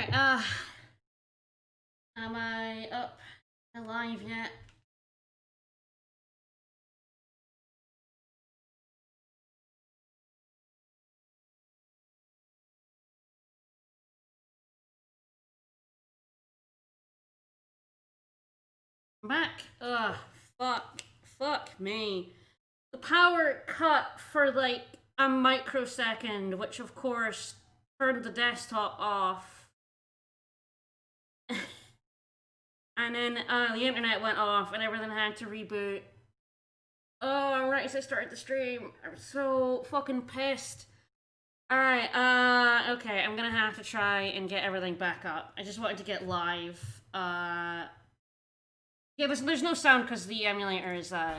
Alright, am I up alive yet? I'm back? Ugh, fuck me. The power cut for like a microsecond, which of course turned the desktop off. And then the internet went off and everything had to reboot. Oh, right as I started the stream. I'm so fucking pissed. Alright, okay, I'm gonna have to try and get everything back up. I just wanted to get live. Yeah, there's no sound because the emulator is, the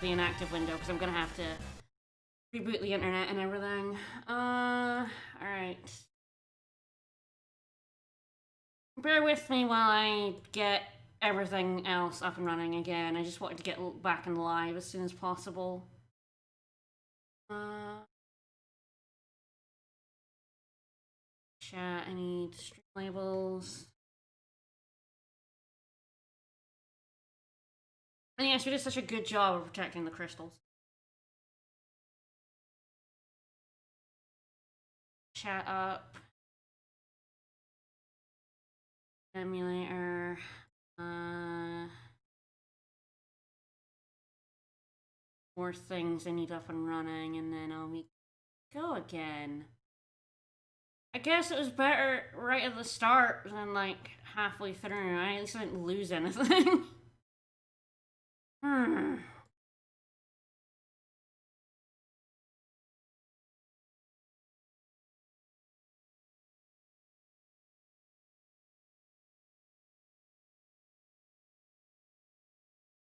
inactive window, because I'm gonna have to reboot the internet and everything. Alright. Bear with me while I get everything else up and running again. I just wanted to get back in live as soon as possible. Chat, I need stream labels. And yes, we did such a good job of protecting the crystals. Chat up. Emulator. More things I need up and running, and then I'll go again. I guess it was better right at the start than like halfway through. At least I didn't lose anything.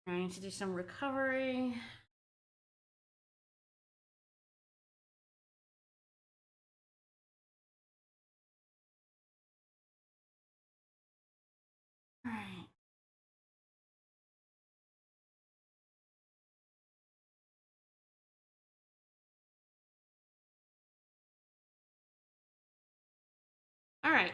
I need to do some recovery. Alright. Alright.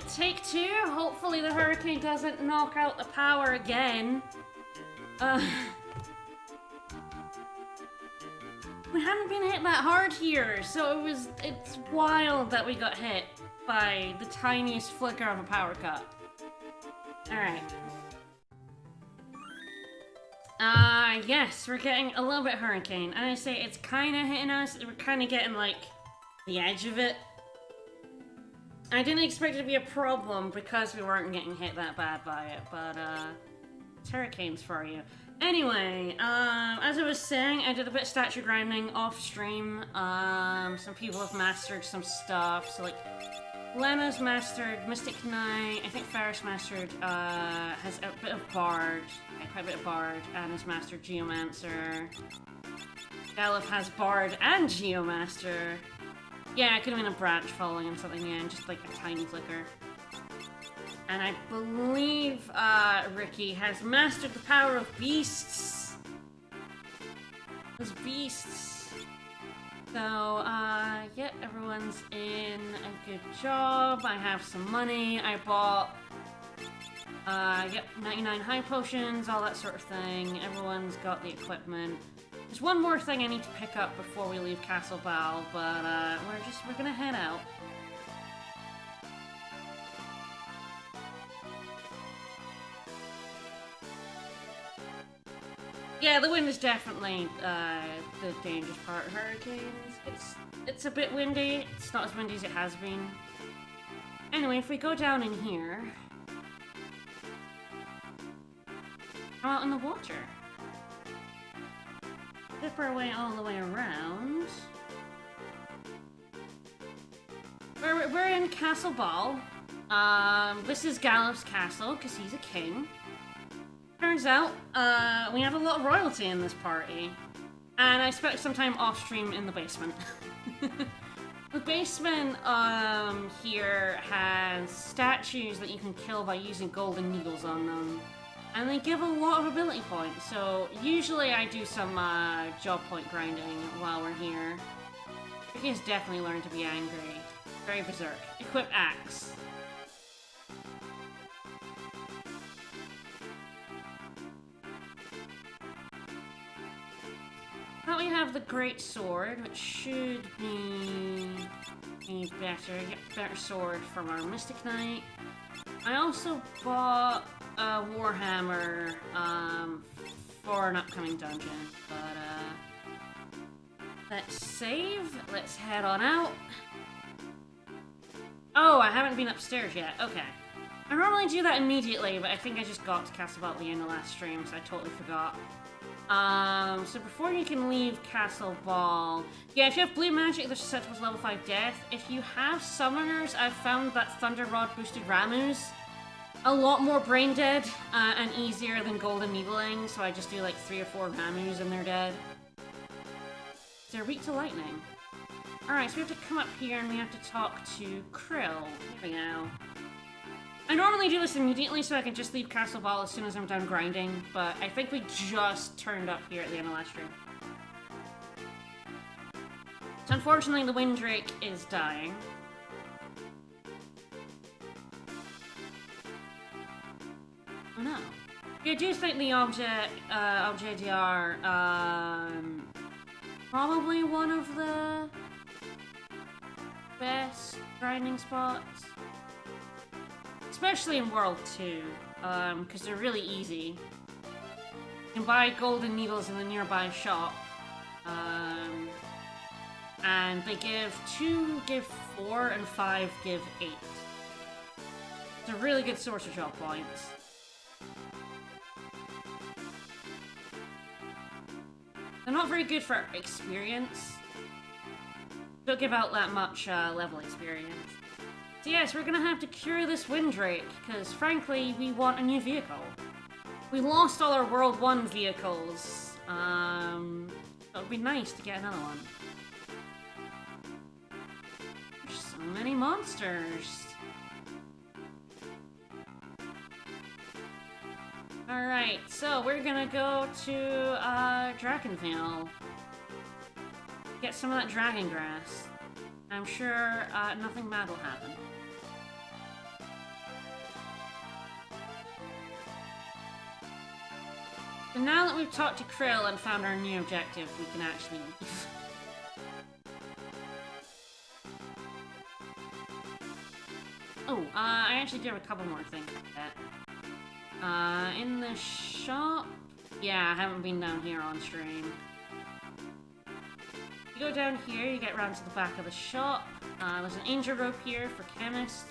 Take two. Hopefully the hurricane doesn't knock out the power again. We haven't been hit that hard here, so it's wild that we got hit by the tiniest flicker of a power cut. Alright. Yes, we're getting a little bit hurricane. And I say it's kinda hitting us, we're kinda getting like the edge of it. I didn't expect it to be a problem because we weren't getting hit that bad by it, but it's hurricanes for you. Anyway, as I was saying, I did a bit of statue grinding off stream. Some people have mastered some stuff, so like Lema's mastered Mystic Knight, I think Ferris mastered, has a bit of Bard, quite a bit of Bard, and has mastered Geomancer. Galif has Bard and Geomaster. Yeah, it could have been a branch falling on something, yeah, and just like a tiny flicker. And I believe Ricky has mastered the power of beasts. Those beasts. So, yeah, everyone's in a good job. I have some money. I bought, yep, 99 high potions, all that sort of thing. Everyone's got the equipment. There's one more thing I need to pick up before we leave Castle Bal, but we're gonna head out. Yeah, the wind is definitely the dangerous part of hurricanes. It's a bit windy. It's not as windy as it has been. Anyway, if we go down in here, come out in the water. Dip our way all the way around. We're in Castle Bal. This is Galif's castle, because he's a king. Turns out, we have a lot of royalty in this party. And I spent some time off-stream in the basement. The basement, here has statues that you can kill by using golden needles on them. And they give a lot of ability points, so usually I do some job point grinding while we're here. He has definitely learned to be angry. Very berserk. Equip axe. Now we have the great sword, which should be better. Get better sword from our Mystic Knight. I also bought a Warhammer for an upcoming dungeon, but let's save. Let's head on out. Oh, I haven't been upstairs yet. Okay. I normally do that immediately, but I think I just got to Castle Ball at the end of last stream, so I totally forgot. So before you can leave Castle Ball... Yeah, if you have blue magic, there's susceptible to level 5 death. If you have summoners, I've found that Thunder Rod boosted Ramus a lot more brain dead and easier than Golden Needling, so I just do like 3 or 4 Ramus and they're dead. They're weak to lightning. Alright, so we have to come up here and we have to talk to Krill. Here we go. I normally do this immediately so I can just leave Castle Ball as soon as I'm done grinding, but I think we just turned up here at the end of last stream. So unfortunately the Windrake is dying. Oh no. Yeah, I do think the OJDR, probably one of the best grinding spots. Especially in World 2, because they're really easy. You can buy golden needles in the nearby shop. And they give 2, give 4, and 5 give 8. It's a really good source of shop points. They're not very good for experience. Don't give out that much level experience. So yes, we're gonna have to cure this Windrake, because frankly, we want a new vehicle. We lost all our World 1 vehicles. It would be nice to get another one. There's so many monsters. Alright, so we're gonna go to Dragonvale. Get some of that dragon grass. I'm sure nothing bad will happen. So now that we've talked to Krill and found our new objective, we can actually leave. Oh, I actually do have a couple more things like that. In the shop... Yeah, I haven't been down here on stream. You go down here, you get around to the back of the shop. There's an angel rope here for chemists.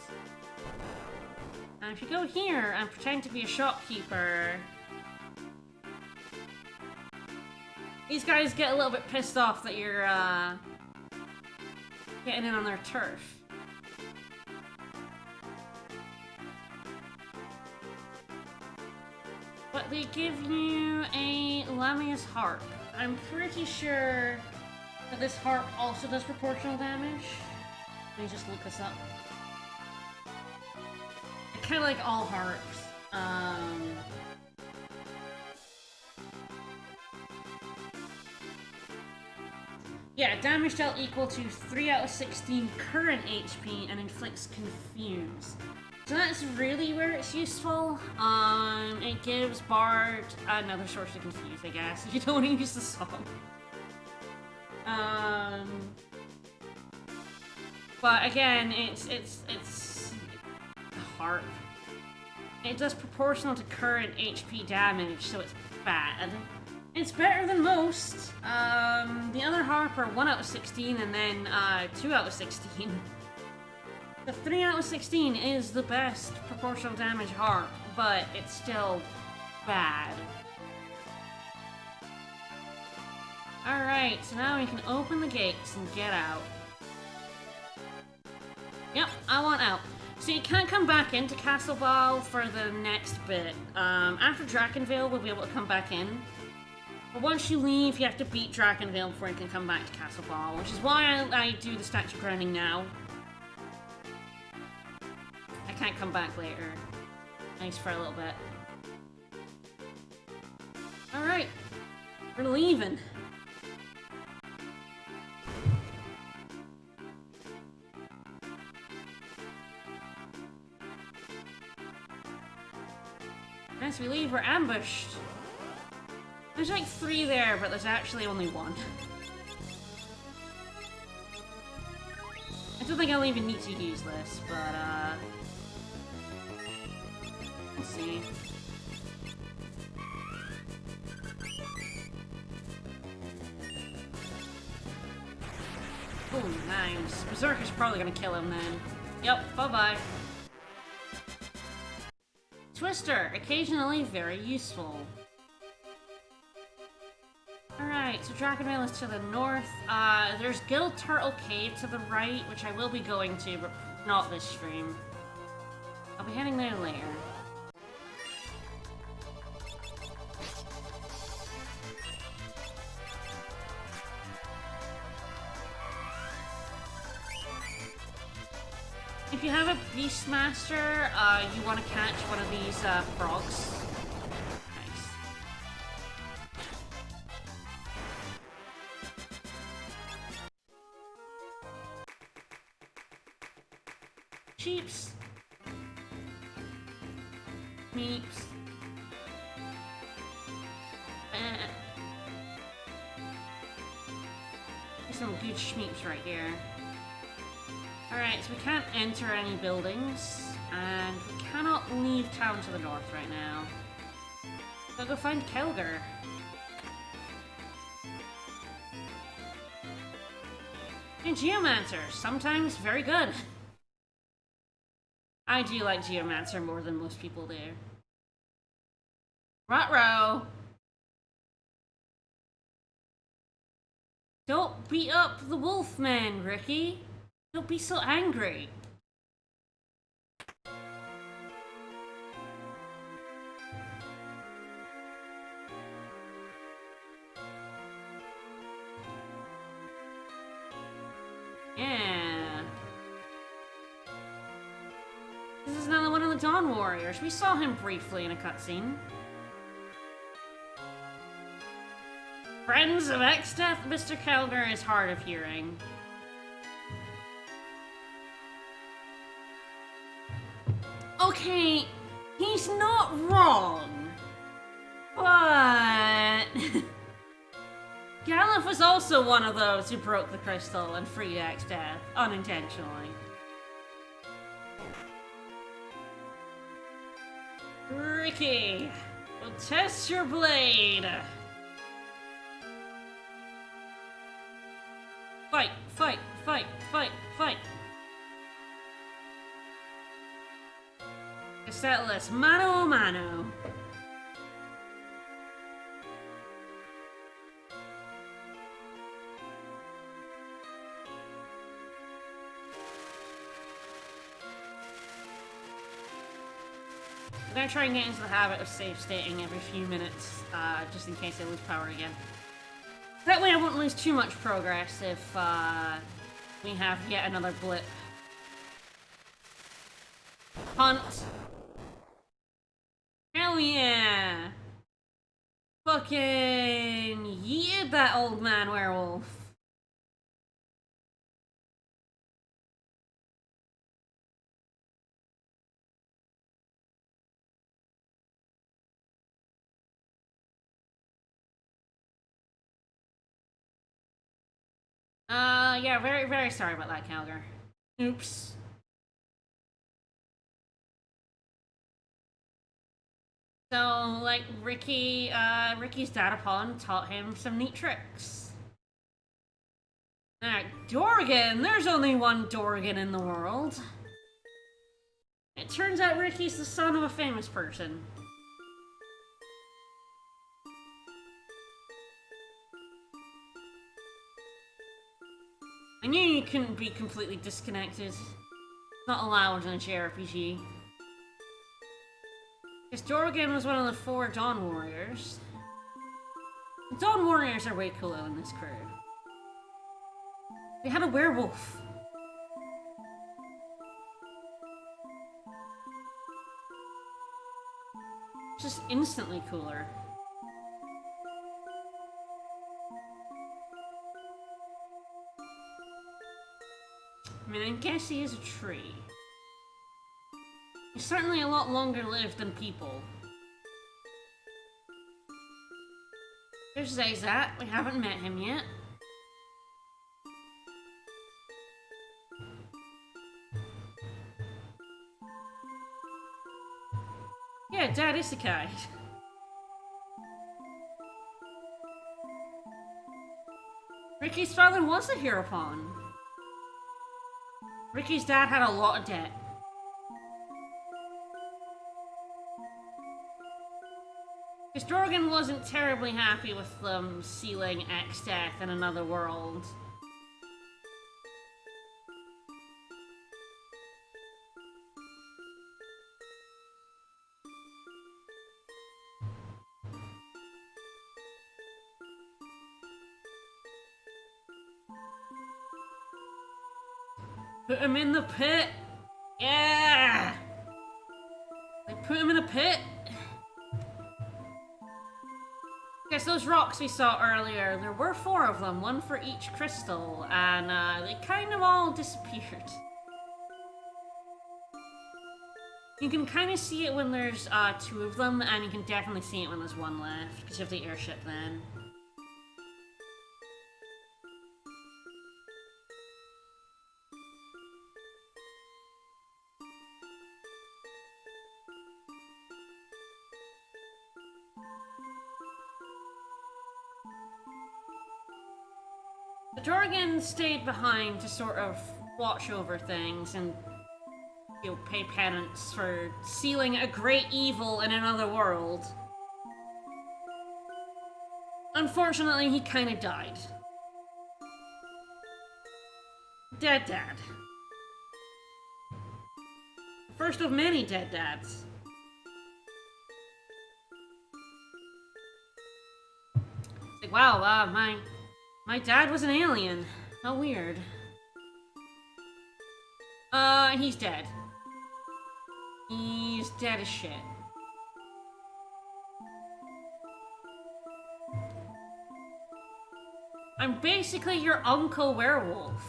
And if you go here and pretend to be a shopkeeper... These guys get a little bit pissed off that you're, getting in on their turf. But they give you a Lamia's Harp. I'm pretty sure that this harp also does proportional damage. Let me just look this up. Kind of like all harps. Yeah, damage dealt equal to 3 out of 16 current HP and inflicts Confuse. So that's really where it's useful. It gives Bard another source to confuse, I guess, if you don't want to use the song. But again, it's a harp. It does proportional to current HP damage, so it's bad. It's better than most. The other harp are 1 out of 16 and then 2 out of 16. The 3 out of 16 is the best proportional damage harp, but it's still bad. Alright, so now we can open the gates and get out. Yep, I want out. So you can't come back into Castle Ball for the next bit. After Dragonvale, we'll be able to come back in. But once you leave, you have to beat Dragonvale before you can come back to Castle Ball, which is why I do the statue grinding now. I can't come back later. Thanks for a little bit. Alright, we're leaving. As we leave, we're ambushed. There's like 3 there, but there's actually only 1. I don't think I'll even need to use this, but we'll see. Oh, nice. Berserker's probably gonna kill him then. Yep, bye-bye. Twister, occasionally very useful. Alright, so Dragonmail is to the north. There's Guild Turtle Cave to the right, which I will be going to, but not this stream. I'll be heading there later. If you have a Beastmaster, you want to catch one of these frogs. Nice. Cheeps. Meeps. There's some good schmeeps right here. Alright, so we can't enter any buildings, and we cannot leave town to the north right now. So go find Kelger. And Geomancer, sometimes very good. I do like Geomancer more than most people do. Ruh-roh! Don't beat up the Wolfman, Ricky! Don't be so angry. Yeah. This is another one of the Dawn Warriors. We saw him briefly in a cutscene. Friends of X-Death, Mr. Kelger is hard of hearing. Okay, he's not wrong, but Galuf was also one of those who broke the crystal and freed X-Death unintentionally. Ricky, we'll test your blade. Fight, fight, fight, fight, fight. Settlers, mano a mano. I'm gonna try and get into the habit of save stating every few minutes, just in case I lose power again. That way I won't lose too much progress if we have yet another blip. Hunt. Hell yeah! Fucking yeeted that old man werewolf. Yeah, very, very sorry about that, Calgar. Oops. So, like, Ricky's data pawn taught him some neat tricks. Alright, Dorgan! There's only one Dorgan in the world. It turns out Ricky's the son of a famous person. I knew you couldn't be completely disconnected. Not allowed in a JRPG. Because Dorgan was one of the 4 Dawn Warriors. The Dawn Warriors are way cooler than this crew. They had a werewolf. Just instantly cooler. I mean, I guess he is a tree. He's certainly a lot longer lived than people. There's Zayzat. We haven't met him yet. Yeah, Dad Isekai. Ricky's father was a hero pawn. Ricky's dad had a lot of debt. Because Dorgan wasn't terribly happy with them sealing X-Death in another world. Put him in the pit! Yeah! They put him in a pit! Guess those rocks we saw earlier, there were 4 of them, 1 for each crystal, and they kind of all disappeared. You can kind of see it when there's 2 of them, and you can definitely see it when there's 1 left, because you have the airship then. The Dorgan stayed behind to sort of watch over things and, you know, pay penance for sealing a great evil in another world. Unfortunately, he kind of died. Dead dad. First of many dead dads. It's like, wow, my dad was an alien. How weird. He's dead. He's dead as shit. I'm basically your uncle werewolf.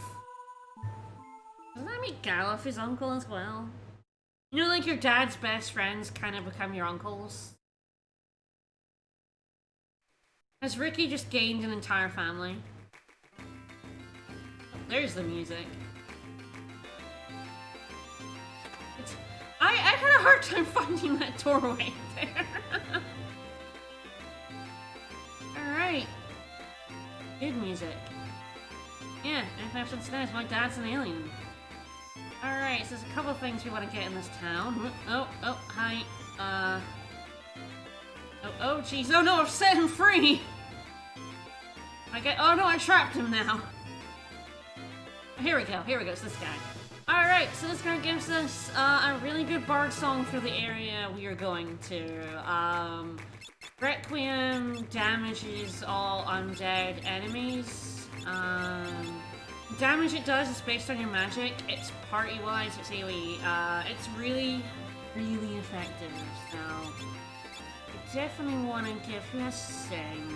Doesn't that make Galuf his uncle as well? You know, like your dad's best friends kind of become your uncles? Has Ricky just gained an entire family? Oh, there's the music. I had a hard time finding that doorway there. Alright. Good music. Yeah, FF5 my dad's an alien. Alright, so there's a couple of things we want to get in this town. Oh, hi. Oh, jeez. Oh no, I've set him free! Oh no, I trapped him now. Here we go, it's this guy. Alright, so this guy gives us a really good bard song for the area we are going to. Requiem damages all undead enemies. Damage it does is based on your magic. It's party-wise, it's AoE. It's really, really effective, so I definitely want to give him a sing.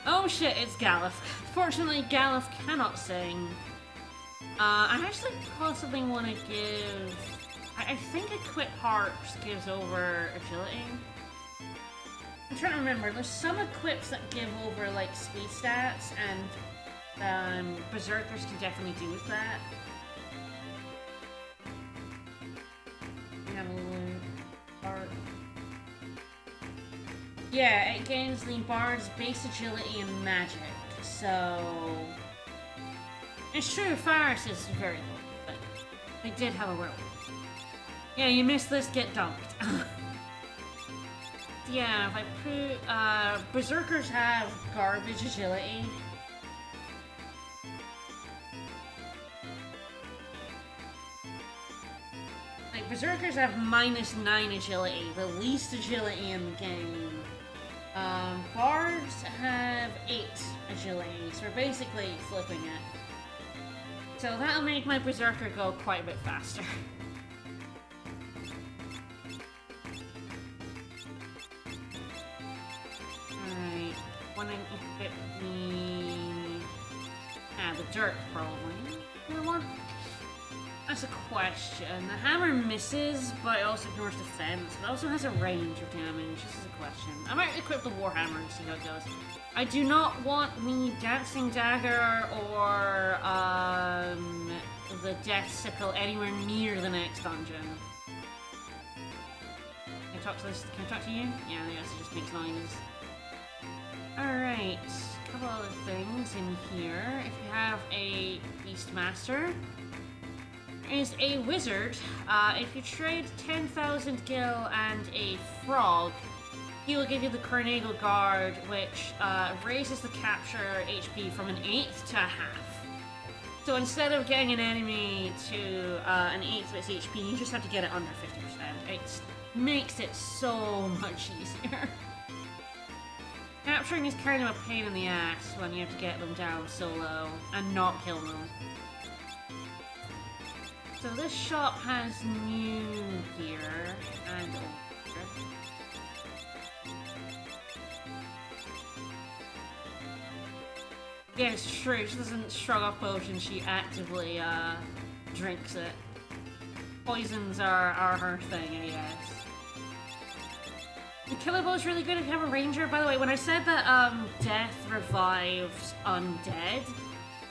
Oh shit, it's Galuf. Fortunately, Galuf cannot sing. I actually possibly want to give... I think Equip Harps gives over agility. I'm trying to remember, there's some equips that give over, like, speed stats, and Berserkers can definitely do with that. We have a little Bard. Yeah, it gains the Bard's base agility and magic, so... It's true, Faris is very good, but they did have a werewolf. Yeah, you missed this, get dunked. Yeah, if I put, Berserkers have garbage agility. Like, Berserkers have -9 agility, the least agility in the game. Bards have 8 agility, so we're basically flipping it. So that'll make my Berserker go quite a bit faster. Alright, wanna equip the... the dirt, probably. You know what? That's a question. The hammer misses, but it also ignores defense. It also has a range of damage. This is a question. I might equip the Warhammer and see how it goes. I do not want the Dancing Dagger or the Death Sickle anywhere near the next dungeon. Can I talk to this? Can I talk to you? Yeah, I guess it just makes noises. Alright, a couple other things in here. If you have a Beastmaster, there is a wizard. If you trade 10,000 gil and a frog, he will give you the Carnagle Guard, which raises the capture HP from an 1/8 to a 1/2. So instead of getting an enemy to an 1/8 of its HP, you just have to get it under 50%. It makes it so much easier. Capturing is kind of a pain in the ass when you have to get them down so low and not kill them. So this shop has new gear and old gear. Yeah, it's true. She doesn't shrug off potions, she actively drinks it. Poisons are her thing, I guess. The Killer Bow is really good if you have a ranger. By the way, when I said that death revives undead,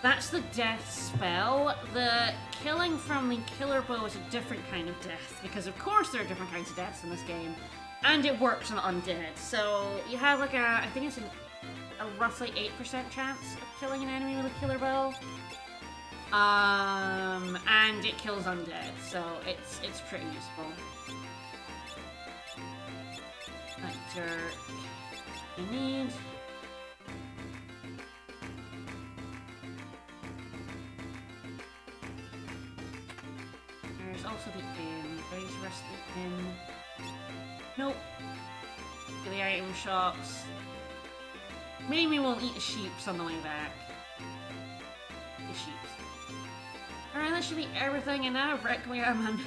that's the death spell. The killing from the Killer Bow is a different kind of death, because of course there are different kinds of deaths in this game, and it works on undead. So you have like I think it's a roughly 8% chance of killing an enemy with a Killer Bow. And it kills undead, so it's pretty useful. Like dirt, you need. There's also the inn. Ready to rest the inn. Nope. Get the item shops. Maybe we'll eat the sheeps on the way back. The sheeps. Alright, that should be everything, and now Requiem, and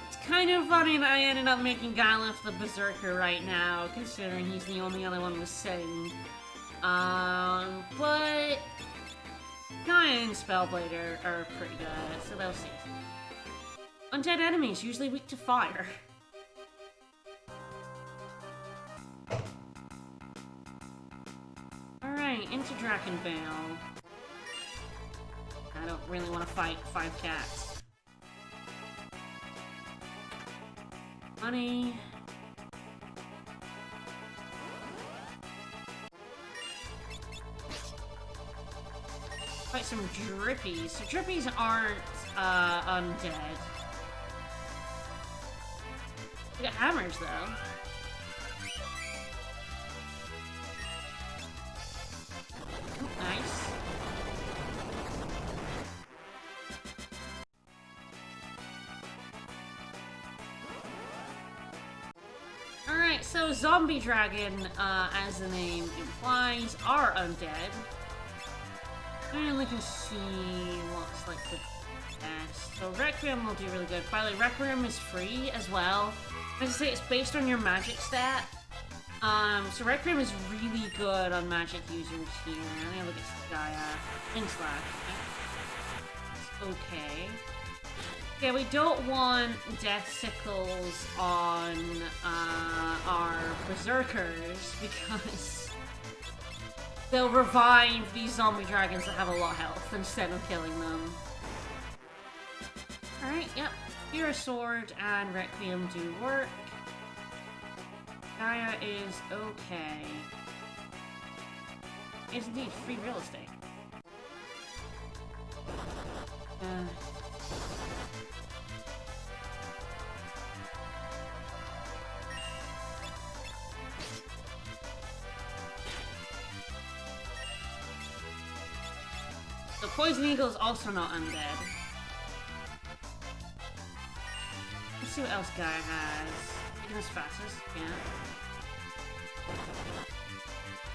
it's kind of funny that I ended up making Galif the Berserker right now, considering he's the only other one with Sing. But Gaia and Spellblade are pretty good, so they'll see. Undead enemies, usually weak to fire. Alright, into Drakenvale. I don't really want to fight 5 cats. Money. Fight some Drippies. So Drippies aren't undead. We got hammers though. Nice. Alright, so Zombie Dragon, as the name implies, are undead. And we can see what's like the best. So Requiem will do really good. By the way, Requiem is free as well. As I say, it's based on your magic stat. So Requiem is really good on magic users here. I'm gonna look at Gaia. Slash. It's okay. Yeah, we don't want Death Sickles on our Berserkers because they'll revive these zombie dragons that have a lot of health instead of killing them. Alright, yep. Spear, Sword, and Requiem do work. Gaia is okay. It's indeed free real estate. The Poison Eagle is also not undead. Let's see what else Gaia has. Taking us fastest, yeah.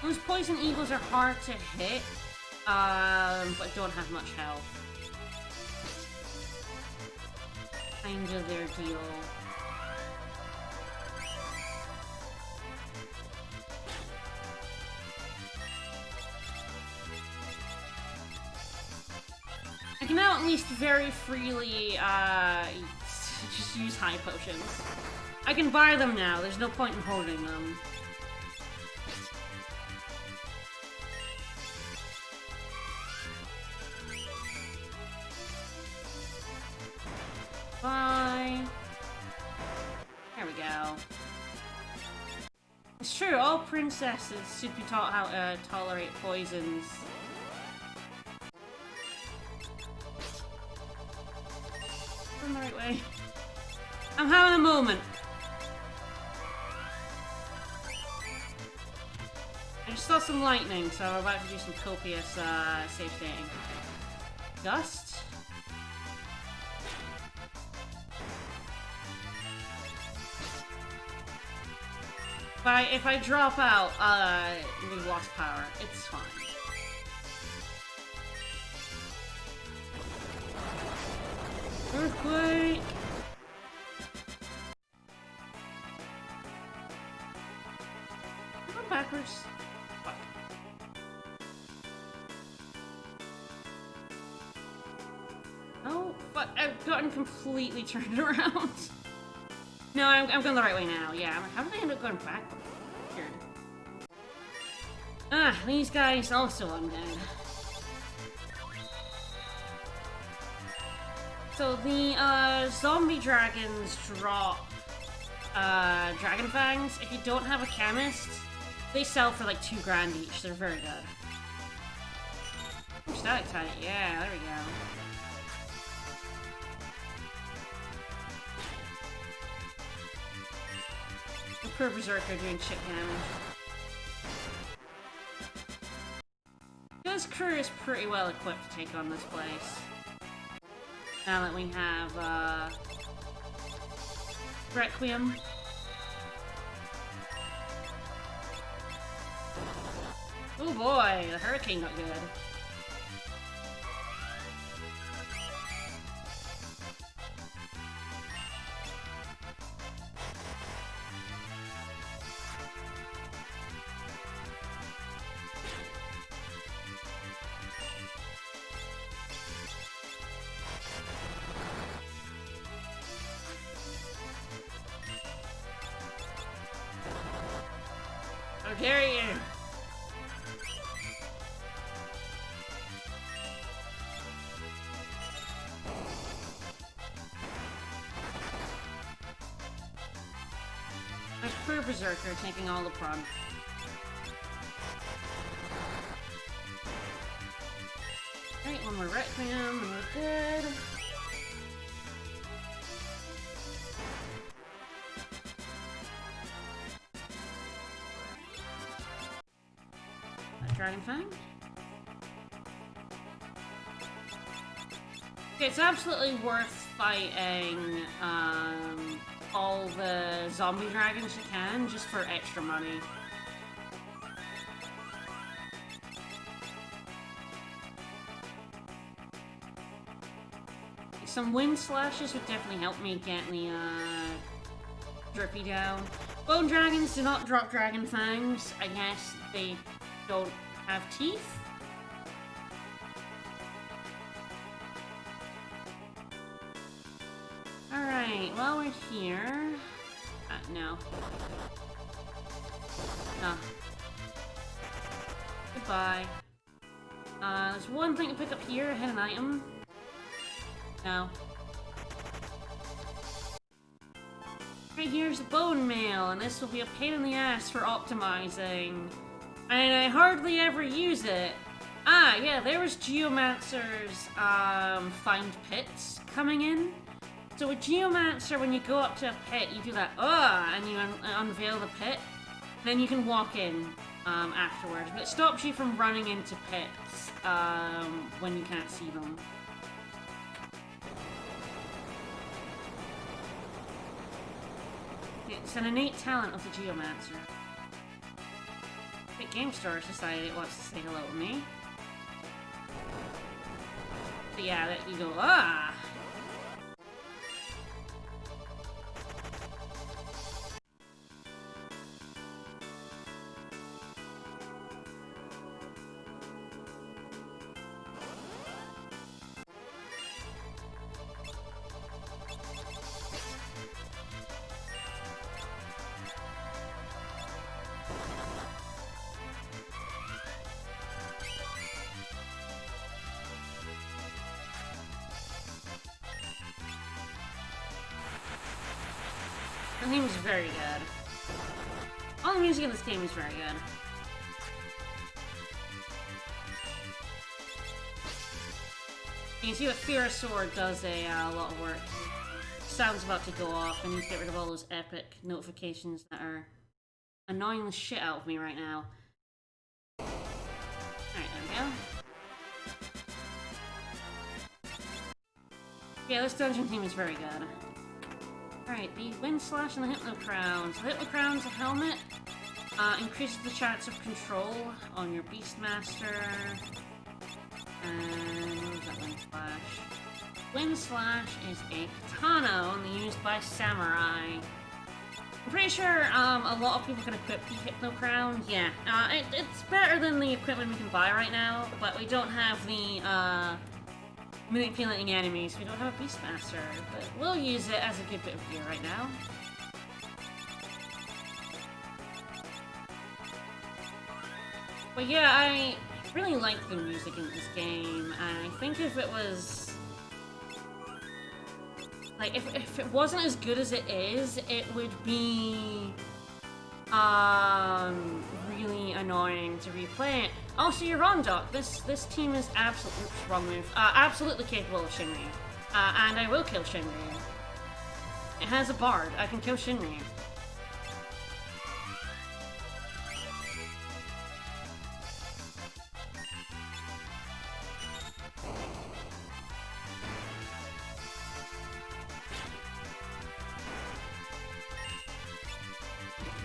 Those Poison Eagles are hard to hit, but don't have much health. Kinda their deal. can now at least very freely, just use high potions. I can buy them now, there's no point in holding them. Bye. There we go. It's true, all princesses should be taught how to tolerate poisons. Going the right way. I'm having a moment. I just saw some lightning, so I'm about to do some copious safe stating. Gust? If I drop out, we lost power. It's fine. Earthquake! I'm going backwards. Fuck. Oh, fuck. I've gotten completely turned around. No, I'm going the right way now. Yeah, how did I end up going backwards? Weird. Ah, these guys also undead. So the zombie dragons drop dragon fangs. If you don't have a chemist, they sell for like 2 grand each. They're very good. Oh, stalactite. Yeah, there we go. The poor berserker doing chip damage. This crew is pretty well equipped to take on this place. Now that we have, Requiem. Oh boy, the hurricane got good. How dare you! There's poor berserker taking all the brunt. Right, one more Requiem and we're good. Dragon Fang? Okay, it's absolutely worth fighting all the zombie dragons you can, just for extra money. Some wind slashes would definitely help me get the drippy down. Bone dragons do not drop dragon fangs. I guess they don't have teeth. Alright, while we're here... no. No. Goodbye. There's one thing to pick up here, a hidden item. No. Right here's a bone mail, and this will be a pain in the ass for optimizing. And I hardly ever use it. Ah, yeah, there was Geomancer's, find pits coming in. So with Geomancer, when you go up to a pit, you do that, and you unveil the pit. Then you can walk in, afterwards. But it stops you from running into pits, when you can't see them. It's an innate talent of the Geomancer. The Game Store has decided it wants to say hello to me. But yeah, that you go, The theme is very good. All the music in this game is very good. You can see that Fear Sword does a lot of work. Sound's about to go off. I need to get rid of all those epic notifications that are annoying the shit out of me right now. Alright, there we go. Yeah, this dungeon theme is very good. Alright, the Wind Slash and the Hypno Crown. So Hypno Crown's a helmet. Increases the chance of control on your Beastmaster. And what was that Wind Slash? Wind Slash is a katana only used by samurai. I'm pretty sure a lot of people can equip the Hypno Crown. Yeah, it's better than the equipment we can buy right now, but we don't have the manipulating enemies. We don't have a Beastmaster, but we'll use it as a good bit of gear right now. But yeah, I really like the music in this game, and I think if it was... like, if it wasn't as good as it is, it would be... really annoying to replay it. Also, you're wrong, Doc. This team is absolutely... oops, wrong move. Absolutely capable of Shinryu. And I will kill Shinryu. It has a bard. I can kill Shinryu.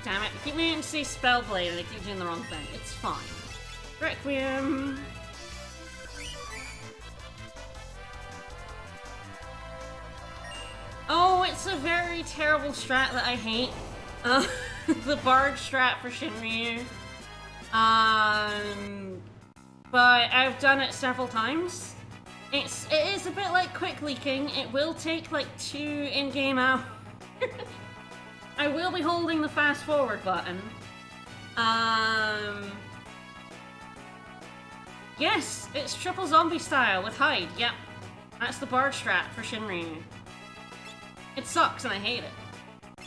Damn it, I keep meaning to say Spellblade and I keep doing the wrong thing. It's fine. Requiem! Oh, it's a very terrible strat that I hate. The Bard strat for Shinryu. But I've done it several times. It is a bit like quick leaking. It will take like 2 in-game hours. I will be holding the fast forward button. Yes, it's triple zombie style with hide. Yep, that's the Bard strat for Shinryu. It sucks and I hate it.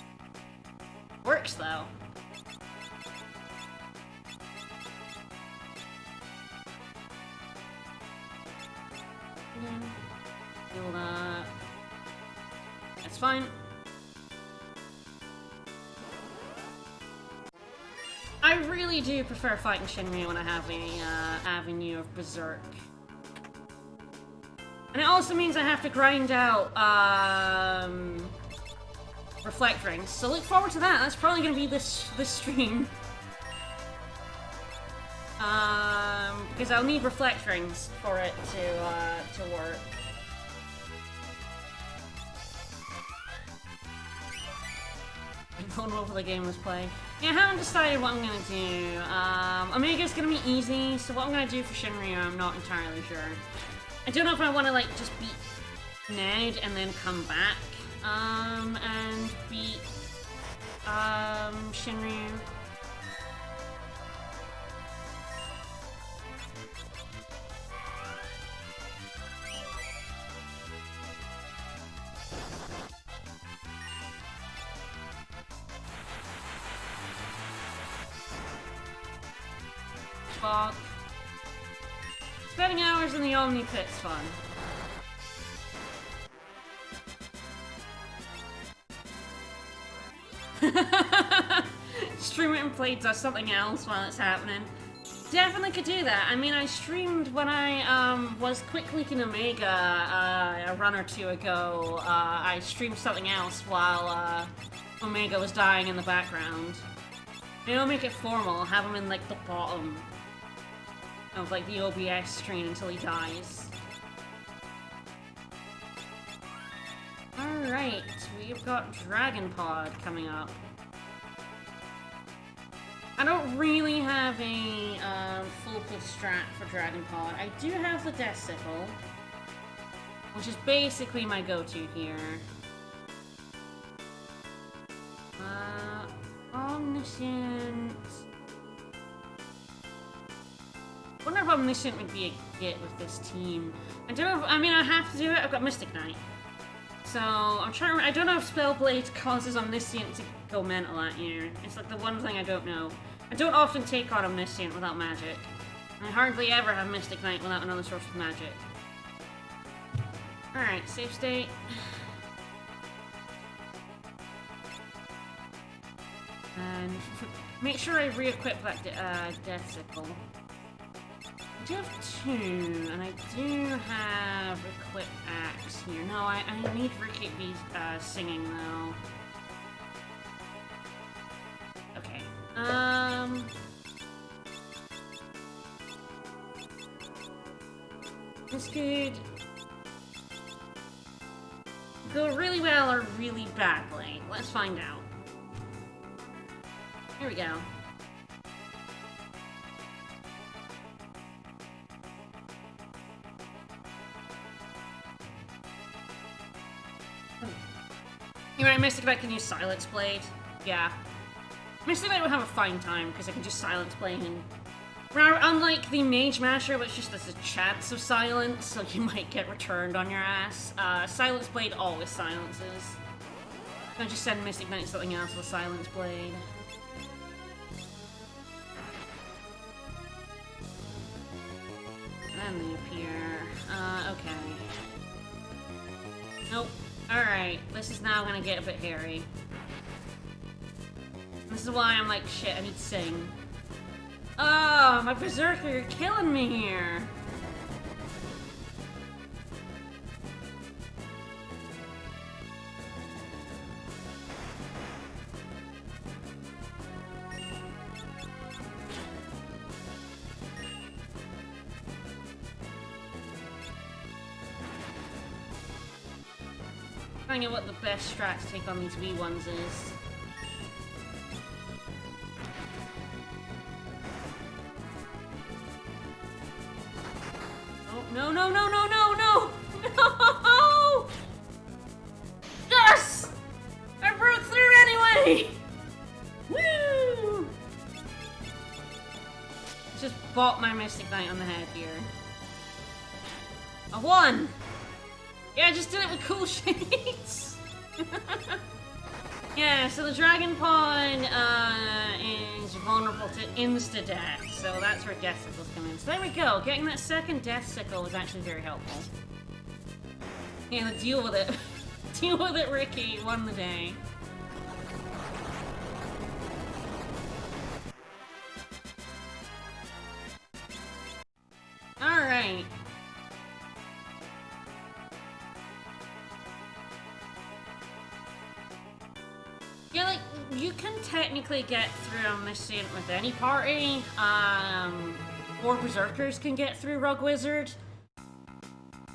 Works though. Heal that. That's fine. I really do prefer fighting Shinryu when I have a avenue of Berserk. And it also means I have to grind out Reflect Rings, so look forward to that. That's probably going to be this stream. Because I'll need Reflect Rings for it to work. I don't know if the game was playing. Yeah, I haven't decided what I'm gonna do. Omega's gonna be easy, so what I'm gonna do for Shinryu, I'm not entirely sure. I don't know if I want to like just beat Ned and then come back, and beat Shinryu. Fuck. Spending hours in the Omni Pit's fun. Stream it and play does something else while it's happening. Definitely could do that. I mean, I streamed when I was quick leaking Omega a run or two ago. I streamed something else while Omega was dying in the background. Maybe I'll make it formal, have him in like the bottom of like the OBS screen until he dies. Alright, we've got Dragon Pod coming up. I don't really have a foolproof strat for Dragon Pod. I do have the Death Sickle, which is basically my go-to here. Omniscient. I wonder if Omniscient would be a get with this team. I don't know if, I mean, I have to do it. I've got Mystic Knight. So, I'm trying to... I don't know if Spellblade causes Omniscient to go mental at you. It's like the one thing I don't know. I don't often take on Omniscient without magic. I hardly ever have Mystic Knight without another source of magic. Alright, save state. And make sure I re-equip that Death Sickle. I do have 2, and I do have Equip Axe here. No, I need Ricky to be singing though. Okay. This could go really well or really badly. Let's find out. Here we go. You're right, Mystic Knight can use Silence Blade. Yeah. Mystic Knight would have a fine time, because I can just Silence Blade and... Unlike the Mage Masher, which just has a chance of silence, so you might get returned on your ass, Silence Blade always silences. I'll just send Mystic Knight something else with Silence Blade. And they appear. Okay. Nope. Alright, this is now gonna get a bit hairy. This is why I'm like, shit, I need to sing. Oh, my Berserker, you're killing me here! Finding out what the best strat to take on these wee ones is. Oh, no, no, no, no, no, no! No! Yes! I broke through anyway! Woo! Just bought my Mystic Knight on the head here. I won! Yeah, I just did it with cool shades. Yeah, so the Dragon Pod is vulnerable to insta-death, so that's where Death Sickles come in. So there we go, getting that second Death Sickle was actually very helpful. Yeah, deal with it. Deal with it, Ricky. Won the day. Alright. Yeah, like, you can technically get through Omniscient with any party, or Berserkers can get through Rogue Wizard,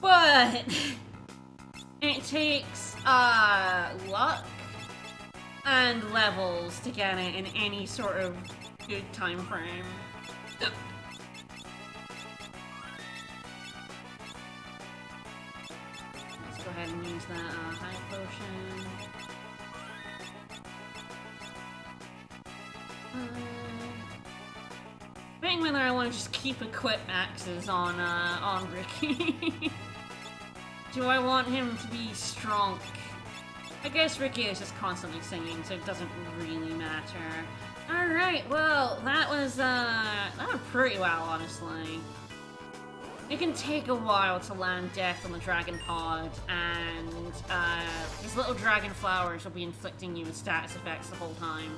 but it takes, luck and levels to get it in any sort of good time frame. Let's go ahead and use that, high potion. I think whether I want to just keep Equip Axes on Ricky. Do I want him to be strong? I guess Ricky is just constantly singing, so it doesn't really matter. Alright, well, that went pretty well, honestly. It can take a while to land death on the Dragon Pod, and these little dragon flowers will be inflicting you with status effects the whole time.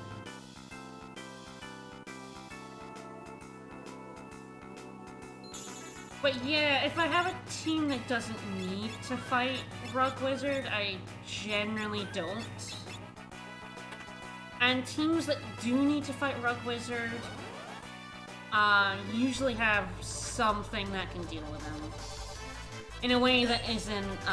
But yeah, if I have a team that doesn't need to fight Rogue Wizard, I generally don't. And teams that do need to fight Rogue Wizard usually have something that can deal with them. In a way that isn't,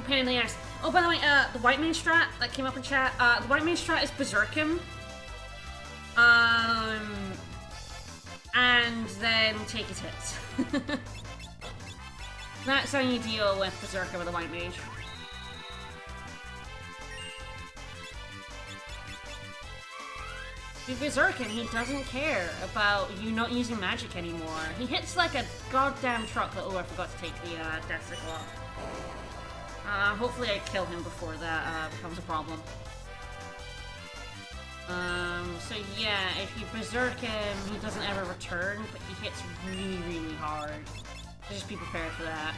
pain in the ass. Oh, by the way, the White Mage strat that came up in chat, the White Mage strat is Berserk him. And then take his hits. That's how you deal with Berserker with a White Mage. With Berserker, he doesn't care about you not using magic anymore. He hits like a goddamn truck that, oh, I forgot to take the Death Sickle off. Hopefully I kill him before that becomes a problem. So yeah, if you berserk him, he doesn't ever return, but he hits really, really hard. So just be prepared for that.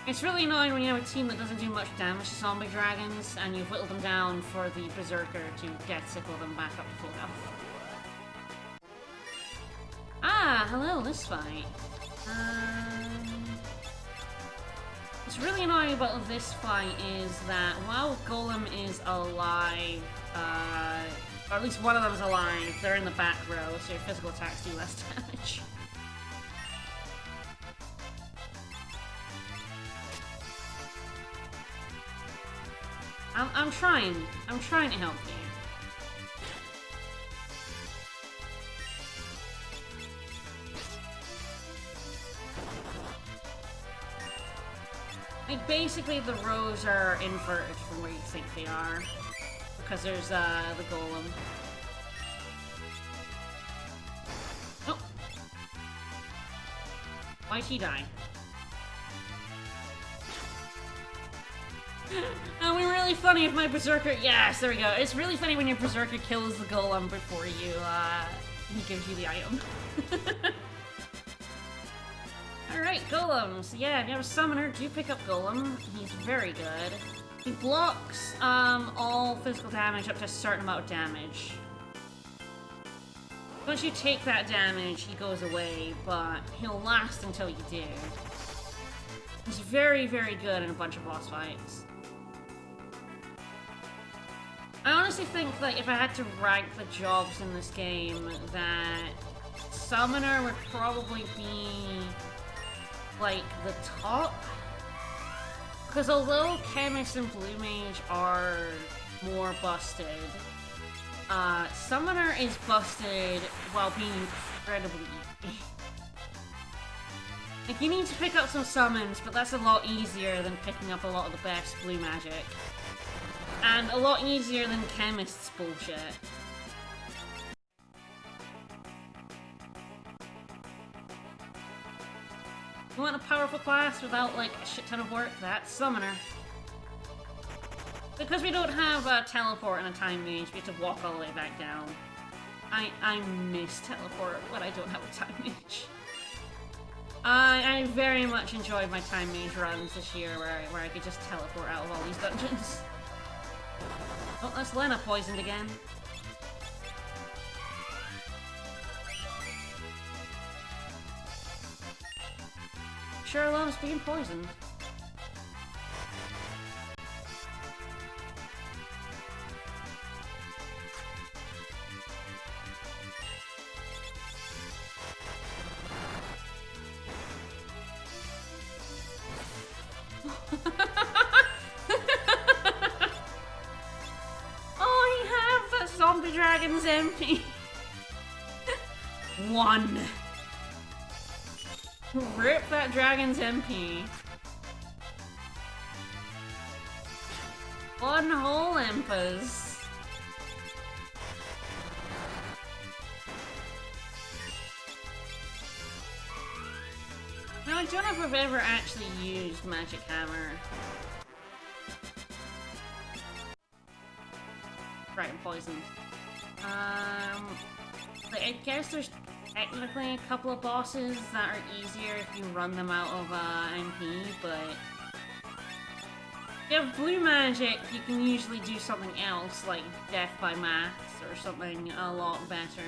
It's really annoying when you have a team that doesn't do much damage to zombie dragons, and you've whittled them down for the berserker to get sickle them back up to full health. Ah, hello, this fight. What's really annoying about this fight is that while Golem is alive, or at least one of them is alive, they're in the back row, so your physical attacks do less damage. I'm trying to help you. Like, basically the rows are inverted from where you think they are. Because there's, the golem. Oh! Why'd he die? It would be really funny if my berserker... Yes, there we go. It's really funny when your berserker kills the golem before you, he gives you the item. Alright, golems. Yeah, if you have a summoner, do pick up golem. He's very good. He blocks, all physical damage up to a certain amount of damage. Once you take that damage, he goes away, but he'll last until you do. He's very, very good in a bunch of boss fights. I honestly think that if I had to rank the jobs in this game, that Summoner would probably be, like, the top. Because although Chemist and Blue Mage are more busted, Summoner is busted while being incredibly easy. Like, you need to pick up some summons, but that's a lot easier than picking up a lot of the best blue magic. And a lot easier than Chemist's bullshit. You want a powerful class without, like, a shit ton of work? That's Summoner. Because we don't have a teleport and a time mage, we have to walk all the way back down. I miss teleport, but I don't have a time mage. I very much enjoyed my time mage runs this year where I could just teleport out of all these dungeons. Oh, that's Lena poisoned again. Sure loves being poisoned. Dragon's MP. One. Rip that dragon's MP. One whole Impas. Now I don't know if I've ever actually used Magic Hammer. Right, I'm poisoned. Like, I guess there's technically a couple of bosses that are easier if you run them out of MP, but if you have blue magic, you can usually do something else, like death by maths or something a lot better.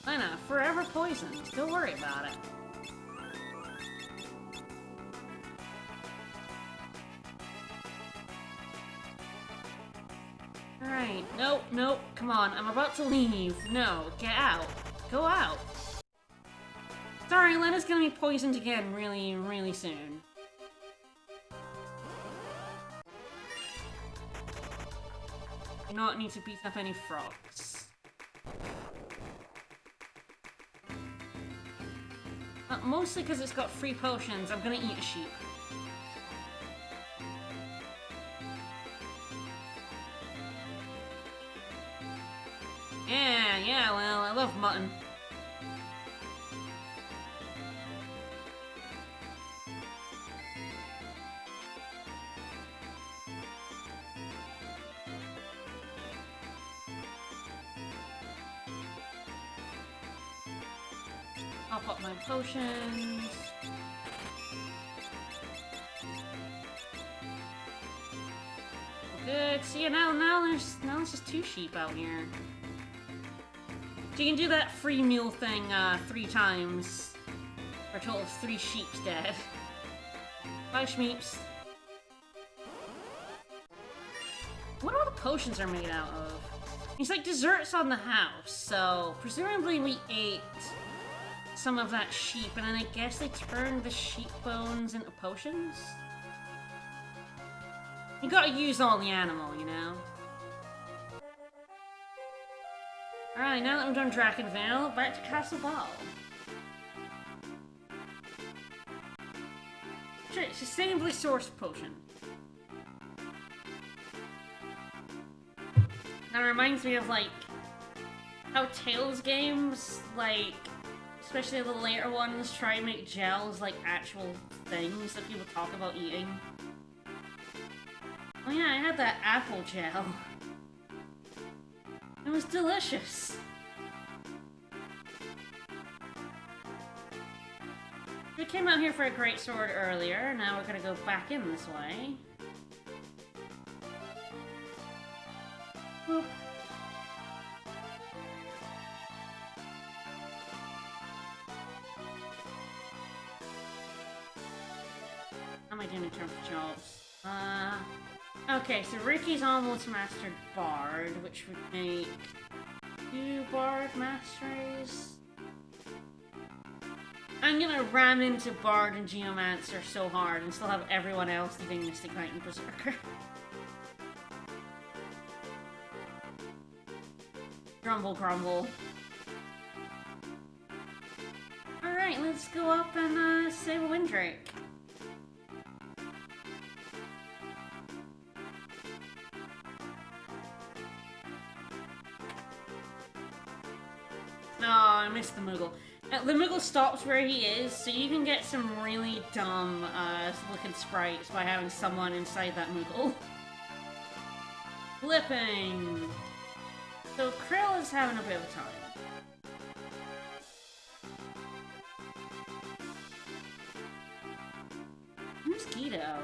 Lena, forever poisoned. Don't worry about it. Alright. Nope, nope. Come on. I'm about to leave. No. Get out. Go out. Sorry, Lena's gonna be poisoned again really, really soon. Do not need to beat up any frogs. Mostly because it's got free potions, I'm gonna eat a sheep. Yeah, well, I love mutton. I'll pop my potions. Good. See, now there's just 2 sheep out here. So you can do that free meal thing 3 times. For a total of 3 sheep dead. 5 sheeps. I wonder what the potions are made out of. It's like desserts on the house, so presumably we ate some of that sheep, and then I guess they turned the sheep bones into potions? You gotta use all the animal, you know? Alright, now that we've done Drakenvale, back to Castle Ball. Sure, sustainably sourced potion. That reminds me of, like, how Tales games, like, especially the later ones, try and make gels, like, actual things that people talk about eating. Oh yeah, I had that apple gel. It was delicious. We came out here for a great sword earlier, now we're gonna go back in this way. Boop. How am I doing in terms of jobs? Okay, so Ricky's almost mastered Bard, which would make 2 Bard masteries. I'm gonna ram into Bard and Geomancer so hard and still have everyone else leaving Mystic Knight and Berserker. Grumble, grumble. Alright, let's go up and save a Windrake. Oh, I missed the Moogle. The Moogle stops where he is, so you can get some really dumb looking sprites by having someone inside that Moogle. Flipping! So Krill is having a bit of a time. Who's Guido?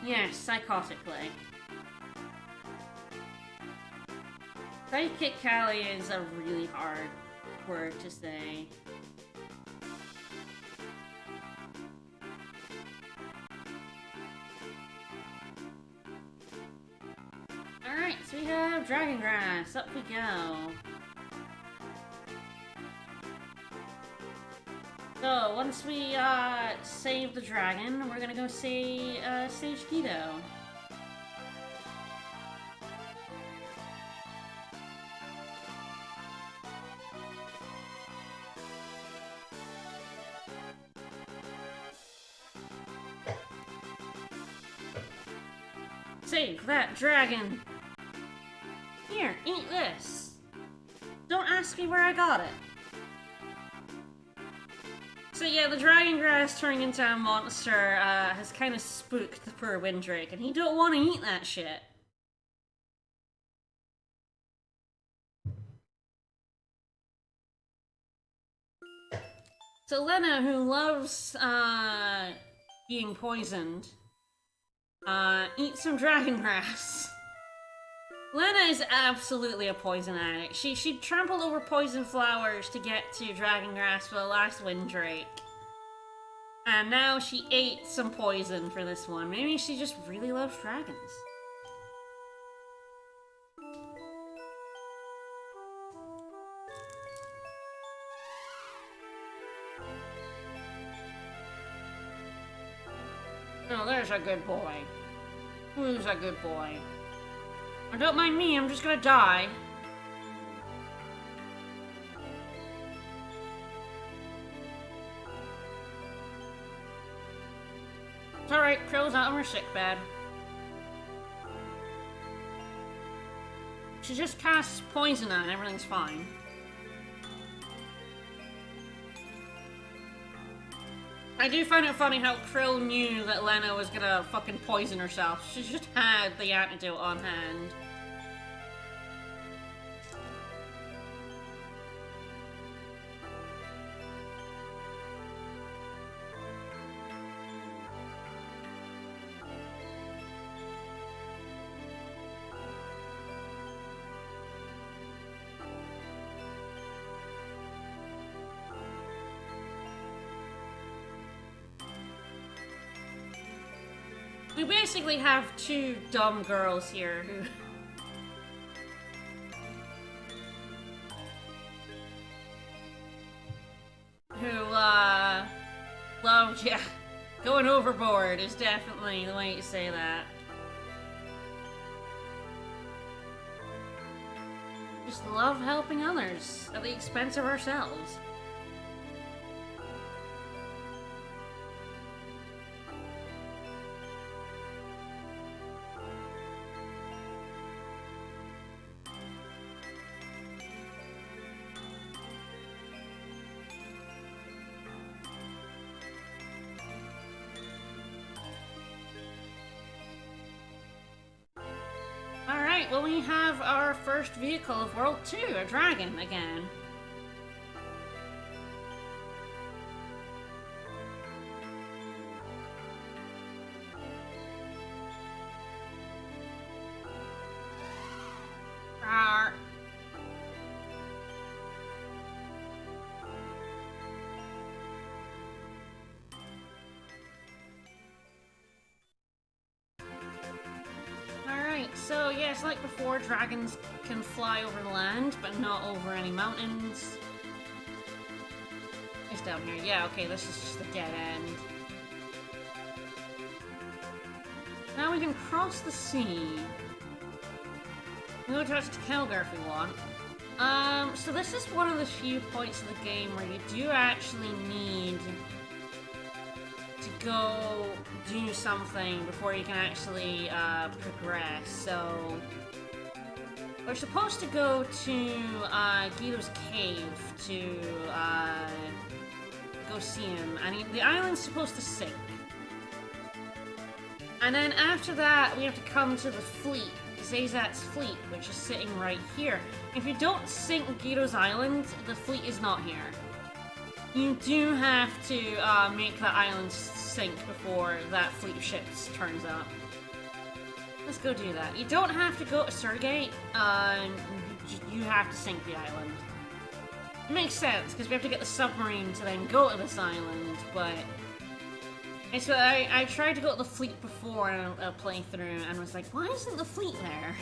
Yes, psychotically. Sidekick Callie is a really hard word to say. Alright, so we have Dragon Grass. Up we go. So, once we save the dragon, we're gonna go see Sage Guido. Save that dragon! Here, eat this! Don't ask me where I got it. So yeah, the dragon grass turning into a monster has kind of spooked the poor Windrake, and he don't want to eat that shit. So Lena, who loves being poisoned, eats some dragon grass. Lena is absolutely a poison addict. She trampled over poison flowers to get to dragon grass for the last Windrake. And now she ate some poison for this one. Maybe she just really loves dragons. Oh, there's a good boy. Who's a good boy? Oh, don't mind me, I'm just gonna die. It's alright, Krill's out of her sickbed. She just casts poison on and everything's fine. I do find it funny how Krill knew that Lena was gonna fucking poison herself. She just had the antidote on hand. We basically have two dumb girls here who love, yeah, going overboard is definitely the way you say that. Just love helping others at the expense of ourselves. Well, we have our first vehicle of World 2, a dragon, again. Rawr. So, yes, like before, dragons can fly over the land, but not over any mountains. It's down here. Yeah, okay, this is just a dead end. Now we can cross the sea. We go to Kelgar if we want. So this is one of the few points of the game where you do actually need to go do something before you can actually progress. So we're supposed to go to Guido's cave to go see him, and the island's supposed to sink. And then after that, we have to come to the fleet, Zazat's fleet, which is sitting right here. If you don't sink Guido's island, the fleet is not here. You do have to make that island sink before that fleet of ships turns up. Let's go do that. You don't have to go to Surgate, you have to sink the island. It makes sense, because we have to get the submarine to then go to this island, but... So I tried to go to the fleet before in a playthrough, and was like, why isn't the fleet there?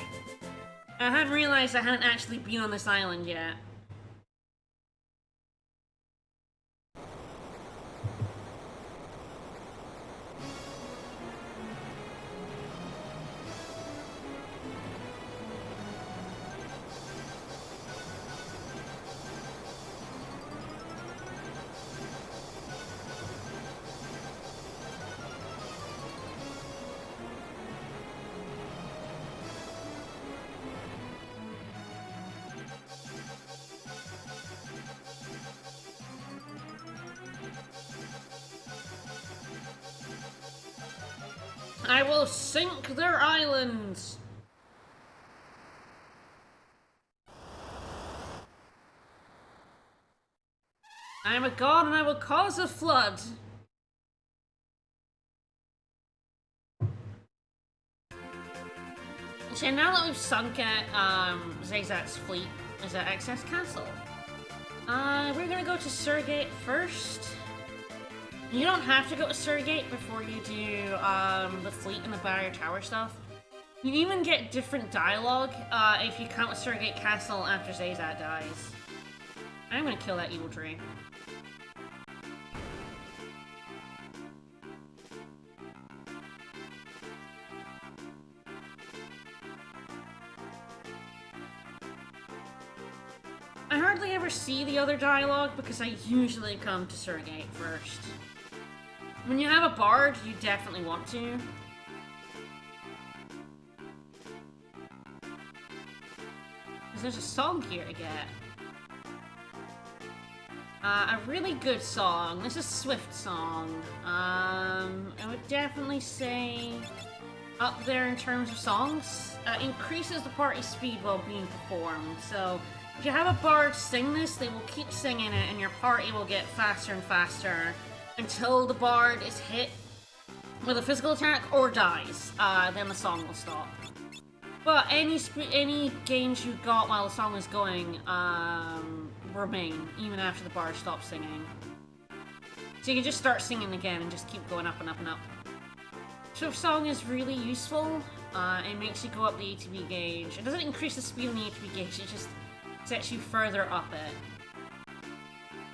I hadn't realized I hadn't actually been on this island yet. I will sink their islands! I am a god and I will cause a flood! So now that we've sunk at Zazat's fleet is at Excess Castle. We're gonna go to Surgate first. You don't have to go to Surgate before you do the fleet and the barrier tower stuff. You even get different dialogue if you come to Surgate Castle after Zazat dies. I'm gonna kill that evil tree. see the other dialogue because I usually come to Surrogate first. When you have a bard, you definitely want to. Because there's a song here to get. A really good song. This is Swift song. I would definitely say up there in terms of songs. Increases the party speed while being performed. So if you have a bard sing this, they will keep singing it and your party will get faster and faster until the bard is hit with a physical attack or dies. Then the song will stop. But any gains you got while the song is going remain, even after the bard stops singing. So you can just start singing again and just keep going up and up and up. Swift song is really useful. It makes you go up the ATB gauge. It doesn't increase the speed on the ATB gauge, it just sets you further up it.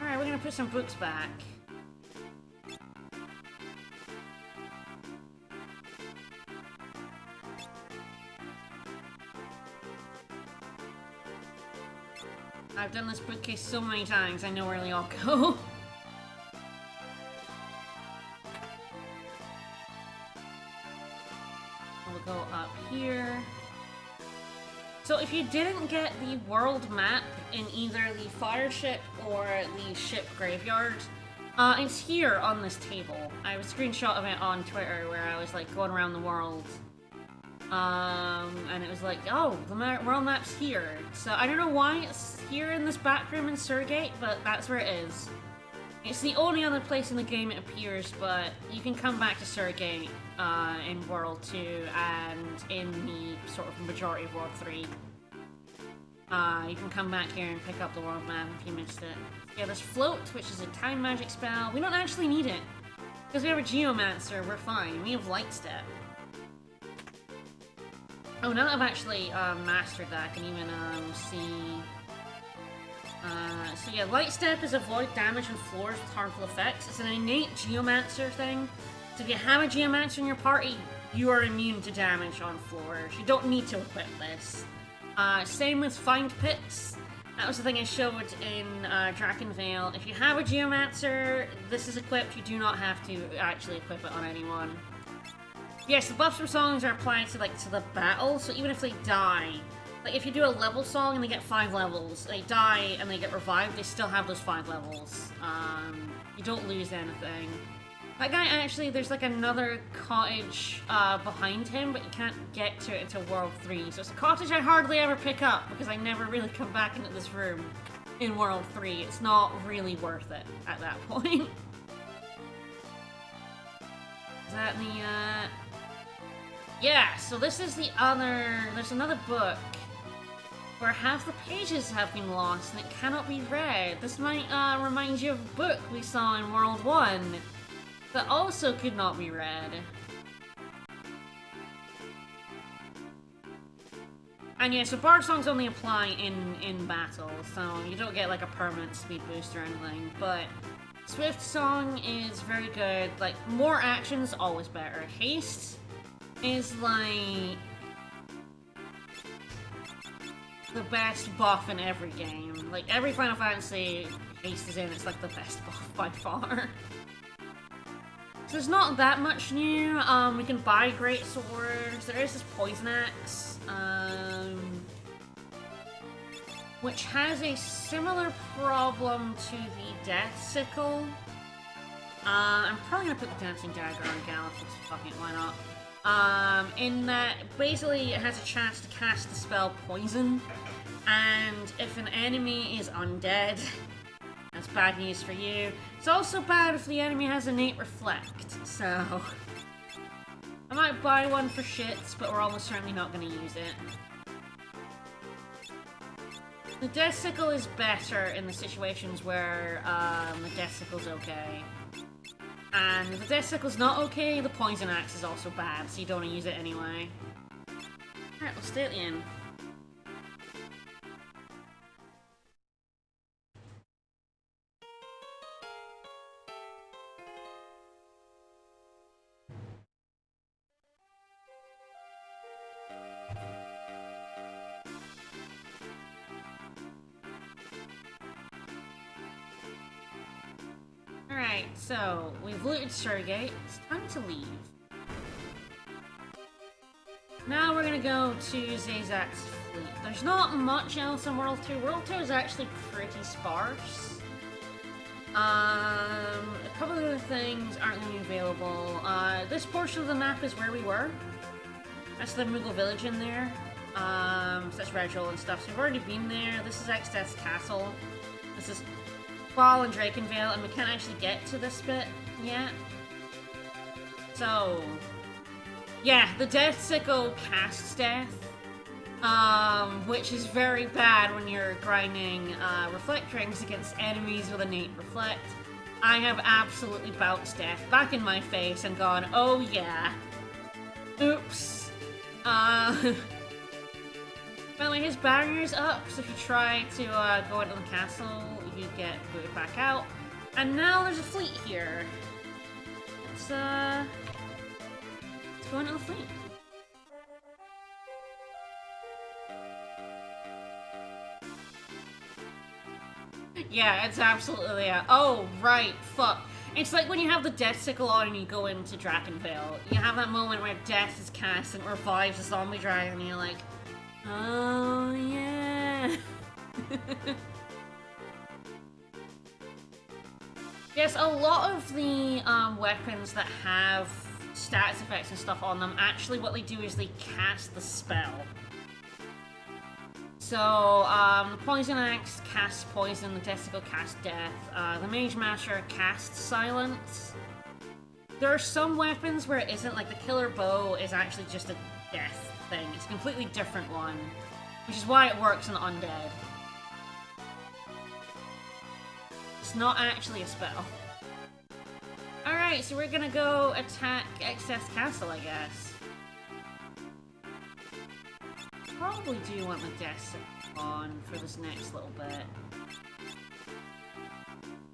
Alright, we're gonna put some books back. I've done this bookcase so many times, I know where they all go. We'll go up here. So if you didn't get the world map in either the fire ship or the ship graveyard, it's here on this table. I have a screenshot of it on Twitter where I was like going around the world. And it was like, oh, the world map's here. So I don't know why it's here in this back room in Surrogate, but that's where it is. It's the only other place in the game it appears, but you can come back to Surrogate in World 2 and in the sort of majority of World 3. You can come back here and pick up the world map if you missed it. Yeah, there's Float, which is a time magic spell. We don't actually need it. Because we have a Geomancer, we're fine. We have Light Step. Oh, now that I've actually mastered that, I can even see... so yeah, Light Step is avoid damage on floors with harmful effects. It's an innate Geomancer thing. So if you have a Geomancer in your party, you are immune to damage on floors. You don't need to equip this. Same with Find Pits. That was the thing I showed in Drakenvale. If you have a Geomancer, this is equipped. You do not have to actually equip it on anyone. Yes, the buffs from songs are applied to the battle, so even if they die, like if you do a level song and they get 5 levels, they die and they get revived, they still have those 5 levels. You don't lose anything. That guy actually, there's like another cottage behind him, but you can't get to it until World 3. So it's a cottage I hardly ever pick up because I never really come back into this room in World 3. It's not really worth it at that point. Is that the, yeah, so this is the other... There's another book where half the pages have been lost and it cannot be read. This might remind you of a book we saw in World 1 that also could not be read. And yeah, so Bard songs only apply in battle, so you don't get like a permanent speed boost or anything, but Swift song is very good. Like, more actions, always better. Haste is like the best buff in every game. Like every Final Fantasy Haste is in, it's like the best buff by far. So there's not that much new. We can buy great swords. There is this poison axe, which has a similar problem to the death sickle. I'm probably gonna put the dancing dagger on Gallus, fuck it, why not? In that, basically it has a chance to cast the spell Poison, and if an enemy is undead, that's bad news for you. It's also bad if the enemy has innate Reflect, so... I might buy one for shits, but we're almost certainly not going to use it. The Death Sickle is better in the situations where the Death Sickle's okay. And if the Death Sickle's not okay, the Poison Axe is also bad, so you don't want to use it anyway. Alright, we'll stay at the end. Alright, so we've looted Surrogate. It's time to leave. Now we're gonna go to Zazak's fleet. There's not much else in World 2. World 2 is actually pretty sparse. A couple of other things aren't going to be available. This portion of the map is where we were. That's the Moogle village in there. So that's Regil and stuff. So we've already been there. This is Exdeath's castle. This is Qual and Drakenvale, and we can't actually get to this bit yet. So, yeah, the Death Sickle casts death, which is very bad when you're grinding reflect rings against enemies with innate reflect. I have absolutely bounced death back in my face and gone, oh yeah, oops. By the way, his barrier's up, so if you try to go into the castle, you get booted back out. And now there's a fleet here. Let's go into the fleet. Yeah, it's absolutely oh, right, fuck. It's like when you have the Death Sickle on and you go into Drakenvale. You have that moment where death is cast and it revives a zombie dragon and you're like, oh, yeah. Yes, a lot of the weapons that have status effects and stuff on them, actually what they do is they cast the spell. So, the Poison Axe casts Poison, the Death Sickle casts Death, the Mage Masher casts Silence. There are some weapons where it isn't, like the Killer Bow is actually just a death thing. It's a completely different one, which is why it works on Undead. It's not actually a spell. Alright, so we're gonna go attack Exdeath's castle, I guess. Probably do want the Death Sickle on for this next little bit.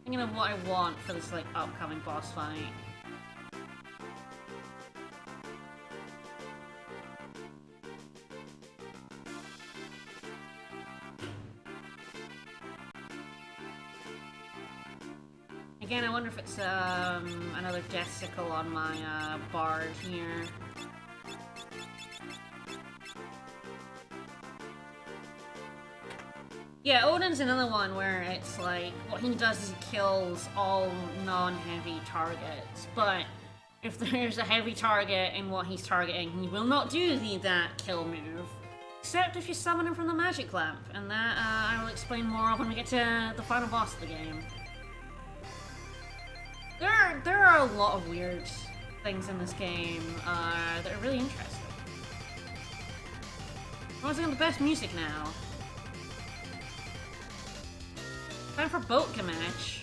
Thinking of what I want for this, like, upcoming boss fight. Again, I wonder if it's another Death Sickle on my bard here. Yeah, Odin's another one where it's like, what he does is he kills all non-heavy targets, but if there's a heavy target in what he's targeting, he will not do that kill move, except if you summon him from the magic lamp, and that I will explain more of when we get to the final boss of the game. There are a lot of weird things in this game that are really interesting. I'm also got the best music now. Time for boat Gamesh.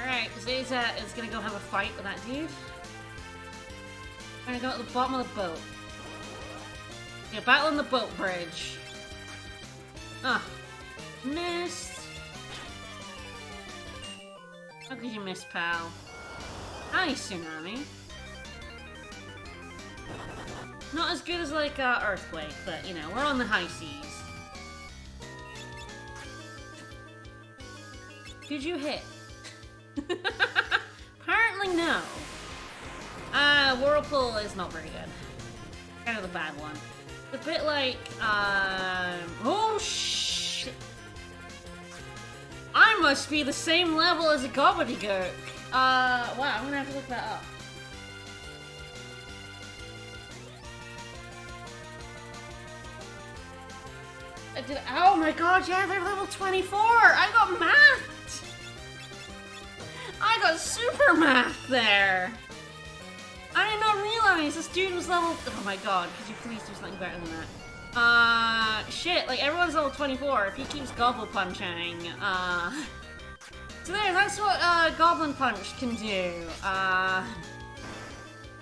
Alright, Zaza is gonna go have a fight with that dude. We're gonna go at the bottom of the boat. Yeah, battle on the boat bridge. Ah, missed. How could you miss, pal? Hi, Tsunami. Not as good as, like, Earthquake, but, you know, we're on the high seas. Did you hit? Apparently no. Whirlpool is not very good. Kind of the bad one. It's a bit like, oh shit! I must be the same level as a gobbledygook. Wow, I'm gonna have to look that up. Oh my god, yeah, they're level 24! I got math! I got super math there! I did not realize this dude was level... Oh my god, could you please do something better than that? Shit, like everyone's level 24. If he keeps gobble punching, So there, that's what Goblin Punch can do.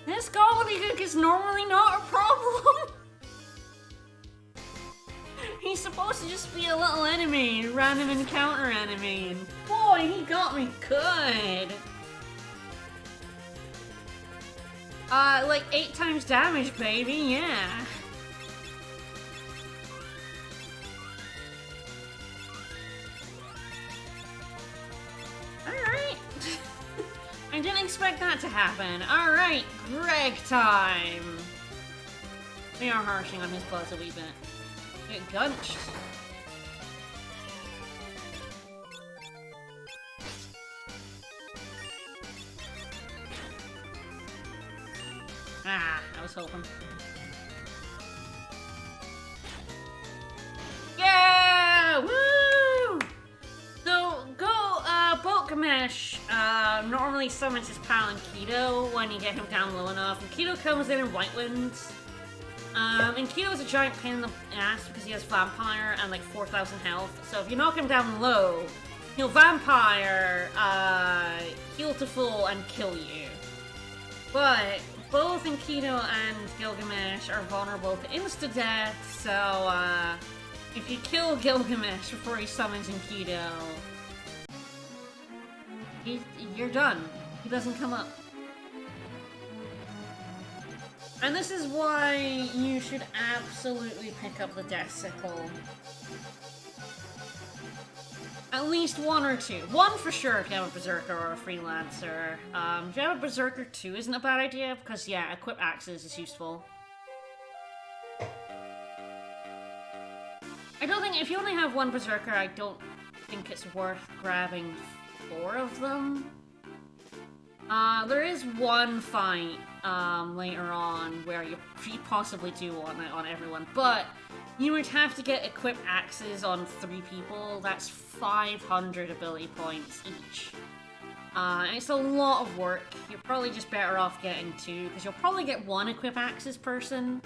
This gobbledygook is normally not a problem. He's supposed to just be a little enemy, a random encounter enemy, and boy, he got me good. Like 8 times damage, baby, yeah. Alright. I didn't expect that to happen. Alright, Greg time. We are harshing on his buzz a wee bit. Get gunched. Ah, I was hoping. Yeah! Woo! So, Bokamesh normally summons his pal in Guido when you get him down low enough. And Guido comes in White Winds. And Guido is a giant pain in the ass because he has Vampire and like 4,000 health. So if you knock him down low, he'll Vampire, heal to full, and kill you. But both Enkidu and Gilgamesh are vulnerable to insta-death, so if you kill Gilgamesh before he summons Enkidu, you're done. He doesn't come up. And this is why you should absolutely pick up the Death Sickle. At least 1 or 2. 1 for sure if you have a Berserker or a Freelancer. If you have a Berserker 2 isn't a bad idea, because yeah, Equip Axes is useful. I don't think, if you only have 1 Berserker, I don't think it's worth grabbing 4 of them. There is one fight later on where you possibly do want it on everyone, but you would have to get equipped axes on 3 people. That's 500 ability points each. It's a lot of work. You're probably just better off getting 2, because you'll probably get 1 equip axes person.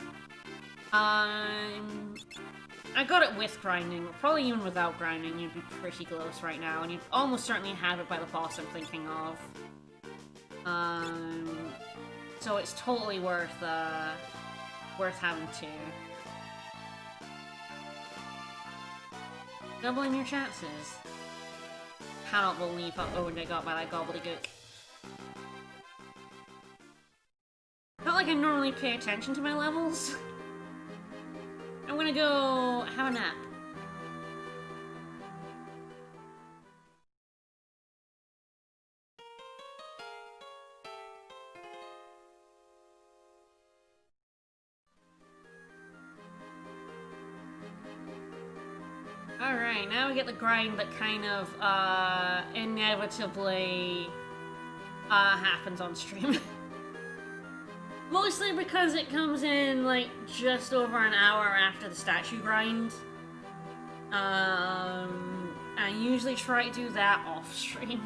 I got it with grinding, but probably even without grinding, you'd be pretty close right now, and you'd almost certainly have it by the boss I'm thinking of. So it's totally worth having 2. Doubling your chances. Cannot believe how owned I got by that gobbledygook. Not like I normally pay attention to my levels. I'm gonna go have a nap. Alright, now we get the grind that kind of, inevitably, happens on stream. Mostly because it comes in, like, just over an hour after the statue grind. I usually try to do that off stream.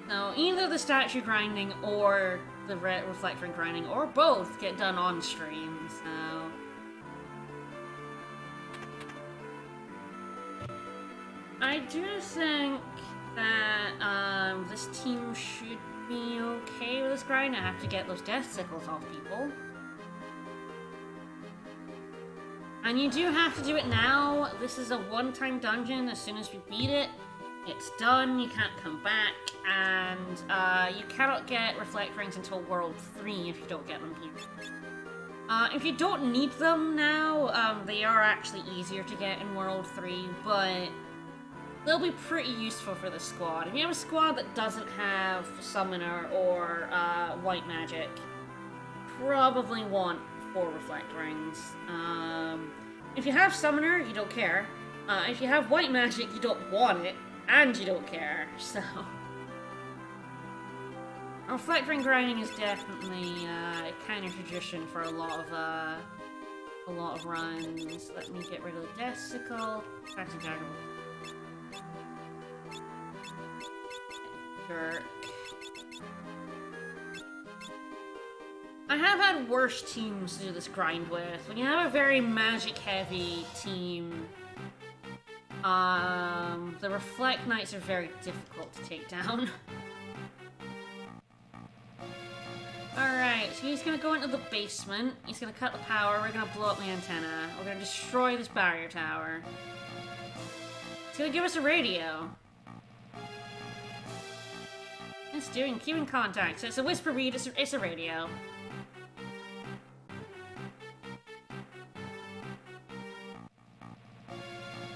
So, either the statue grinding or the reflector grinding, or both, get done on stream, so... I do think that this team should be okay with this grind. I have to get those death sickles off people. And you do have to do it now. This is a one-time dungeon. As soon as we beat it, it's done. You can't come back. And you cannot get reflect rings until World 3 if you don't get them here. If you don't need them now, they are actually easier to get in World 3, but they'll be pretty useful for the squad. If you have a squad that doesn't have Summoner or White Magic, probably want 4 Reflect Rings. If you have Summoner, you don't care. If you have White Magic, you don't want it, and you don't care, so... Reflect Ring grinding is definitely a kind of tradition for a lot of runs. Let me get rid of the Death Sickle. Taxi Jagger. I have had worse teams to do this grind with. When you have a very magic-heavy team, The Reflect Knights are very difficult to take down. Alright, so he's gonna go into the basement. He's gonna cut the power. We're gonna blow up the antenna. We're gonna destroy this barrier tower. He's gonna give us a radio. It's doing keep in contact. So it's a whisper read. It's a radio.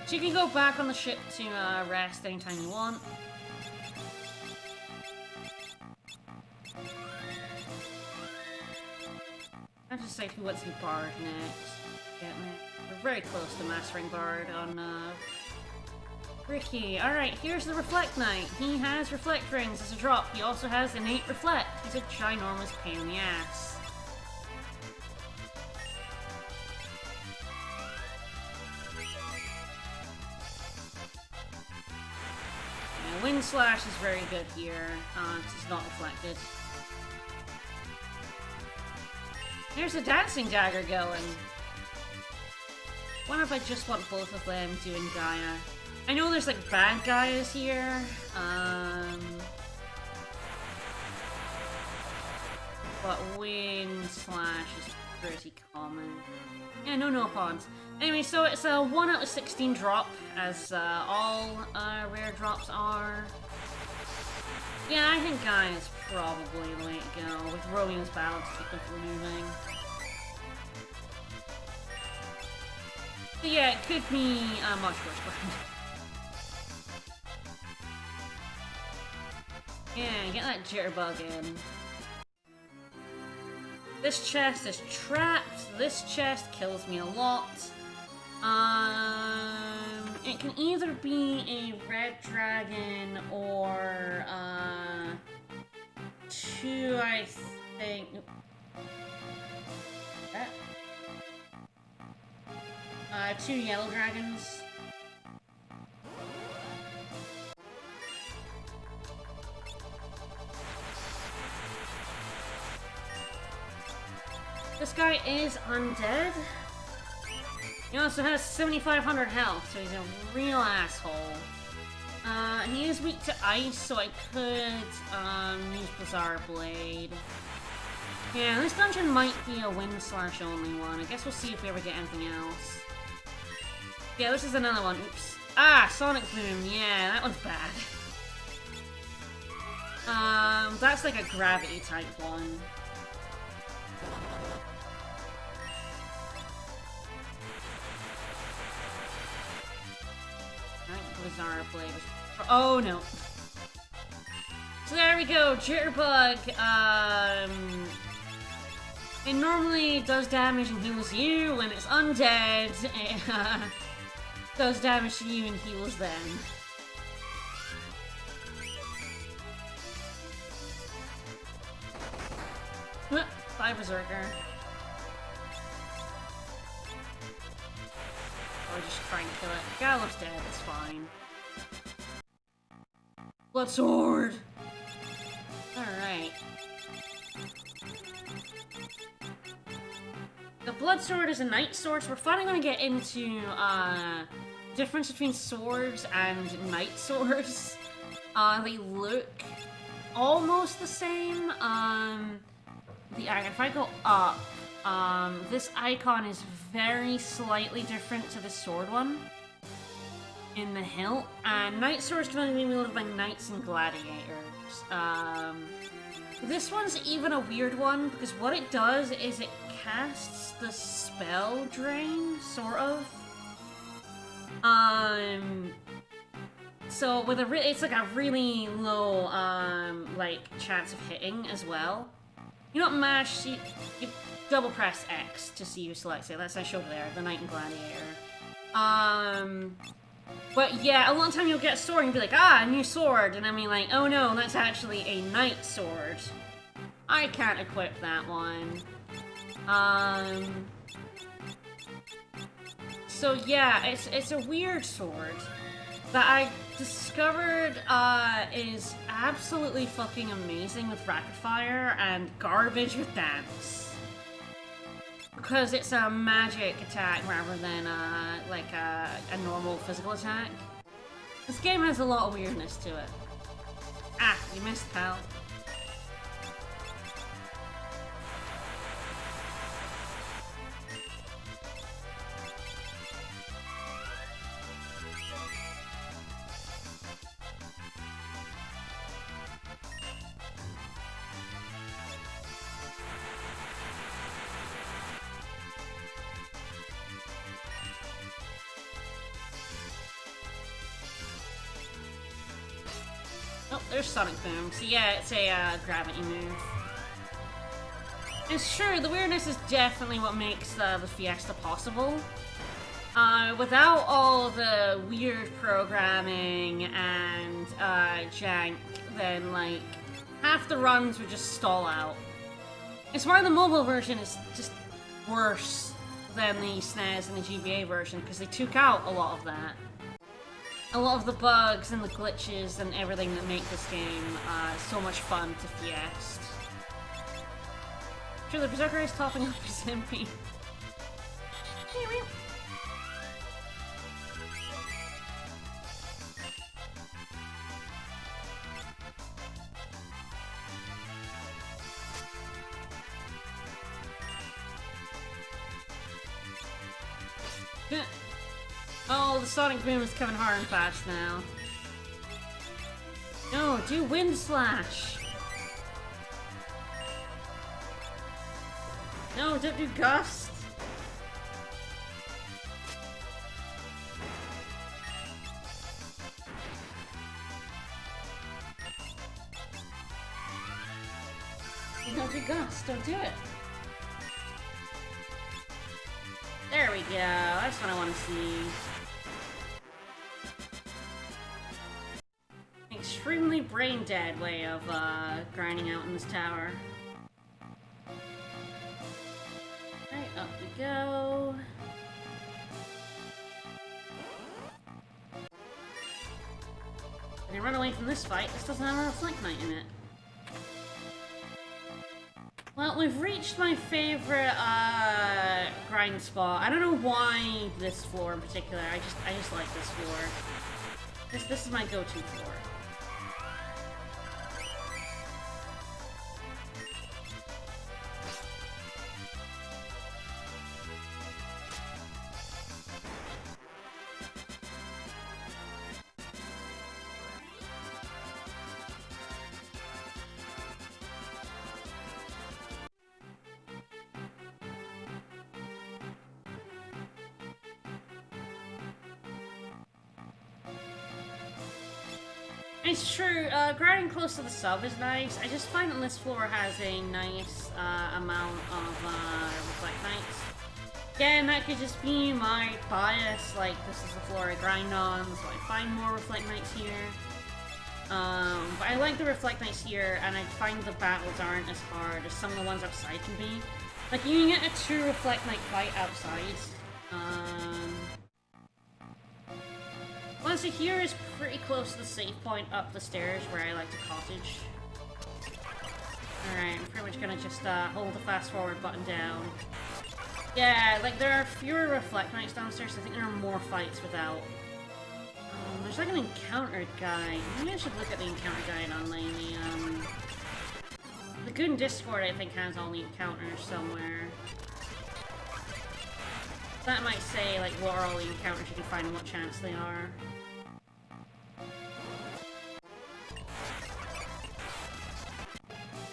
So you can go back on the ship to rest anytime you want. I have to decide what's the Bard next. We're very close to mastering Bard on Ricky. Alright, here's the Reflect Knight. He has Reflect Rings as a drop. He also has Innate Reflect. He's a ginormous pain in the ass. Wind Slash is very good here, because it's not reflected. There's a Dancing Dagger going. What if I just want both of them doing Gaia? I know there's like bad Gaias here, but Wind Slash is pretty common. Yeah, no pawns. Anyway, so it's a 1 out of 16 drop, as all rare drops are. Yeah, I think Gaia is probably the way to go, with Romeo's balance to keep them from moving. But yeah, it could be much worse. Yeah, get that jitterbug in. This chest is trapped. This chest kills me a lot. It can either be a red dragon or, 2, I think. That? 2 yellow dragons. This guy is undead. He also has 7,500 health, so he's a real asshole. He is weak to ice, so I could use Bizarre Blade. Yeah, this dungeon might be a Wind Slash only one. I guess we'll see if we ever get anything else. Yeah, this is another one. Oops. Ah, Sonic Boom. Yeah, that one's bad. That's like a gravity type one. Bizarre Blade. Oh no. So there we go, Jitterbug. It normally does damage and heals you. When it's undead, it does damage to you and heals them. Bye, Berserker. Or just trying to kill it. The guy looks dead, it's fine. Blood Sword! Alright. The Blood Sword is a Knight Sword, so we're finally gonna get into, difference between swords and Knight Swords. They look almost the same. If I go up, this icon is very slightly different to the sword one in the hilt, and Knight Swords can only be wielded by knights and gladiators. This one's even a weird one, because what it does is it casts the spell drain, sort of. So with it's like a really low, like, chance of hitting as well. You don't mash, you double press X to see who selects it. That's I showed there, the Knight and Gladiator. But yeah, a lot of time you'll get a sword and be like, ah, a new sword, and I mean like, oh no, that's actually a Knight sword. I can't equip that one. So yeah, it's a weird sword that I discovered is absolutely fucking amazing with Rapid Fire and garbage with Dance. because it's a magic attack rather than like a normal physical attack. This game has a lot of weirdness to it. Ah, you missed, pal. Oh, there's Sonic Boom. So yeah, it's a gravity move. It's true, the weirdness is definitely what makes the Fiesta possible. Without all the weird programming and jank, then like half the runs would just stall out. It's why the mobile version is just worse than the SNES and the GBA version, because they took out a lot of that. A lot of the bugs and the glitches and everything that make this game so much fun to Fiesta. Sure, the Berserker is topping up his MP. Oh, the Sonic Boom is coming hard and fast now. No, do Wind Slash! No, don't do Gust! Don't do Gust, don't do it! There we go, that's what I want to see. Extremely brain-dead way of grinding out in this tower. Alright, up we go. I can run away from this fight. This doesn't have a Reflect Knight in it. Well, we've reached my favorite grind spot. I don't know why this floor in particular. I just like this floor. This is my go-to floor. It's true, grinding close to the sub is nice. I just find that this floor has a nice amount of Reflect Knights. Again, that could just be my bias, like this is the floor I grind on, so I find more Reflect Knights here. But I like the Reflect Knights here, and I find the battles aren't as hard as some of the ones outside can be. Like, you can get a true Reflect Knight fight outside. Honestly, here is pretty close to the save point up the stairs where I like to cottage. Alright, I'm pretty much gonna just hold the fast forward button down. Yeah, like there are fewer Reflect Knights downstairs, so I think there are more fights without. There's like an encounter guide. Maybe I should look at the encounter guide online. The Goon Discord, I think, has all the encounters somewhere. That might say, like, what are all the encounters you can find and what chance they are.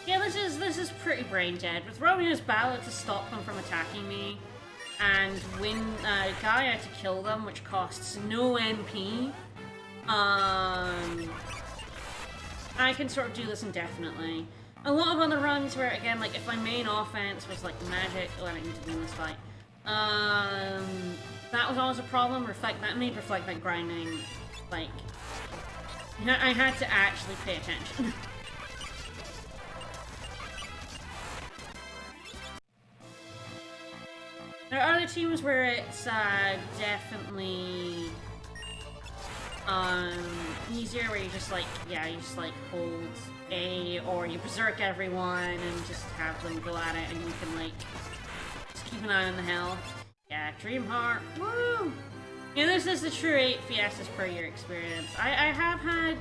Yeah, this is pretty brain dead. With Romeo's ballot to stop them from attacking me, and win Gaia to kill them, which costs no MP, I can sort of do this indefinitely. A lot of other runs where, again, like, if my main offense was, like, magic, oh, I need to win this fight. That was always a problem. That made Reflect Knight grinding, like, I had to actually pay attention. There are other teams where it's definitely easier, where you just like, yeah, you just like hold A, or you berserk everyone and just have them go at it, and you can like just keep an eye on the health. Yeah, Dream Heart. Woo! Yeah, this is the true 8 Fiestas per year experience. I have had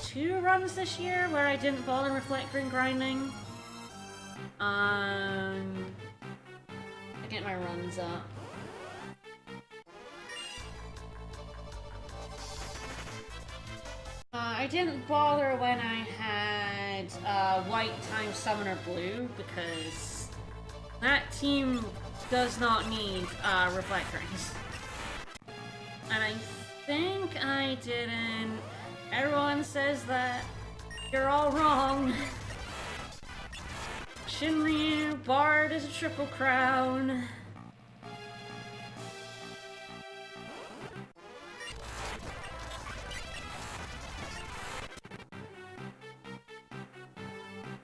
2 runs this year where I didn't bother reflecting grinding. I get my runs up. I didn't bother when I had White times Summoner Blue because that team does not need Reflect Rings. And I think I didn't. Everyone says that you're all wrong. Shinryu, Bard is a triple crown.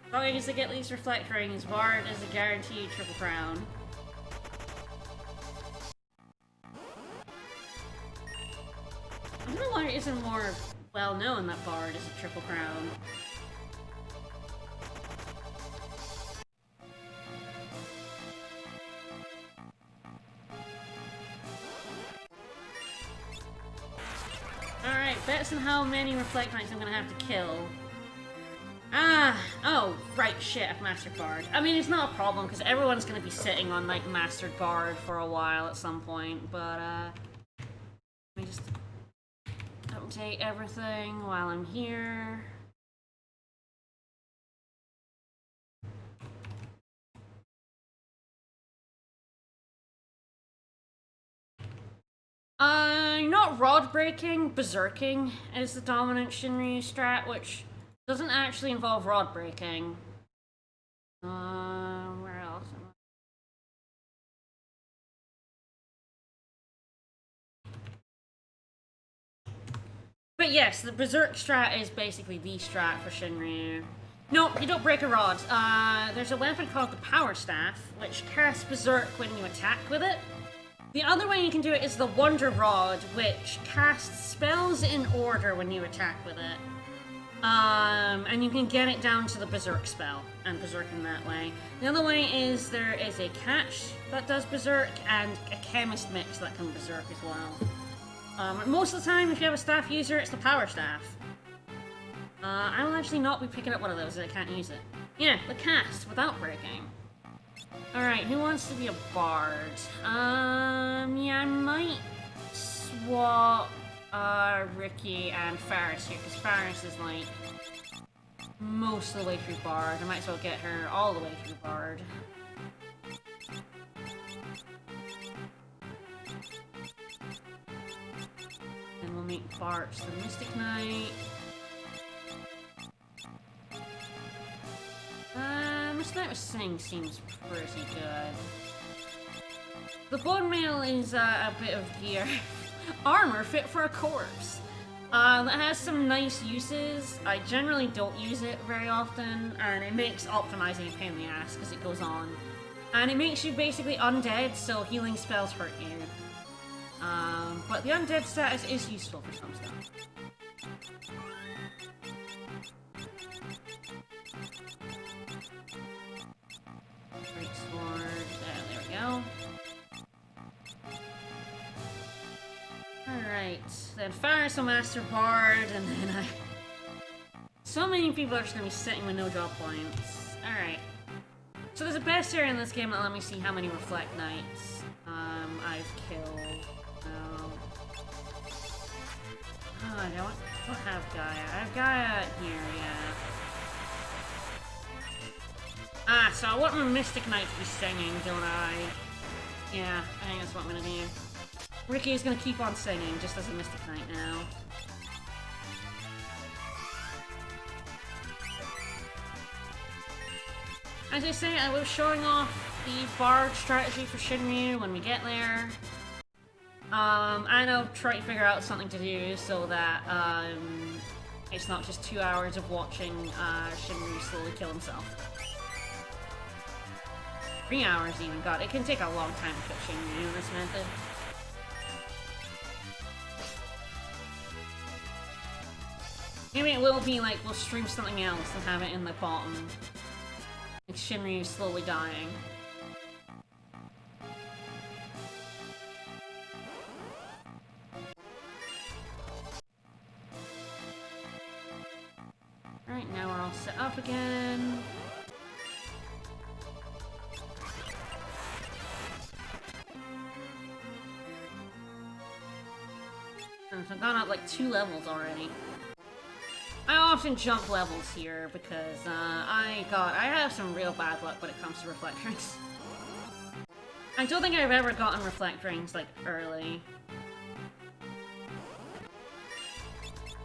As long as they get these Reflect Rings, Bard is a guaranteed triple crown. I don't know why it isn't more well known that Bard is a triple crown. Alright, bets on how many Reflect Knights I'm gonna have to kill. Oh, right, shit, I've mastered Bard. I mean, it's not a problem, because everyone's gonna be sitting on, like, mastered Bard for a while at some point, but, let me just update everything while I'm here. Not rod breaking, berserking is the dominant Shinryu strat, which doesn't actually involve rod breaking. Where else am I? But yes, the berserk strat is basically the strat for Shinryu. No, you don't break a rod. There's a weapon called the Power Staff, which casts berserk when you attack with it. The other way you can do it is the Wonder Rod, which casts spells in order when you attack with it. And you can get it down to the Berserk spell, and Berserk in that way. The other way is there is a Catch that does Berserk, and a Chemist Mix that can Berserk as well. Most of the time, if you have a staff user, it's the Power Staff. I will actually not be picking up one of those, I can't use it. Yeah, the Cast, without breaking. Alright, who wants to be a bard? Yeah, I might swap Ricky and Faris here, because Faris is like most of the way through bard. I might as well get her all the way through bard. And we'll make Bart's the Mystic Knight. Mystic Knight with Sing seems pretty good. The Bone Mail is a bit of gear. Armor fit for a corpse. That has some nice uses. I generally don't use it very often, and it makes optimizing a pain in the ass because it goes on. And it makes you basically undead, so healing spells hurt you. But the undead status is useful for some stuff. Great sword. There we go. Alright, then Faris will master Bard, and then so many people are just gonna be sitting with no job points. Alright. So there's a bestiary in this game that let me see how many Reflect Knights I've killed. Oh, I don't have Gaia. I have Gaia here, yeah. Ah, so I want my Mystic Knight to be singing, don't I? Yeah, I think that's what I'm gonna do. Ricky is gonna keep on singing, just as a Mystic Knight now. As I say, I was showing off the Bard strategy for Shinryu when we get there. And I'll try to figure out something to do so that it's not just 2 hours of watching Shinryu slowly kill himself. 3 hours even, god, it can take a long time to put Shinryu in this method. Maybe it will be like, we'll stream something else and have it in the bottom. Like Shinryu slowly dying. Alright, now we're all set up again. So I've gone up like 2 levels already. I often jump levels here because I have some real bad luck when it comes to reflect rings. I don't think I've ever gotten reflect rings like early.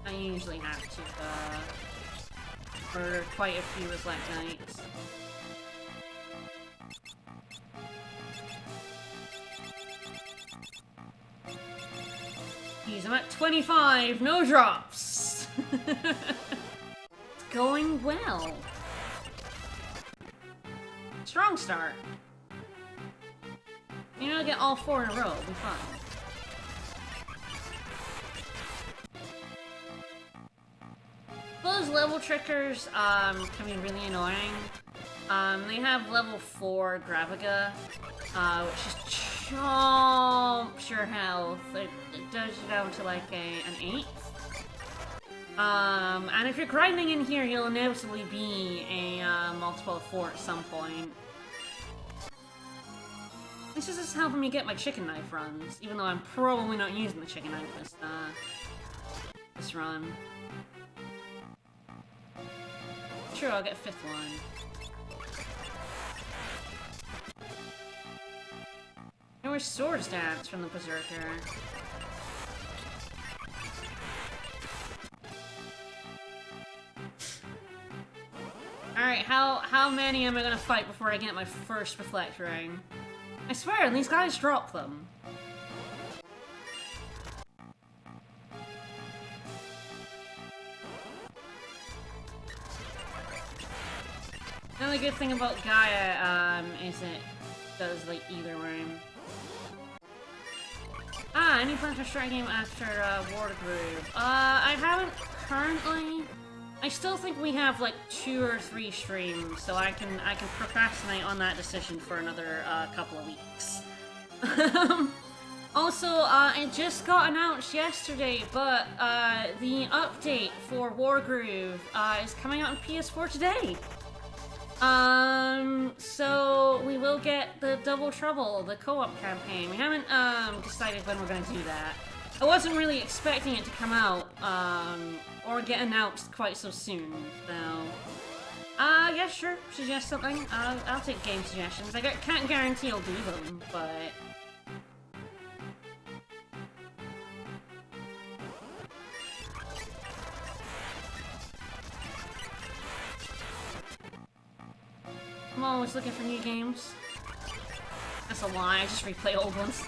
I usually have to murder quite a few reflect knights. Jeez, I'm at 25, no drops! It's going well. Strong start. You know, get all 4 in a row, it'll be fun. Those level trickers can be really annoying. They have level 4 Gravaga, which is chomps your health. It does you down to like an 8th. And if you're grinding in here, you'll inevitably be a multiple of 4 at some point. This is just helping me get my chicken knife runs, even though I'm probably not using the chicken knife this run. Sure, I'll get a 5th one. There were swords dance from the Berserker. Alright, how many am I gonna fight before I get my first reflect ring? I swear, these guys drop them. Another good thing about Gaia, is it does, like, either room. Any plans for starting game after, War Groove? I haven't currently. I still think we have, like, 2 or 3 streams, so I can procrastinate on that decision for another, couple of weeks. Also, it just got announced yesterday, but, the update for Wargroove, is coming out on PS4 today. So we will get the Double Trouble, the co-op campaign. We haven't, decided when we're gonna do that. I wasn't really expecting it to come out, or get announced quite so soon, so... yeah, sure, suggest something. I'll take game suggestions. I can't guarantee I'll do them, but... I'm always looking for new games. That's a lie, I just replay old ones.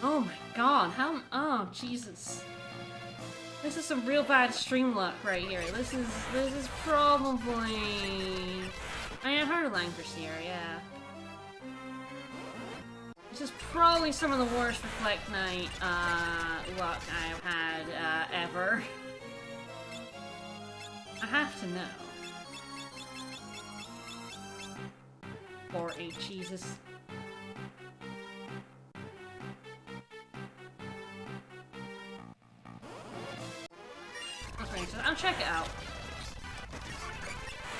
Oh my god, how- oh, Jesus. This is some real bad stream luck right here. This is probably... I have heard of Langfors here, yeah. This is probably some of the worst Reflect Knight, luck I've had, ever. I have to know. Or 8 cheeses. I'll check it out.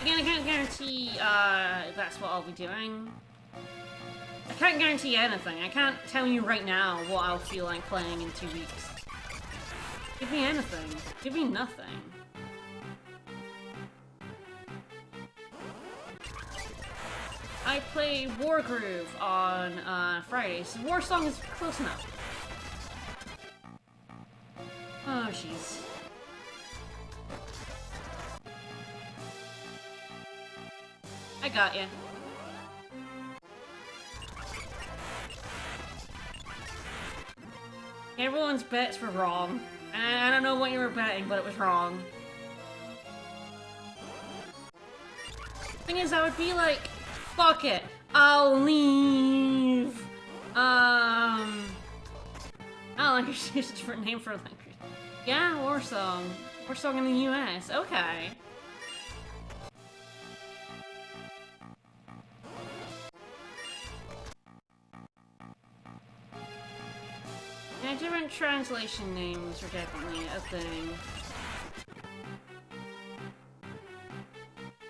Again, I can't guarantee that's what I'll be doing. I can't guarantee anything. I can't tell you right now what I'll feel like playing in 2 weeks. Give me anything. Give me nothing. I play Wargroove on Fridays. War Song is close enough. Oh, jeez. I got ya. Everyone's bets were wrong. I don't know what you were betting, but it was wrong. Thing is, I would be like, fuck it, I'll leave. I don't like it's a different name for like. Yeah, Warsong. Warsong in the US. Okay. Yeah, different translation names are definitely a thing.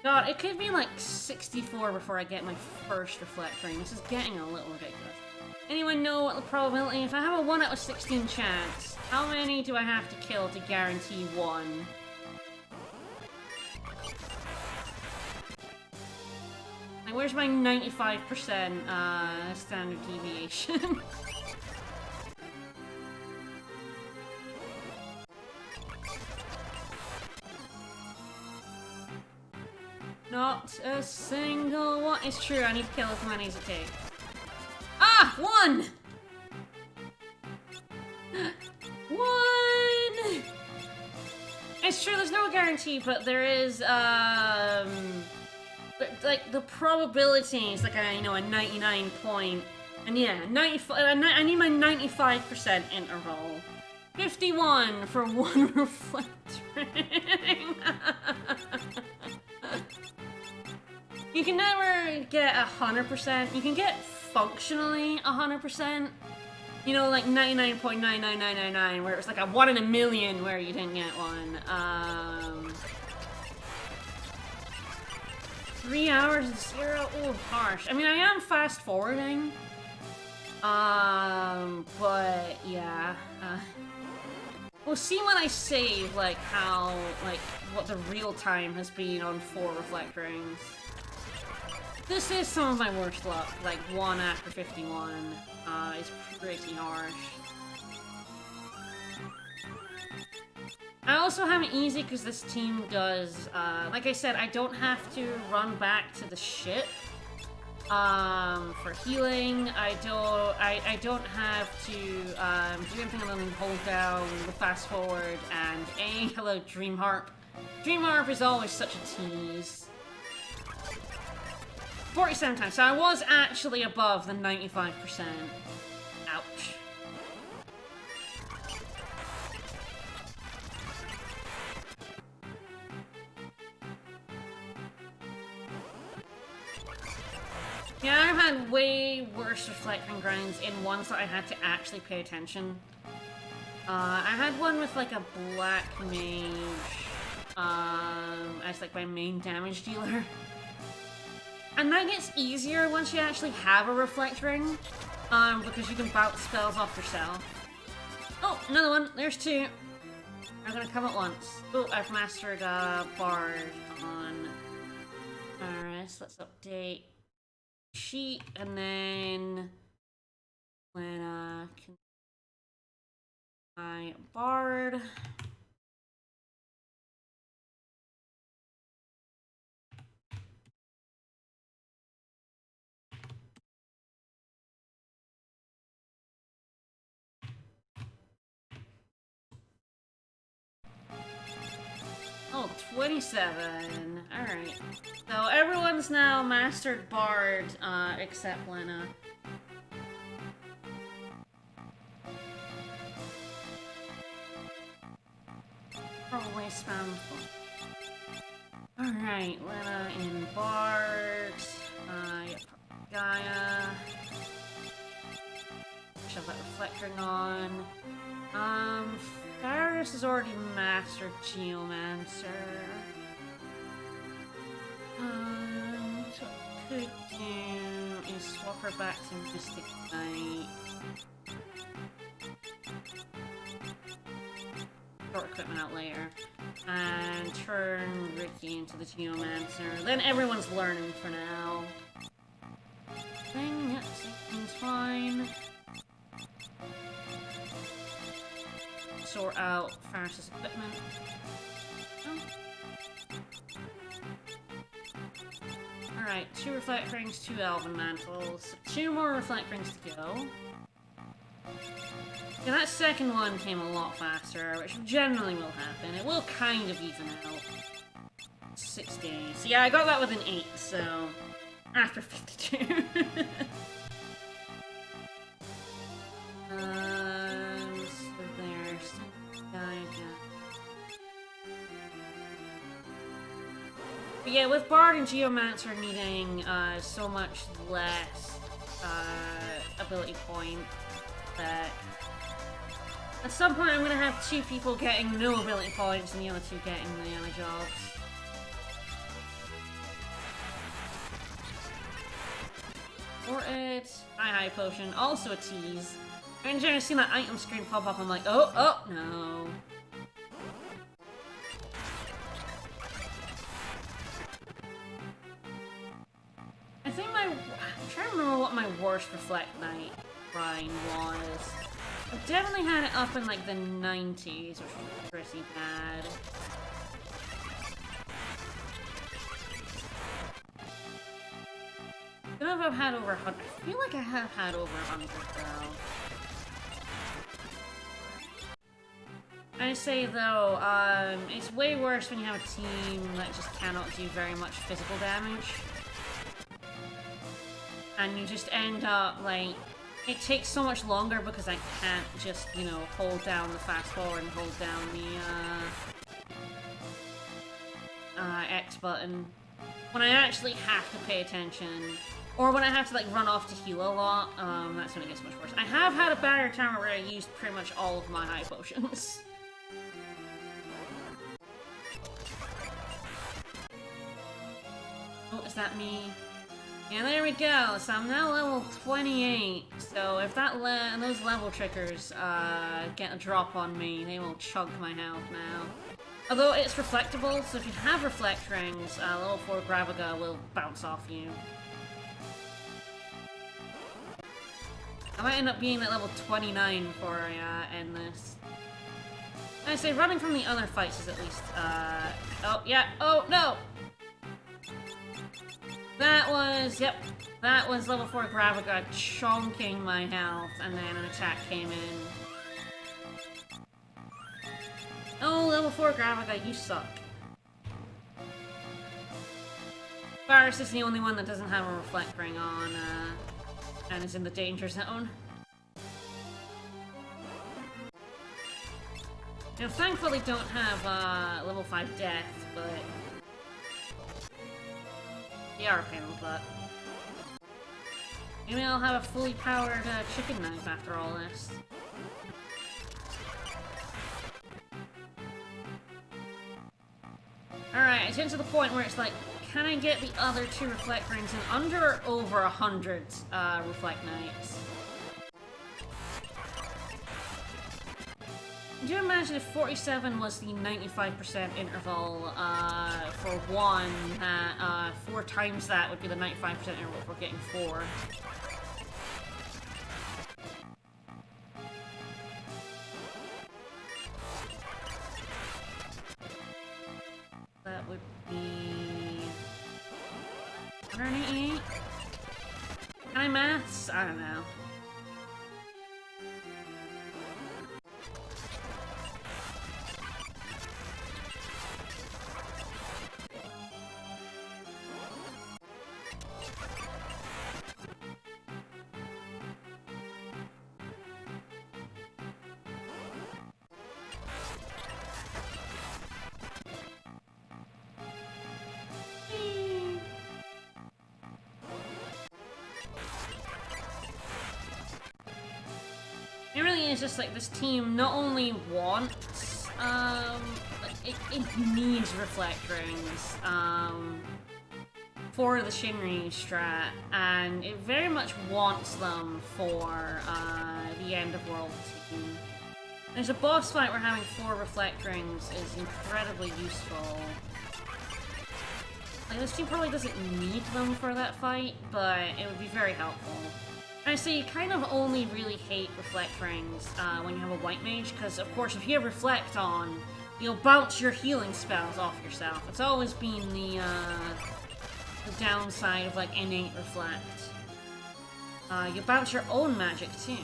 God, it could be like 64 before I get my first Reflect Ring. This is getting a little ridiculous. Anyone know what the probability? If I have a 1 out of 16 chance, how many do I have to kill to guarantee 1? Like, where's my 95% standard deviation? Not a single one. It's true, I need to kill as many as it takes. Ah! 1! 1! It's true, there's no guarantee, but there is, like, the probability is like a, you know, a 99 point. And yeah, 95, I need my 95% interval. 51 for 1 reflect ring. You can never get 100%. You can get functionally 100%. You know, like 99.99999, where it was like a 1 in a million where you didn't get one. 3 hours and 0? Oh, harsh. I mean, I am fast forwarding. But yeah. We'll see when I save, like, how, like, what the real time has been on 4 reflect rings. This is some of my worst luck, like 1 after 51 is pretty harsh. I also have it easy because this team does, like I said, I don't have to run back to the ship for healing. I don't have to do anything other than hold down the fast forward and hello Dream Harp. Dream Harp is always such a tease. 47 times, so I was actually above the 95%. Ouch. Yeah, I've had way worse reflecting grinds in ones that I had to actually pay attention. I had one with like a black mage as like my main damage dealer. And that gets easier once you actually have a reflect ring, because you can bounce spells off yourself. Oh, another one. There's 2. I'm gonna come at once. Oh, I've mastered Bard on Paris. Let's update sheet, and then when can my Bard. Oh, 27. Alright. So everyone's now mastered Bard, except Lena. Probably spam. Alright, Lena in Bard. Yep, Gaia. Shove that reflect ring on. Paris has already mastered Geomancer. So what I could do is swap her back to Mystic Knight. Sort equipment out later. And turn Ricky into the Geomancer. Then everyone's learning for now. Yep, seems fine. Sort out Faris's equipment. Oh. Alright, 2 reflect rings, 2 elven mantles. 2 more reflect rings to go. Yeah, that second one came a lot faster, which generally will happen. It will kind of even out. 6 days. So yeah, I got that with an 8, so after 52. But yeah, with Bard and Geomancer needing so much less ability point, that at some point I'm gonna have 2 people getting no ability points and the other 2 getting the other jobs. high potion. Also a tease. Every time I see that item screen pop up, I'm like, oh, no. I think I'm trying to remember what my worst Reflect Knight grind was. I definitely had it up in like the 90s, which was pretty bad. I don't know if I've had over 100. I feel like I have had over 100 though. I say though, it's way worse when you have a team that just cannot do very much physical damage. And you just end up, like, it takes so much longer because I can't just, you know, hold down the fast forward and hold down the, X button. When I actually have to pay attention, or when I have to, like, run off to heal a lot, that's when it gets much worse. I have had a barrier timer where I used pretty much all of my high potions. Oh, is that me? Yeah, there we go. So I'm now level 28. So if that those level triggers get a drop on me, they will chug my health now. Although it's reflectable, so if you have reflect rings, level 4 Gravaga will bounce off you. I might end up being at level 29 before I end this. I say running from the other fights is at least, oh yeah, oh no! That was, yep, that was level 4 Gravaga chonking my health, and then an attack came in. Oh, level 4 Gravaga, you suck. Varus is the only one that doesn't have a reflect ring on, and is in the danger zone. Now, thankfully don't have, level 5 death, but they are a pain in the butt. Maybe I'll have a fully powered chicken knife after all this. Alright, it's getting to the point where it's like, can I get the other 2 reflect rings in under or over 100 reflect knights? Do you imagine if 47 was the 95% interval for 1, 4 times that would be the 95% interval for getting 4. That would be 188? Can I maths? I don't know. It really is just like this team not only wants, it needs reflect rings, for the Shinryu strat, and it very much wants them for, the end of World team. There's a boss fight where having 4 reflect rings is incredibly useful. Like, this team probably doesn't need them for that fight, but it would be very helpful. I say you kind of only really hate reflect rings when you have a white mage, because of course if you have reflect on, you'll bounce your healing spells off yourself. It's always been the downside of like innate reflect. You bounce your own magic too.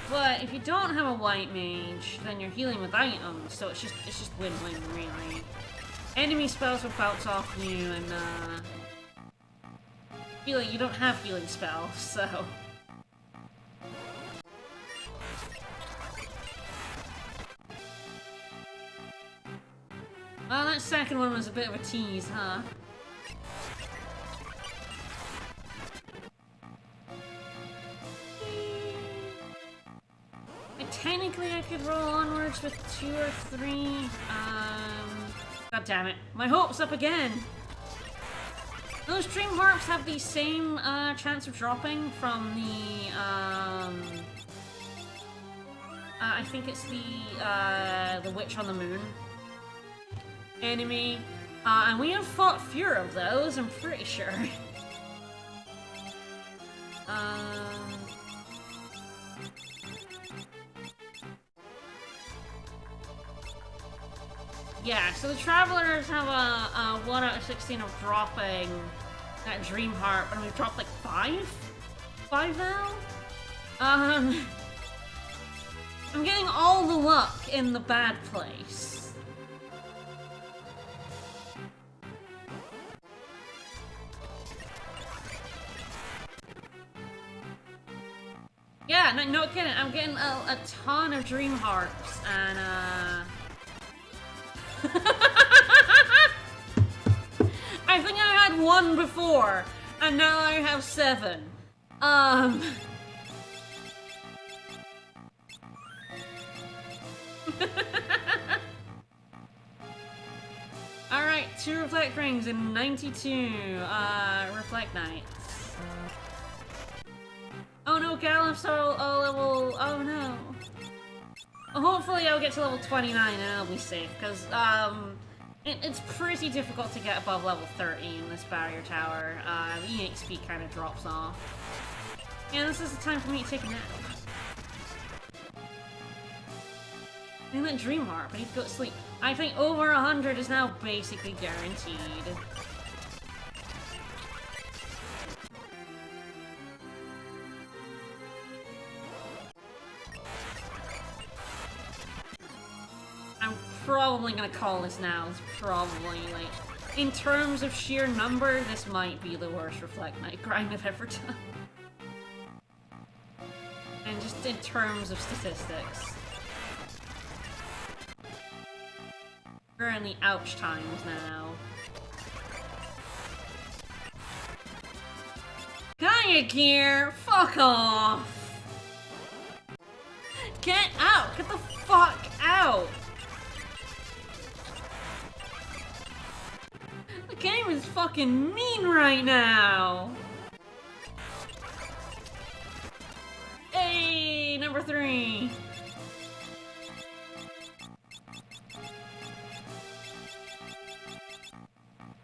But if you don't have a white mage, then you're healing with items, so it's just win-win really. Enemy spells will bounce off you, and healing, you don't have healing spells, so. Well, that second one was a bit of a tease, huh? Technically, I could roll onwards with 2 or 3. God damn it. My hope's up again! Those dream harps have the same chance of dropping from the I think it's the witch on the moon enemy, and we have fought fewer of those. I'm pretty sure. Yeah, so the Travelers have a 1 out of 16 of dropping that Dream Harp, and we've dropped like 5? 5 now? I'm getting all the luck in the bad place. Yeah, no kidding, I'm getting a ton of Dream Harps, and I think I had 1 before, and now I have 7. Alright, 2 Reflect Rings and 92 Reflect Knights. Oh no, Galif's all level... Oh no. Hopefully I'll get to level 29 and I'll be safe, because it's pretty difficult to get above level 30 in this barrier tower. The EXP kind of drops off. Yeah, this is the time for me to take a nap. I need that Dream Harp, I need to go to sleep. I think over 100 is now basically guaranteed. I'm probably gonna call this now. It's probably, like, in terms of sheer number, this might be the worst Reflect Knight grind I've ever done. And just in terms of statistics. We're in the ouch times now. Gaia Gear! Fuck off! Get out! Get the fuck out! The game is fucking mean right now! Hey, number 3!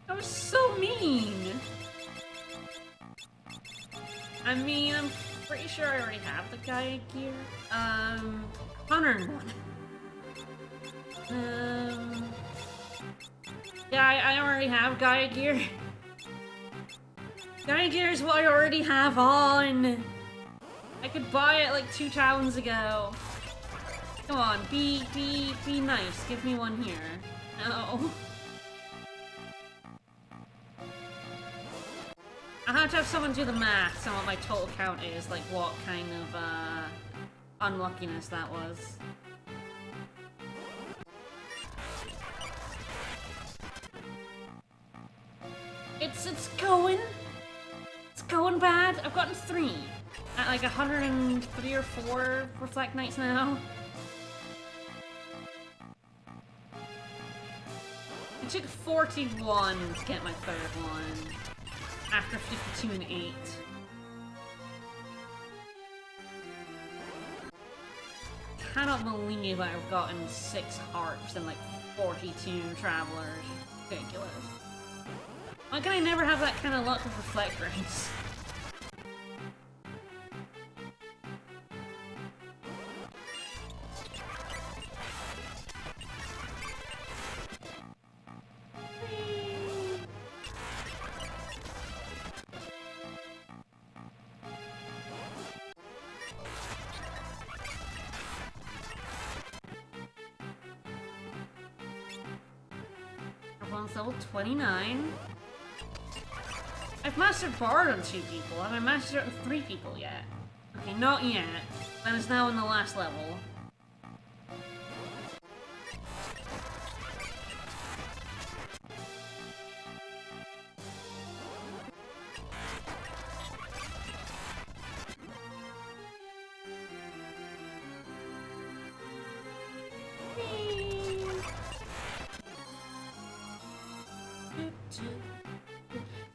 That was so mean! I mean, I'm pretty sure I already have the Gaia Gear. 101. Yeah, I already have Gaia Gear. Gaia Gear is what I already have on! I could buy it like 2 towns ago. Come on, be nice. Give me one here. No. I have to have someone do the math on what my total count is, like what kind of unluckiness that was. It's going bad. I've gotten 3 at like 103 or 4 Reflect Knights now. It took 41 to get my 3rd one. After 52 and 8. Cannot believe I've gotten 6 harps and like 42 travelers. Ridiculous. Why can I never have that kind of luck with Reflect Rings? Everyone's level 29. I've mastered Bard on 2 people. Have I mastered it on 3 people yet? Okay, not yet. That is now in the last level.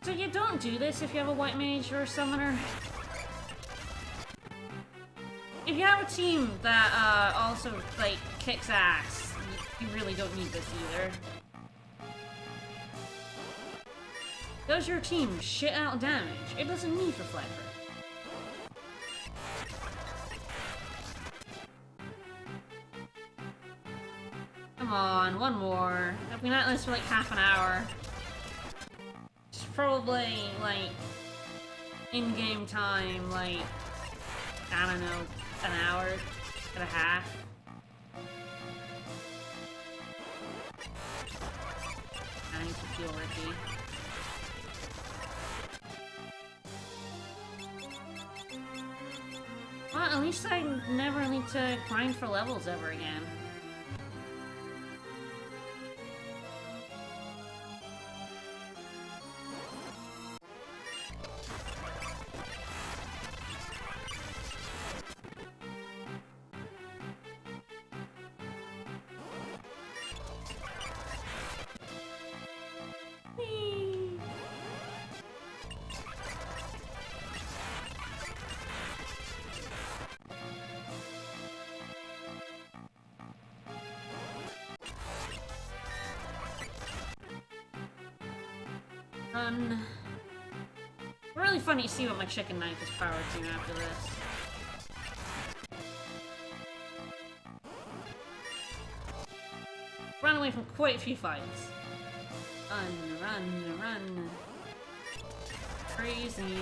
So you don't do this if you have a white mage or a summoner? If you have a team that also, like, kicks ass, you really don't need this either. Does your team shit out damage? It doesn't need Reflector. Come on, one more. I've been at this for like half an hour. It's probably, like, in-game time, like, I don't know, an hour and a half. I need to feel Ricky. Well, at least I never need to grind for levels ever again. Really funny to see what my chicken knife is powered to after this. Run away from quite a few fights. Run, run, run. Crazy.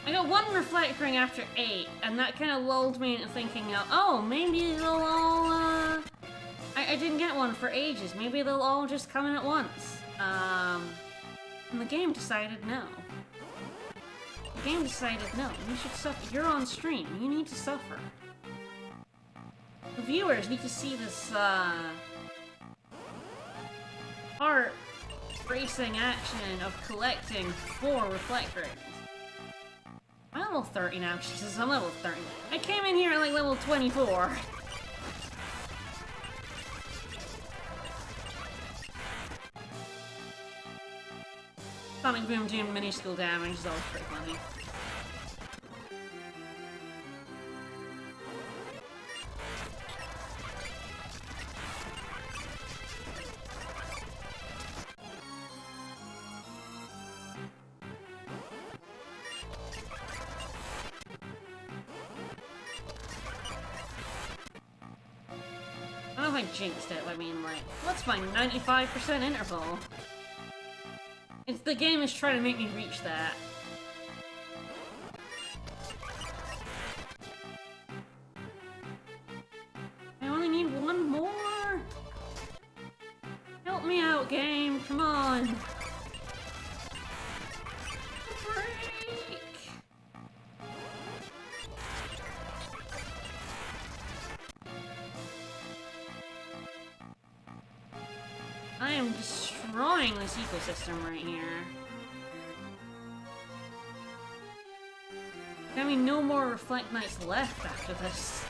I got one reflect ring after 8, and that kind of lulled me into thinking, oh, maybe they'll all, I didn't get one for ages. Maybe they'll all just come in at once. And the game decided no. The game decided no. You should suffer. You're on stream. You need to suffer. The viewers need to see this, heart-racing action of collecting 4 reflect rings. I'm level 30 now. Jesus, I'm level 30. I came in here at like level 24. Sonic Boom doing minuscule damage is always pretty funny. I don't know if I jinxed it, I mean, like, what's my 95% interval? It's the game is trying to make me reach that. I only need one more! Help me out, game, come on! Break! I am destroying this ecosystem right here. I mean, no more Reflect Knights left after this.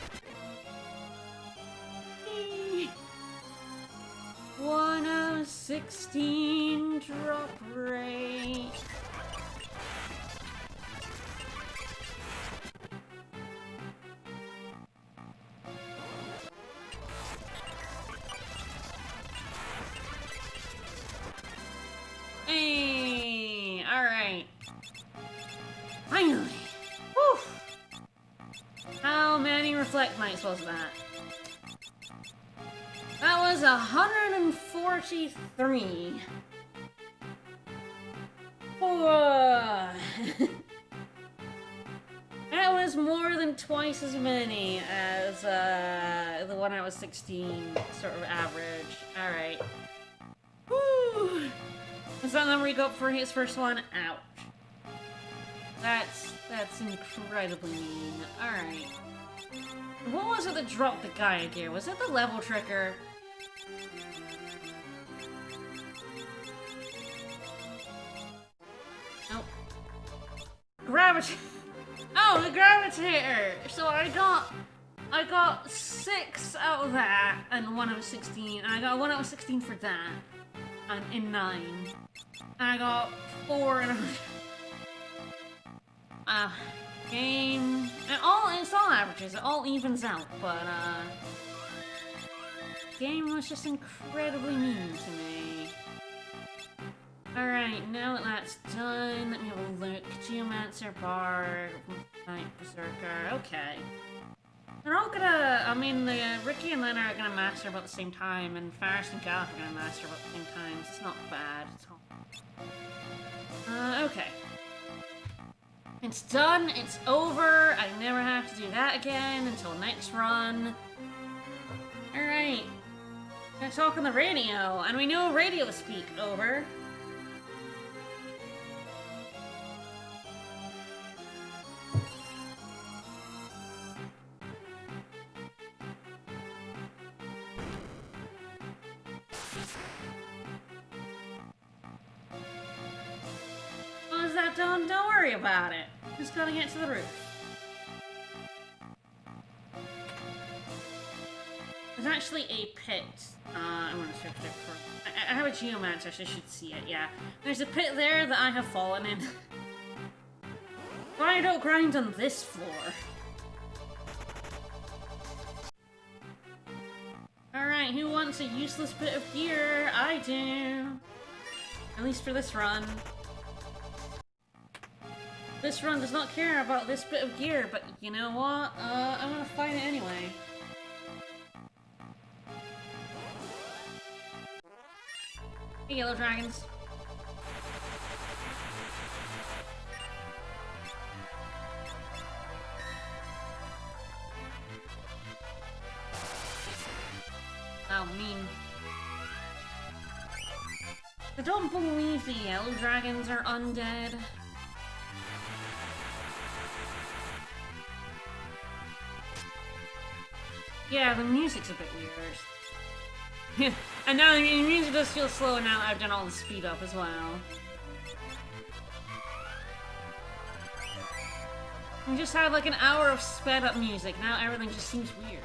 1 of 16 drop rate. Hey, alright. Finally! Whew! How many Reflect Knights was that? That was 143. That was more than twice as many as the one I was 16 sort of average. Alright. Whew! Was that number he got for his first one? Ouch. That's incredibly mean. Alright. What was it that dropped the Gaia gear? Was it the level trigger? Nope. Oh, the gravitator! So I got 6 out of that, and 1 out of 16, and I got 1 out of 16 for that, and in 9. And I got 4 and game, and it's all averages, it all evens out, but game was just incredibly mean to me. Alright, now that that's done, let me have a look. Geomancer, Bard, Knight, Berserker, okay. They're all gonna, I mean, Ricky and Lena are gonna master about the same time, and Faris and Gaff are gonna master about the same time, so it's not bad at all. Okay. It's done, it's over, I never have to do that again until next run. Alright. Gonna talk on the radio, and we know radio speak over. That done? Don't worry about it. Just gotta get to the roof. There's actually a pit. I'm gonna search it for. I have a geomancer, so I should see it. Yeah, there's a pit there that I have fallen in. Why don't grind on this floor? All right, who wants a useless bit of gear? I do. At least for this run. This run does not care about this bit of gear, but you know what? I'm gonna find it anyway. Hey, yellow dragons. Oh, mean. I don't believe the yellow dragons are undead. Yeah, the music's a bit weird. And now the music does feel slow now that I've done all the speed up as well. We just had like an hour of sped up music, now everything just seems weird.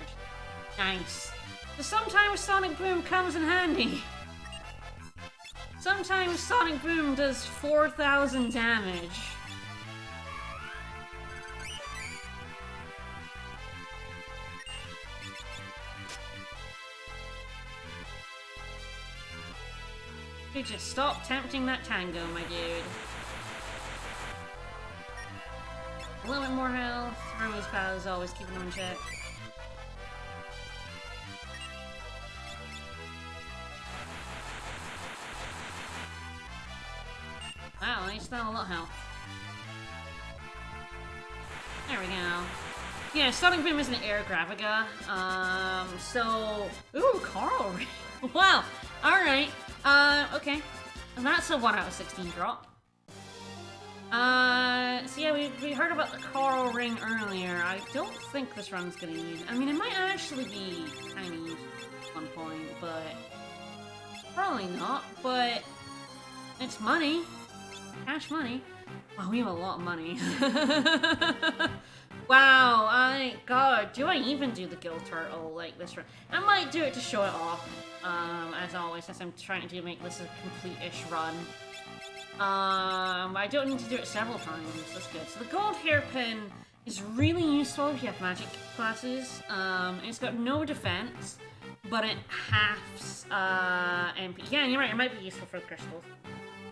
Nice. But sometimes Sonic Boom comes in handy. Sometimes Sonic Boom does 4,000 damage. You just stop tempting that tango, my dude. A little bit more health. Hermes Pal is always keeping them in check. Wow, they still have a lot of health. There we go. Yeah, Sonic Boom is an Air Graviga. So... Ooh, Carl! Wow! Alright. Okay. And that's a 1 out of 16 drop. So yeah, we heard about the coral ring earlier. I don't think this run's gonna use... I mean, it might actually be kind of used at one point, but... Probably not, but... It's money. Cash money. Wow, we have a lot of money. Wow, God, do I even do the Guild Turtle like this run? I might do it to show it off, as always, since I'm trying to make this a complete-ish run. I don't need to do it several times, that's good. So the gold hairpin is really useful if you have magic classes. It's got no defense, but it halves MP. Yeah, you're right, it might be useful for the crystals.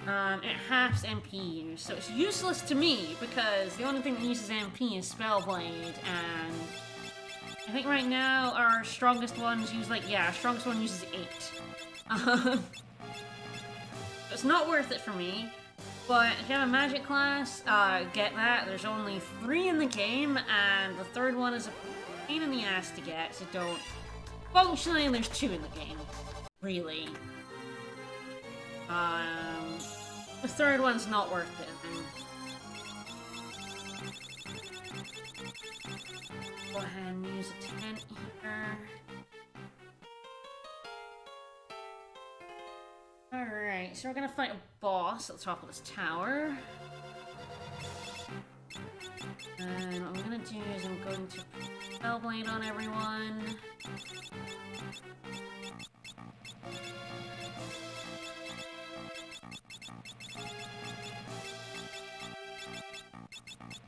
It halves MP use, so it's useless to me because the only thing that uses MP is Spellblade, and I think right now our strongest ones use our strongest one uses 8. It's not worth it for me, but if you have a magic class, get that. There's only 3 in the game, and the third one is a pain in the ass to get, so don't. Functionally, there's 2 in the game, really. The third one's not worth it. Go ahead and use a tent here. Alright, so we're gonna fight a boss at the top of this tower. And what I'm gonna do is I'm going to Spellblade on everyone.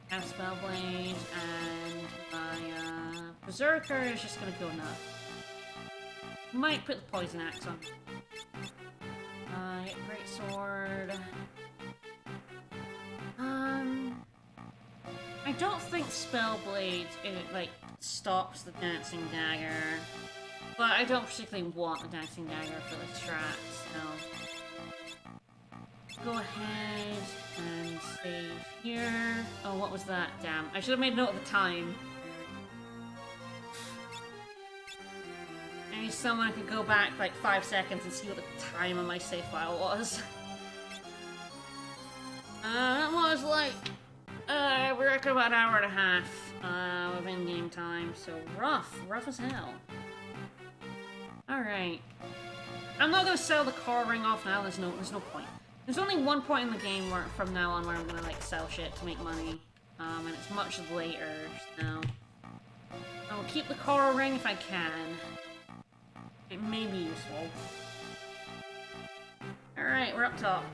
Have Spellblade, and my Berserker is just gonna go nuts. Might put the Poison Axe on. Great Sword. I don't think Spellblade like stops the Dancing Dagger, but I don't particularly want the Dancing Dagger for the strat, so go ahead and save here. Oh, what was that? Damn, I should have made note of the time. Maybe someone could go back like 5 seconds and see what the time on my save file was. That was like, we're at about an hour and a half of in-game time, so rough as hell. Alright. I'm not gonna sell the core ring off now, there's no point. There's only one point in the game where, from now on, where I'm gonna like sell shit to make money. And it's much later, so I'll keep the coral ring if I can. It may be useful. Alright, we're up top.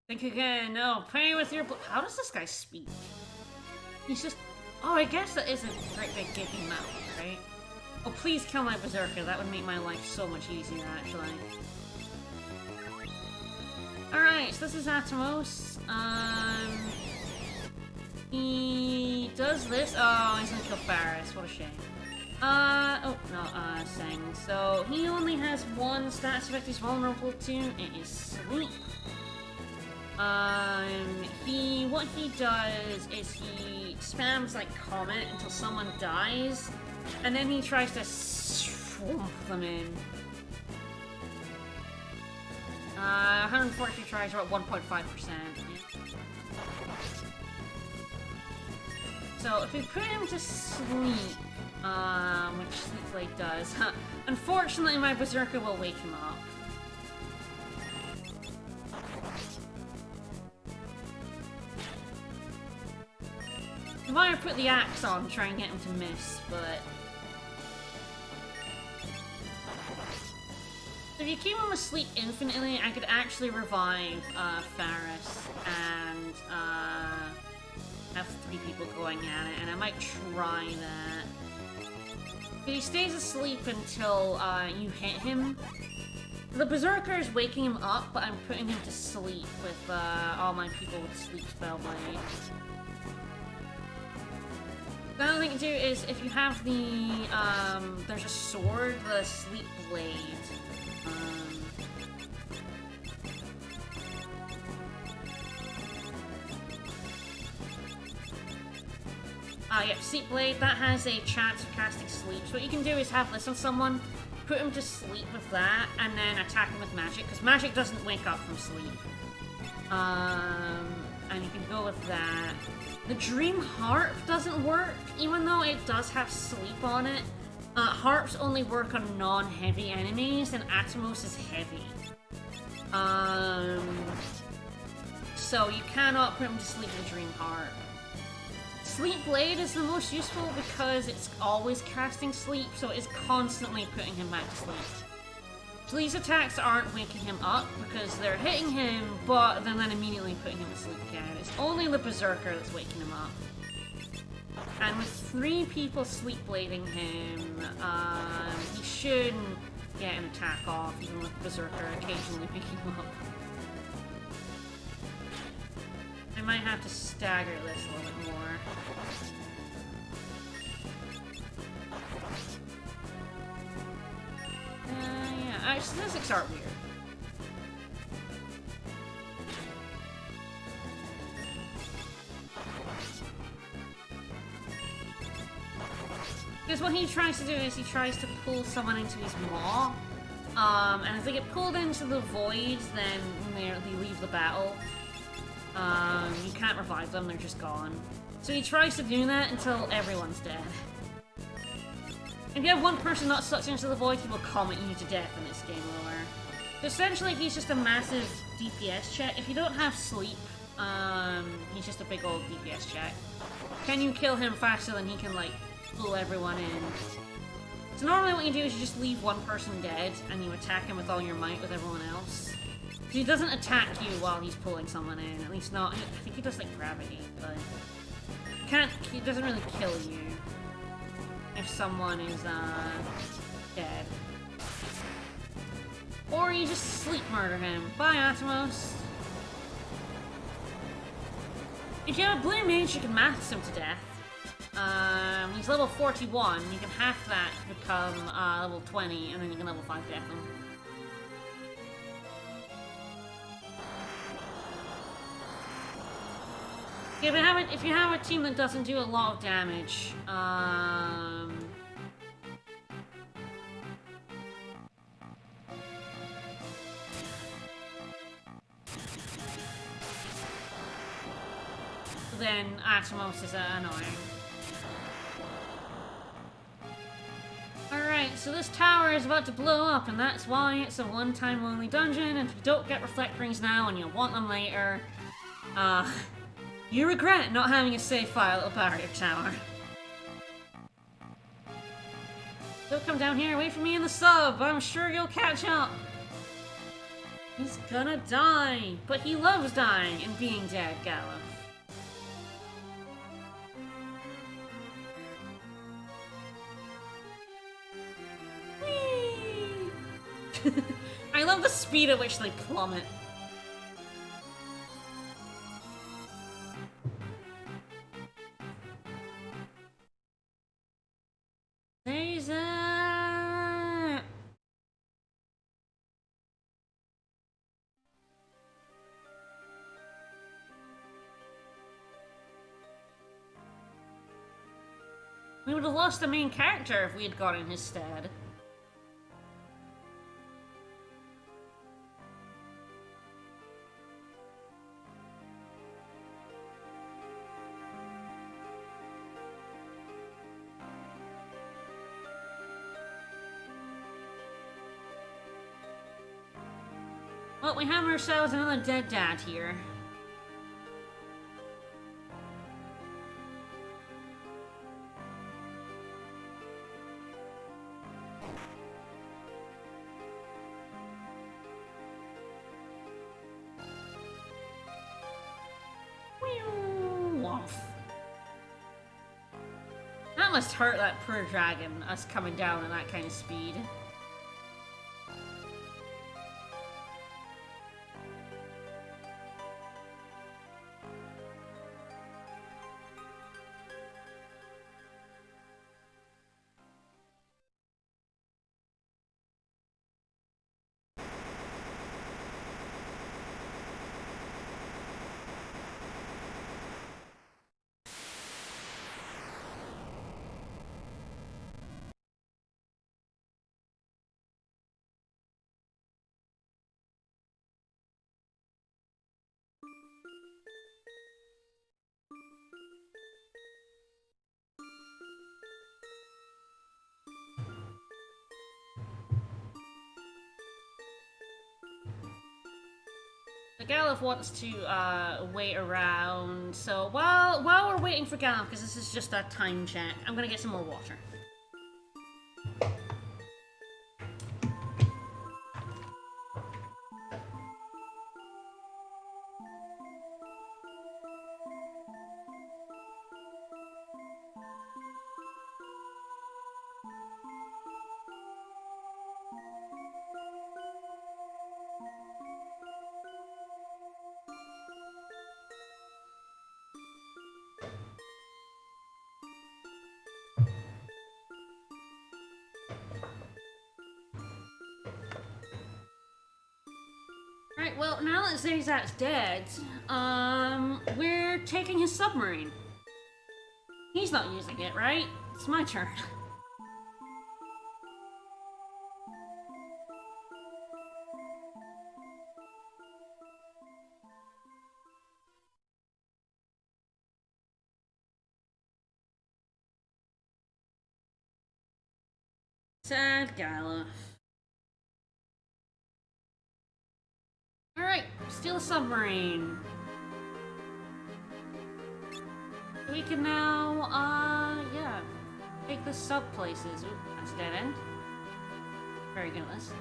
Think again. No, pray with your. How does this guy speak? He's just. Oh, I guess that is a great big gaping mouth, right? Oh, please kill my Berserker. That would make my life so much easier, actually. Alright, so this is Atomos. He does this. Oh, he's gonna kill Faris. What a shame. Oh, no, Sing. So, he only has one stats effect he's vulnerable to. It is Sleep. What he does is he spams, like, Comet until someone dies, and then he tries to swamp them in. 142 tries are at 1.5%. So, if we put him to sleep, which Sleep Blade does, unfortunately my Berserker will wake him up. I might have put the axe on to try and get him to miss, but... So if you keep him asleep infinitely, I could actually revive Faris and have 3 people going at it, and I might try that. But he stays asleep until you hit him. The Berserker is waking him up, but I'm putting him to sleep with all my people with Sleep Spellblade. The other thing to do is, if you have the, there's a sword, the Sleep Blade. Yeah, Sleep Blade, that has a chance of casting sleep. So what you can do is have this on someone, put him to sleep with that, and then attack him with magic, because magic doesn't wake up from sleep. And you can go with that. The Dream Harp doesn't work, even though it does have sleep on it. Harps only work on non-heavy enemies, and Atomos is heavy. So you cannot put him to sleep with Dream Harp. Sleep Blade is the most useful because it's always casting sleep, so it is constantly putting him back to sleep. These attacks aren't waking him up because they're hitting him, but then immediately putting him to sleep again. It's only the Berserker that's waking him up. And with 3 people sleep blading him, he shouldn't get an attack off, even with Berserker occasionally picking him up. I might have to stagger this a little bit more. Yeah, actually, statistics aren't weird. Because what he tries to do is he tries to pull someone into his maw. And if they get pulled into the void, then they leave the battle. You can't revive them, they're just gone. So he tries to do that until everyone's dead. If you have one person not sucked into the void, he will comet you to death and it's game over. So essentially, he's just a massive DPS check. If you don't have sleep, he's just a big old DPS check. Can you kill him faster than he can, like, pull everyone in? So normally what you do is you just leave one person dead, and you attack him with all your might with everyone else. He doesn't attack you while he's pulling someone in, at least not. I think he does, like, gravity, but... He doesn't really kill you if someone is, dead. Or you just sleep murder him. Bye, Atomos. If you have a blue mage, you can max him to death. He's level 41. You can half that to become level 20, and then you can level 5 death him. Okay, if you have a team that doesn't do a lot of damage, then Atomos is annoying. Alright, so this tower is about to blow up, and that's why it's a one-time only dungeon, and if you don't get reflect rings now and you want them later, you regret not having a save file at the barrier tower. Don't come down here, wait for me in the sub, I'm sure you'll catch up. He's gonna die, but he loves dying and being dead, Gallup. I love the speed at which they plummet. There's a... We would have lost the main character if we had gone in his stead. Well, we have ourselves another dead dad here. That must hurt that poor dragon, us coming down at that kind of speed. Galuf wants to wait around, so while we're waiting for Galuf, because this is just a time check, I'm gonna get some more water. Well, now that Zayzat's dead, we're taking his submarine. He's not using it, right? It's my turn. Sad gala. Alright, steal a submarine. We can now, yeah, take the sub places. Ooh, that's dead end. Very good at this.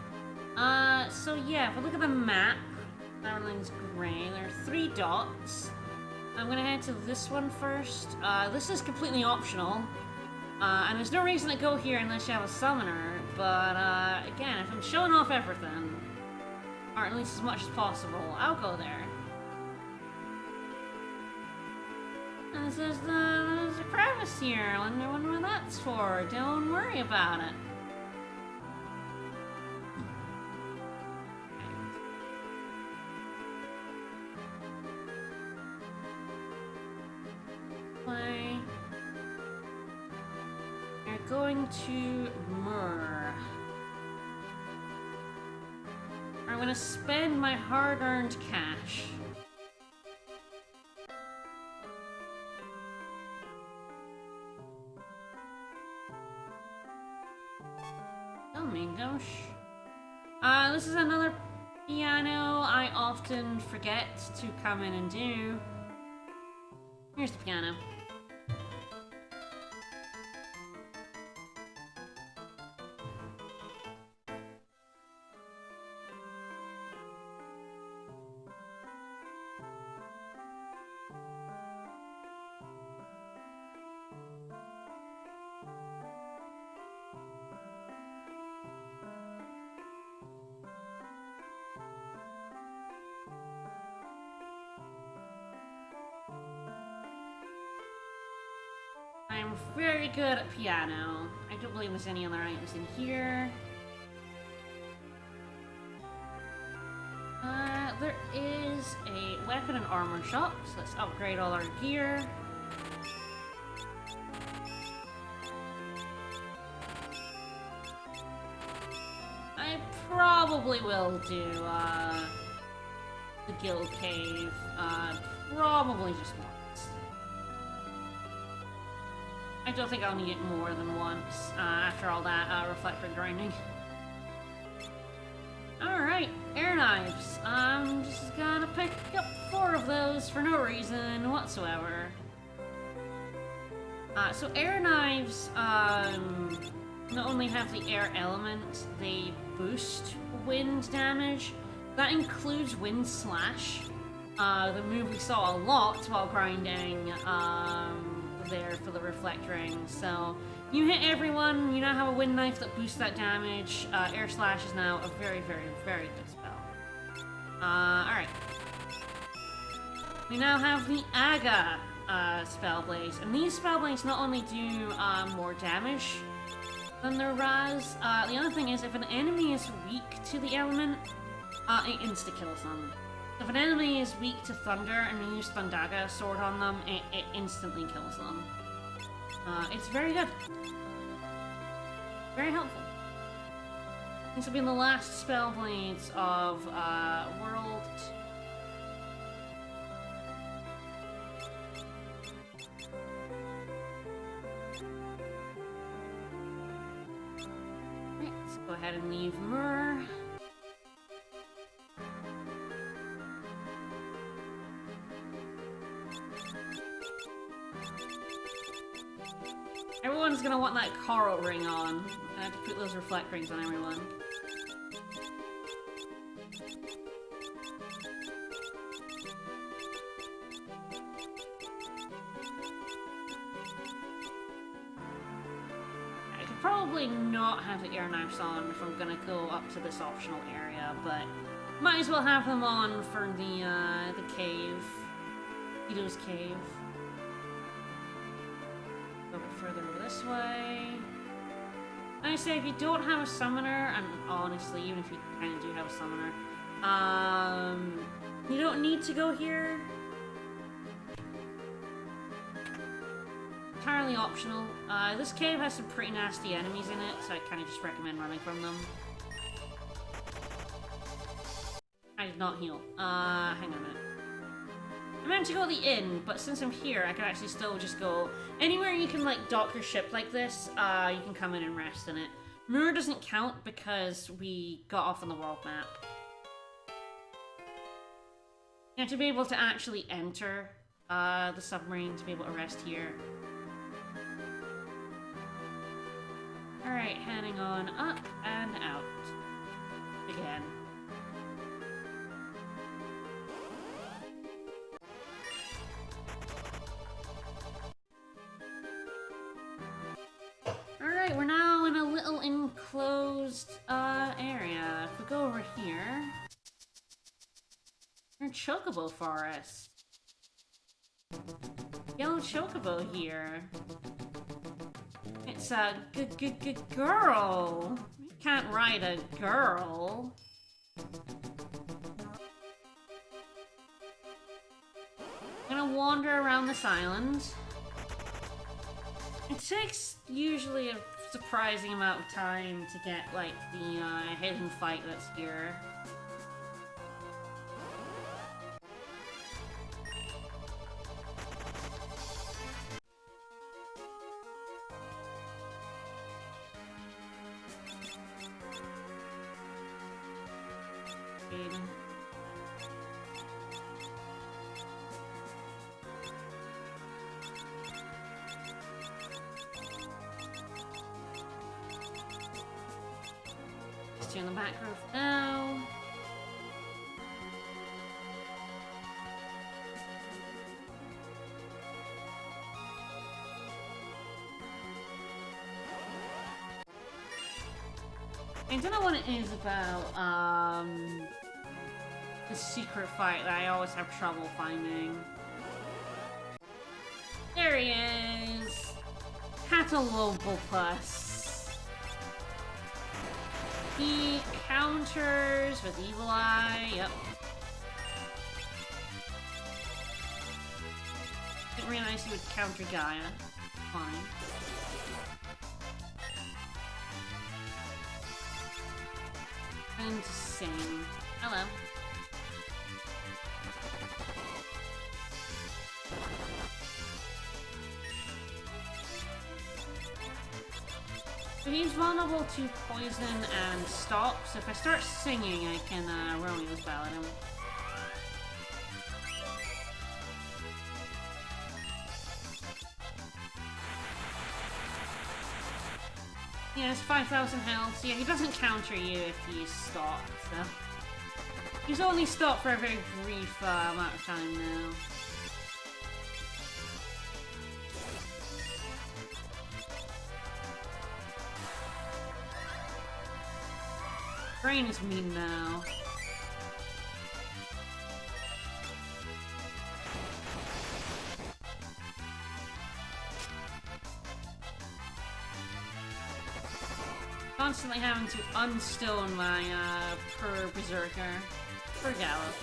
So yeah, if we look at the map, everything's gray. There are 3 dots. I'm gonna head to this one first. This is completely optional. And there's no reason to go here unless you have a summoner, but, again, if I'm showing off everything, or at least as much as possible, I'll go there. And there's a crevice here. I wonder what that's for. Don't worry about it. Play. You're going to Myrrh. I'm gonna spend my hard-earned cash. Oh my gosh. This is another piano I often forget to come in and do. Here's the piano. I'm very good at piano. I don't believe there's any other items in here. There is a weapon and armor shop, so let's upgrade all our gear. I probably will do, the Guild Cave, probably just once. I don't think I'll need it more than once, after all that, reflector grinding. Alright, air knives. I'm just gonna pick up 4 of those for no reason whatsoever. So air knives, not only have the air element, they boost wind damage. That includes Wind Slash, the move we saw a lot while grinding, there for the Reflect Ring. So, you hit everyone, you now have a wind knife that boosts that damage. Air Slash is now a very, very, very good spell. Alright. We now have the Aga spell blades, and these spell blades not only do more damage than their Raz, the other thing is if an enemy is weak to the element, it insta-kills them. So if an enemy is weak to thunder and you use Thundaga sword on them, it instantly kills them. It's very good. Very helpful. These will be the last spell blades of World. Right, let's go ahead and leave Myrrh. Everyone's gonna want that coral ring on. I have to put those reflect rings on everyone. I could probably not have the air knives on if I'm gonna go up to this optional area, but might as well have them on for the cave. Guido's cave. A bit further over this way. I say if you don't have a summoner, and honestly, even if you kind of do have a summoner, you don't need to go here. Entirely optional. This cave has some pretty nasty enemies in it, so I kind of just recommend running from them. I did not heal. Hang on a minute. I meant to go to the inn, but since I'm here, I can actually still just go anywhere you can, like, dock your ship like this, you can come in and rest in it. Mirror doesn't count because we got off on the world map. You have to be able to actually enter the submarine to be able to rest here. Alright, heading on up and out. Again. Alright, we're now in a little enclosed area. If we go over here... We're in Chocobo Forest. Yellow Chocobo here. It's a good girl. You can't ride a girl. I'm gonna wander around this island. It takes usually a surprising amount of time to get, like, the hidden fight that's here. In the back roof now. I don't know what it is about the secret fight that I always have trouble finding. There he is! Catalobopus. He counters with Evil Eye, yep. Didn't realize he would counter Gaia. Fine. And sing. Hello. So he's vulnerable to poison and stop, so if I start singing, I can Romeo spell at him. Yeah, it's 5,000 health, so yeah, he doesn't counter you if he's stopped, so... He's only stopped for a very brief amount of time now. Brain is mean now. Constantly having to unstone my per berserker, per gallop.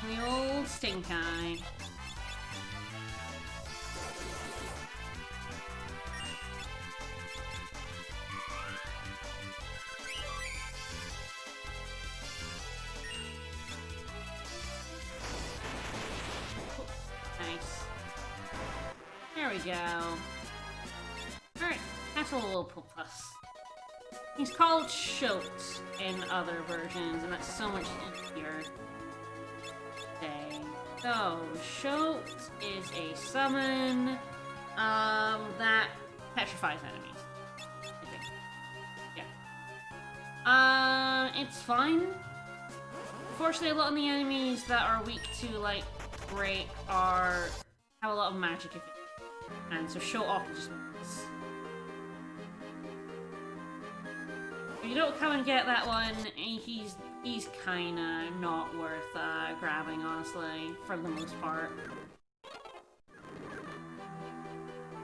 The old stink eye. Nice. There we go. Alright, that's a little plus. He's called Shote in other versions, and that's so much easier. So, Shote is a summon that petrifies enemies. I think. Yeah. It's fine. Unfortunately, a lot of the enemies that are weak to, like, break have a lot of magic and so Shote often just misses. If you don't come and get that one, he's kinda not worth grabbing, honestly, for the most part.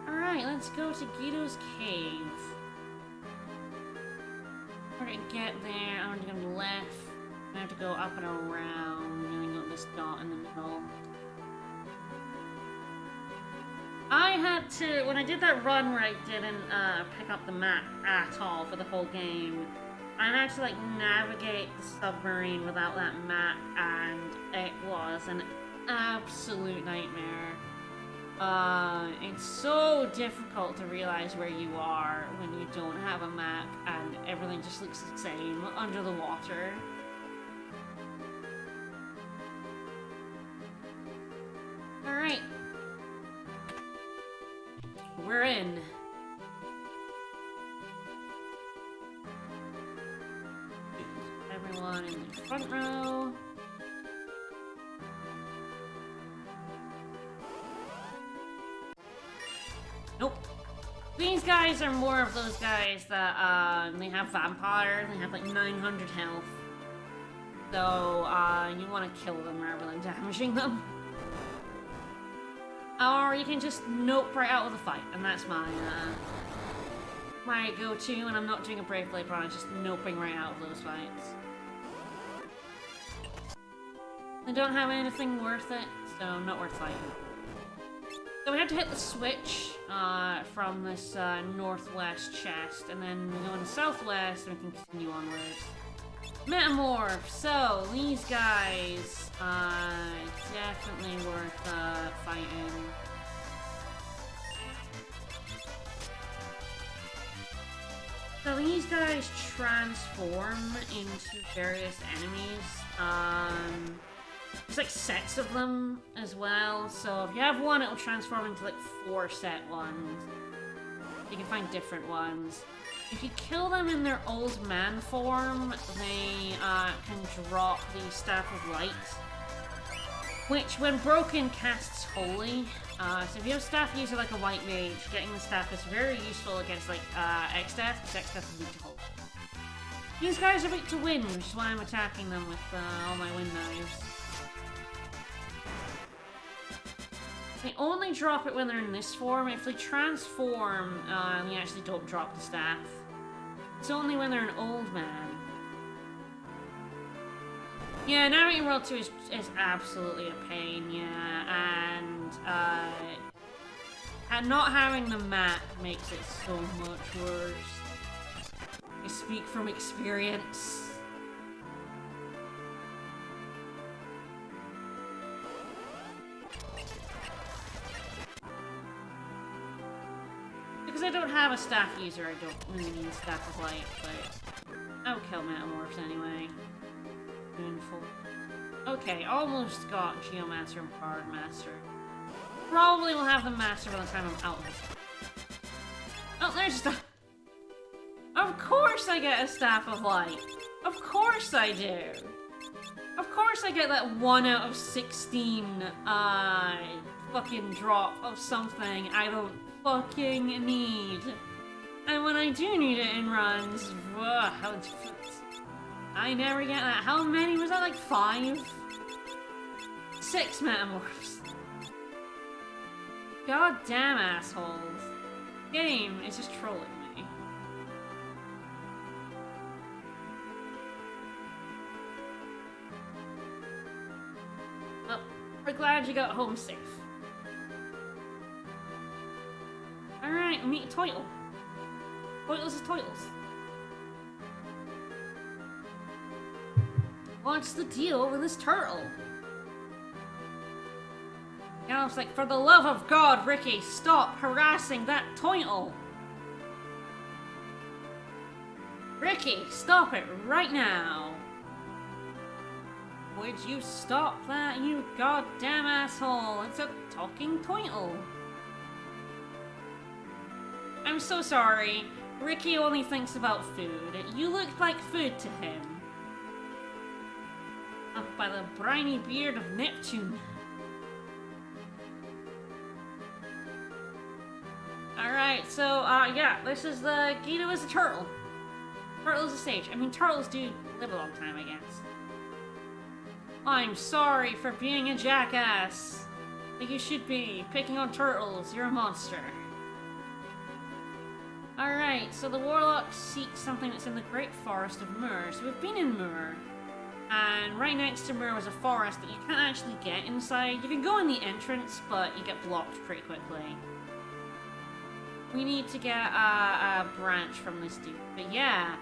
Alright, let's go to Guido's cave. We're gonna get there, I'm gonna go left. I have to go up and around, and then go this dot in the middle. I had to, when I did that run where I didn't pick up the map at all for the whole game, I had to like navigate the submarine without that map, and it was an absolute nightmare. It's so difficult to realize where you are when you don't have a map and everything just looks the same under the water. Alright. We're in. Everyone in the front row. Nope. These guys are more of those guys that, they have vampire, they have like 900 health. So, you want to kill them rather than damaging them. Or you can just nope right out of the fight, and that's my, my go-to when I'm not doing a Brave Blade run, just noping right out of those fights. I don't have anything worth it, so not worth fighting. So we have to hit the switch from this northwest chest, and then we go in the southwest, and we can continue onwards. Metamorph! So, these guys, definitely worth fighting. So these guys transform into various enemies. There's like sets of them as well, so if you have one, it'll transform into like 4 set ones. You can find different ones. If you kill them in their old man form, they can drop the Staff of Light, which when broken casts Holy. So if you have Staff user like a White Mage, getting the Staff is very useful against like X-Staff, because X-Staff is weak to Holy. These guys are weak to Wind, which is why I'm attacking them with all my Wind Knives. They only drop it when they're in this form. If they transform, they actually don't drop the staff. It's only when they're an old man. Yeah, navigating World 2 is absolutely a pain, yeah, and not having the map makes it so much worse. I speak from experience. Because I don't have a staff user, I don't really need Staff of Light, but I'll kill Metamorphs anyway. Okay, almost got Geomancer and Bard Master. Probably will have the Master by the time I'm out of this. Oh, there's Staff. Of course I get a Staff of Light. Of course I do. Of course I get that 1 out of 16 fucking drop of something I don't fucking need. And when I do need it in runs, I never get that. How many? Was that like 5? 6 Metamorphs. God damn assholes. Game is just trolling me. Well, we're glad you got home safe. Alright, meet Toitle. Toitles is Toitles. What's the deal with this turtle? Gallop's like, for the love of God, Ricky, stop harassing that Toitle! Ricky, stop it right now! Would you stop that, you goddamn asshole? It's a talking Toitle. I'm so sorry. Ricky only thinks about food. You look like food to him. Up by the briny beard of Neptune. Alright, so, yeah, this is the Guido is a turtle. Turtle is a sage. I mean, turtles do live a long time, I guess. I'm sorry for being a jackass. Like you should be. Picking on turtles. You're a monster. Alright, so the Warlock seeks something that's in the Great Forest of Mur. So we've been in Mur. And right next to Myr was a forest that you can't actually get inside. You can go in the entrance, but you get blocked pretty quickly. We need to get a branch from this dude. But yeah,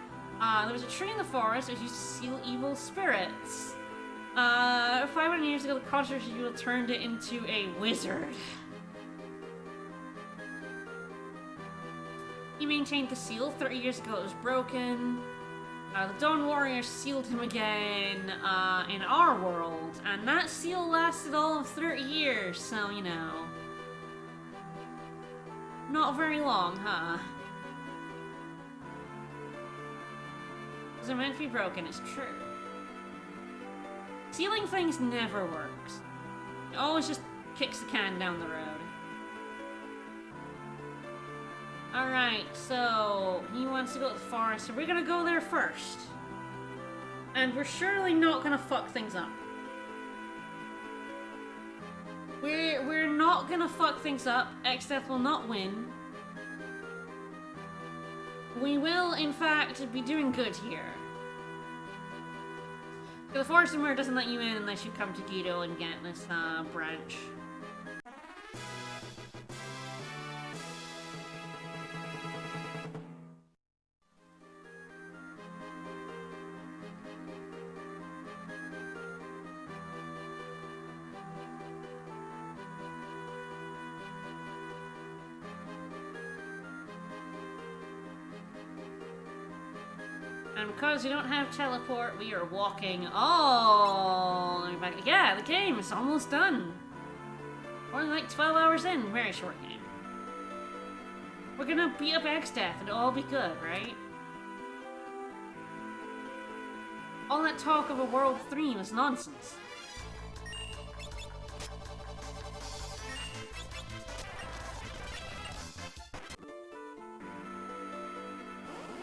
there was a tree in the forest that used to seal evil spirits. 500 years ago, the controversy turned it into a wizard. He maintained the seal. 30 years ago, it was broken. The Dawn Warriors sealed him again in our world, and that seal lasted all of 30 years, so, you know. Not very long, huh? They're meant to be broken, it's true. Sealing things never works. It always just kicks the can down the road. Alright, so he wants to go to the forest, so we're gonna go there first. And we're surely not gonna fuck things up. We're not gonna fuck things up. X-Death will not win. We will, in fact, be doing good here. The Forest of Myr doesn't let you in unless you come to Guido and get this branch. And because we don't have teleport, we are walking all the way back. Yeah, the game is almost done. We're only like 12 hours in. Very short game. We're gonna beat up X-Death and it'll all be good, right? All that talk of a World 3 was nonsense.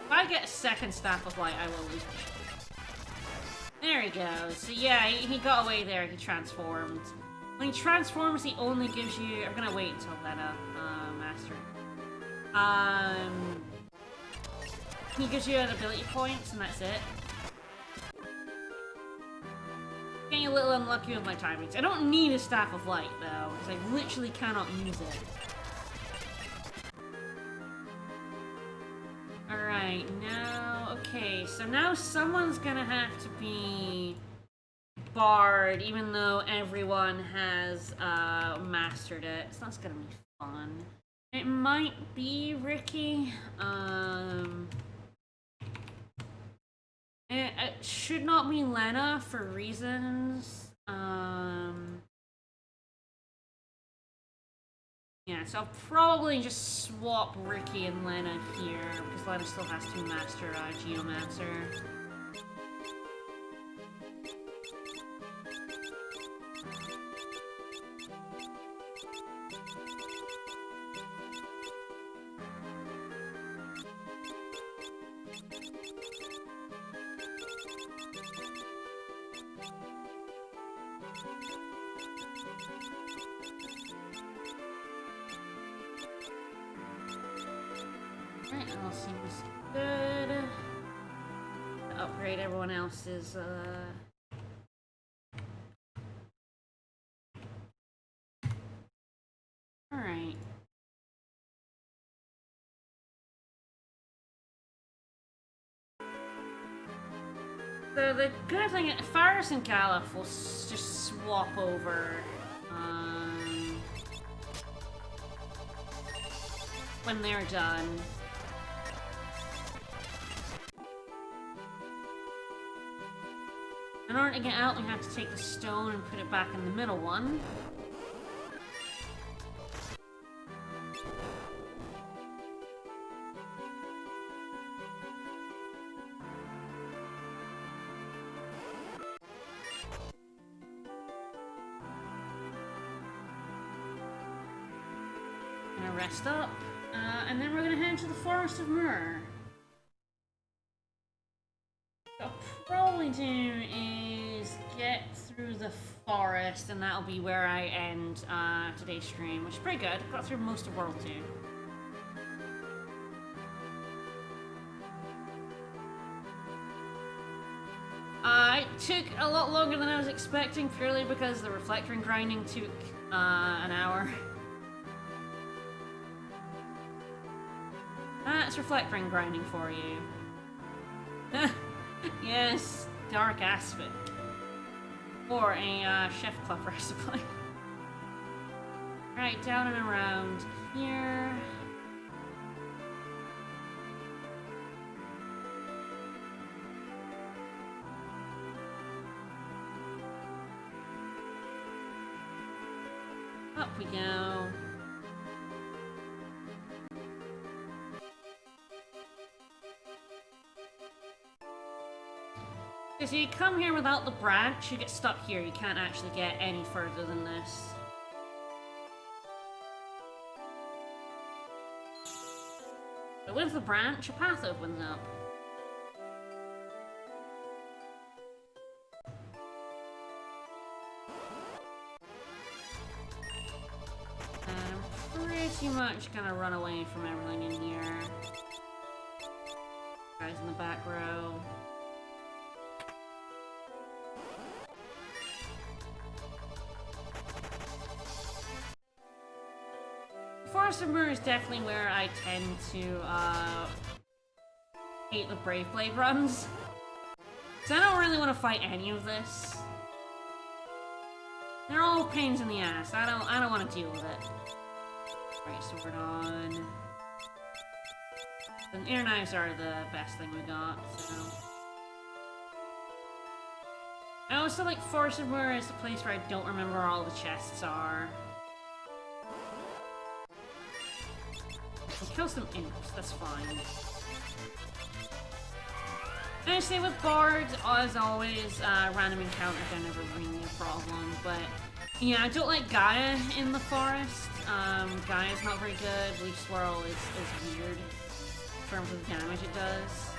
If I get a second Staff of Light, I will lose my shit. There he goes. So yeah, he got away there, he transformed. When he transforms, he only gives you... I'm gonna wait until Lena master. He gives you an ability points, and that's it. Getting a little unlucky with my timings. I don't need a Staff of Light, though, because I literally cannot use it. Alright, now... Okay, so now someone's gonna have to be Bard, even though everyone has mastered it. So that's gonna be fun. It might be Ricky. It should not be Lena for reasons. Yeah, so I'll probably just swap Ricky and Lena here, because Lena still has to master Geomancer. Alright, all seems good. To upgrade everyone else's, Alright. So the good thing, Faris and Galuf will just swap over, when they're done. In order to get out, we have to take the stone and put it back in the middle one. Gonna rest up, and then we're gonna head to the Forest of Myr. What I'll probably do is get through the forest, and that'll be where I end today's stream, which is pretty good. Got through most of World 2. took a lot longer than I was expecting, purely because the reflector and grinding took an hour. That's reflector and grinding for you. Yes, dark aspect. Or a chef club recipe. Right, down and around here. Up we go. So you come here without the branch, you get stuck here. You can't actually get any further than this. But with the branch, a path opens up. And I'm pretty much gonna run away from everything in here. Guys in the back row. Forest of Mirror is definitely where I tend to hate the Brave Blade runs. Because I don't really want to fight any of this. They're all pains in the ass. I don't want to deal with it. Right, sword on. The air knives are the best thing we got, so. I also like Forest of Mirror is the place where I don't remember where all the chests are. Kill some imps, that's fine. And I say with bards, as always, random encounters are never really a problem, but yeah, I don't like Gaia in the forest. Gaia's not very good. Leaf Swirl is weird in terms of the damage it does.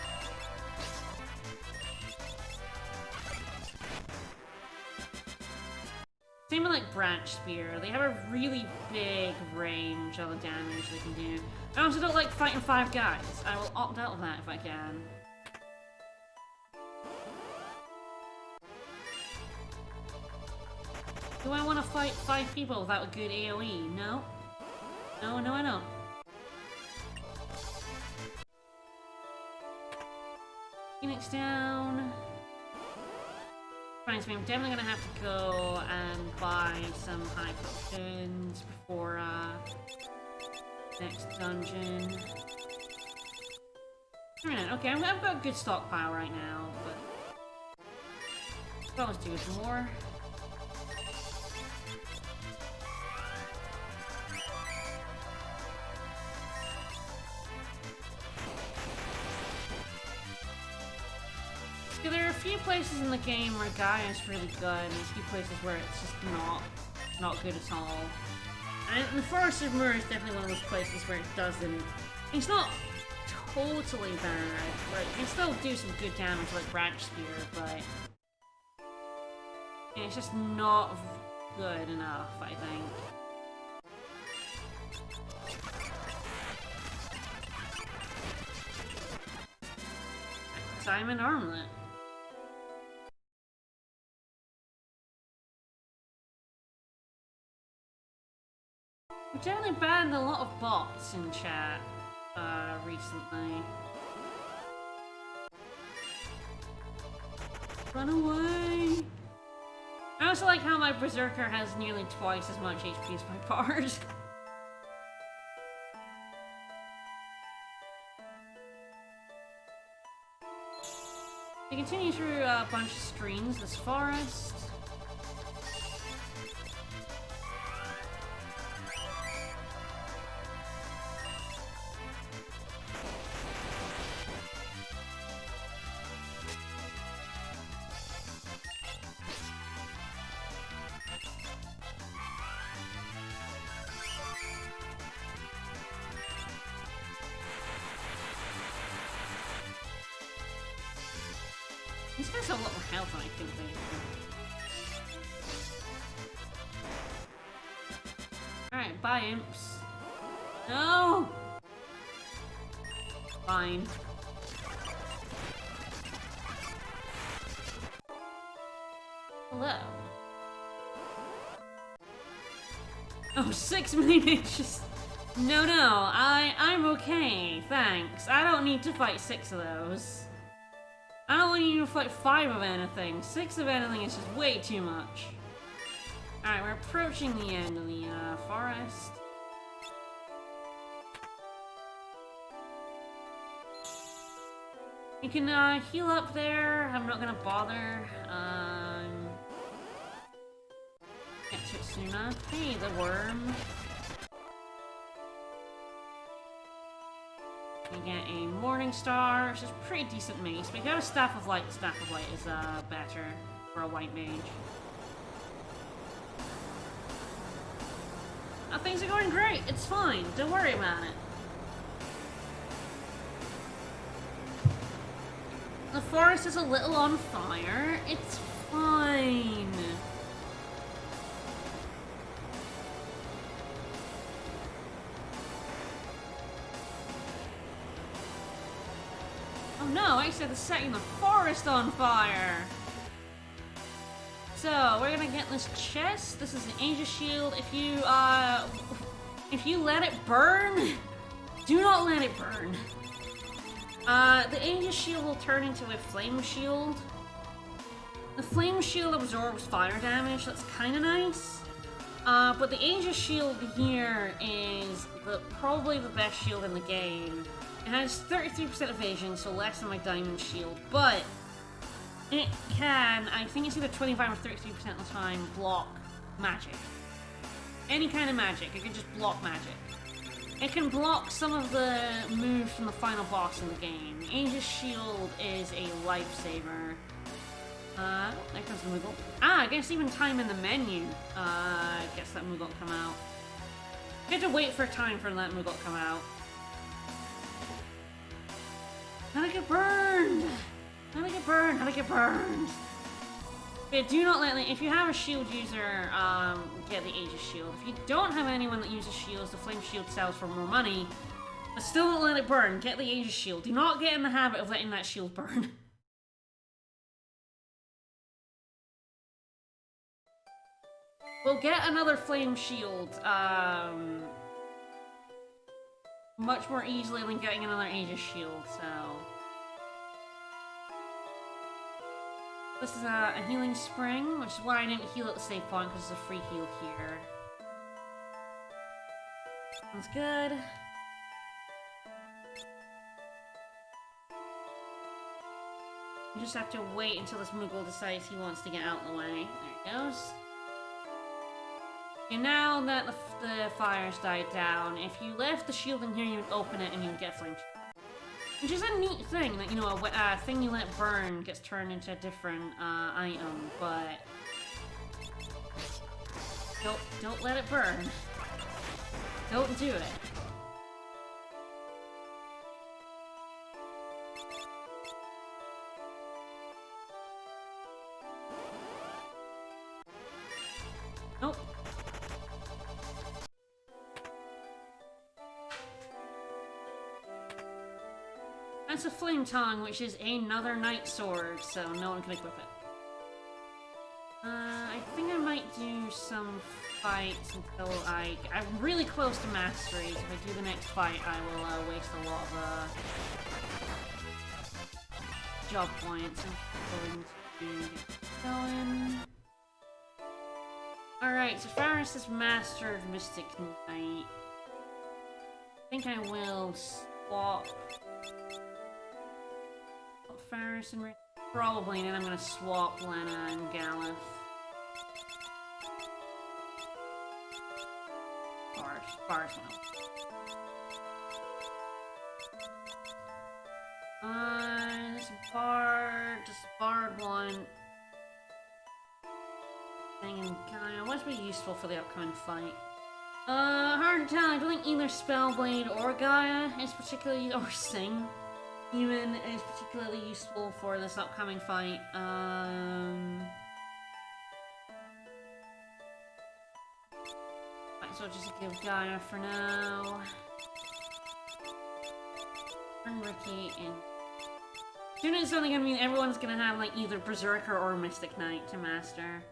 Same with like Branch Spear. They have a really big range of the damage they can do. I also don't like fighting 5 guys. I will opt out of that if I can. Do I want to fight 5 people without a good AoE? No. No, I don't. Phoenix down. Reminds me, I'm definitely gonna have to go and buy some high potions before next dungeon. Okay, I've got a good stockpile right now, but I'll always do with more. Yeah, there are a few places in the game where Gaia is really good, and a few places where it's just not good at all. And the Forest of Mirror is definitely one of those places where it doesn't. It's not totally bad. Like, you can still do some good damage like Branch Spear, but it's just not good enough, I think. Diamond Armlet. We definitely banned a lot of bots in chat recently. Run away! I also like how my Berserker has nearly twice as much HP as my Bard. We continue through a bunch of streams, this forest. These guys have a lot more health than I think they do. Alright, bye imps. No! Fine. Hello. Oh, 6 million inches. No, I'm okay, thanks. I don't need to fight 6 of those. I don't want you to fight 5 of anything. 6 of anything is just way too much. Alright, we're approaching the end of the forest. You can heal up there. I'm not gonna bother. Get to it sooner. Hey, the worm. You get a Morning Star, which is pretty decent mace. But you got a Staff of Light. The Staff of Light is better for a white mage. Things are going great. It's fine. Don't worry about it. The forest is a little on fire. It's fine. Oh no, I said it's setting the forest on fire. So, we're gonna get this chest. This is an Aegis Shield. If you let it burn, do not let it burn. The Aegis Shield will turn into a Flame Shield. The Flame Shield absorbs fire damage, that's kinda nice. But the Aegis Shield here is probably the best shield in the game. It has 33% evasion, so less than my Diamond Shield, but it can, I think it's either 25 or 33% of the time, block magic. Any kind of magic, it can just block magic. It can block some of the moves from the final boss in the game. Aegis Shield is a lifesaver. There comes the Moogle. I guess even time in the menu gets that Moogle to come out. You have to wait for time for that Moogle to come out. How to get burned! How to get burned! How to get burned! But do not let, if you have a shield user, get the Aegis Shield. If you don't have anyone that uses shields, the Flame Shield sells for more money. But still don't let it burn. Get the Aegis Shield. Do not get in the habit of letting that shield burn. We'll get another Flame Shield, much more easily than getting another Aegis Shield, so... This is a healing spring, which is why I didn't heal at the save point, because it's a free heal here. Sounds good. You just have to wait until this Moogle decides he wants to get out of the way. There he goes. And now that the fire's died down, if you left the shield in here, you would open it and you would get flame. Which is a neat thing, that, you know, a thing you let burn gets turned into a different item, but... Don't let it burn. Don't do it. Nope. That's a Flame Tongue, which is another Knight Sword, so no one can equip it. I think I might do some fights until I'm really close to mastery. So if I do the next fight, I will waste a lot of job points. I'm going to get going. Alright, so Faris has mastered Mystic Knight. I think I will swap Faris and probably, and then I'm gonna swap Lena and Galeth. Bars one. There's a bard, just a bard one. Thing and Gaia. What's be useful for the upcoming fight? Hard to tell. I don't think either Spellblade or Gaia is particularly, or Sing even is particularly useful for this upcoming fight. Might as well just give Gaia for now. Turn Ricky in Soon it's only gonna mean everyone's gonna have like either Berserker or Mystic Knight to master.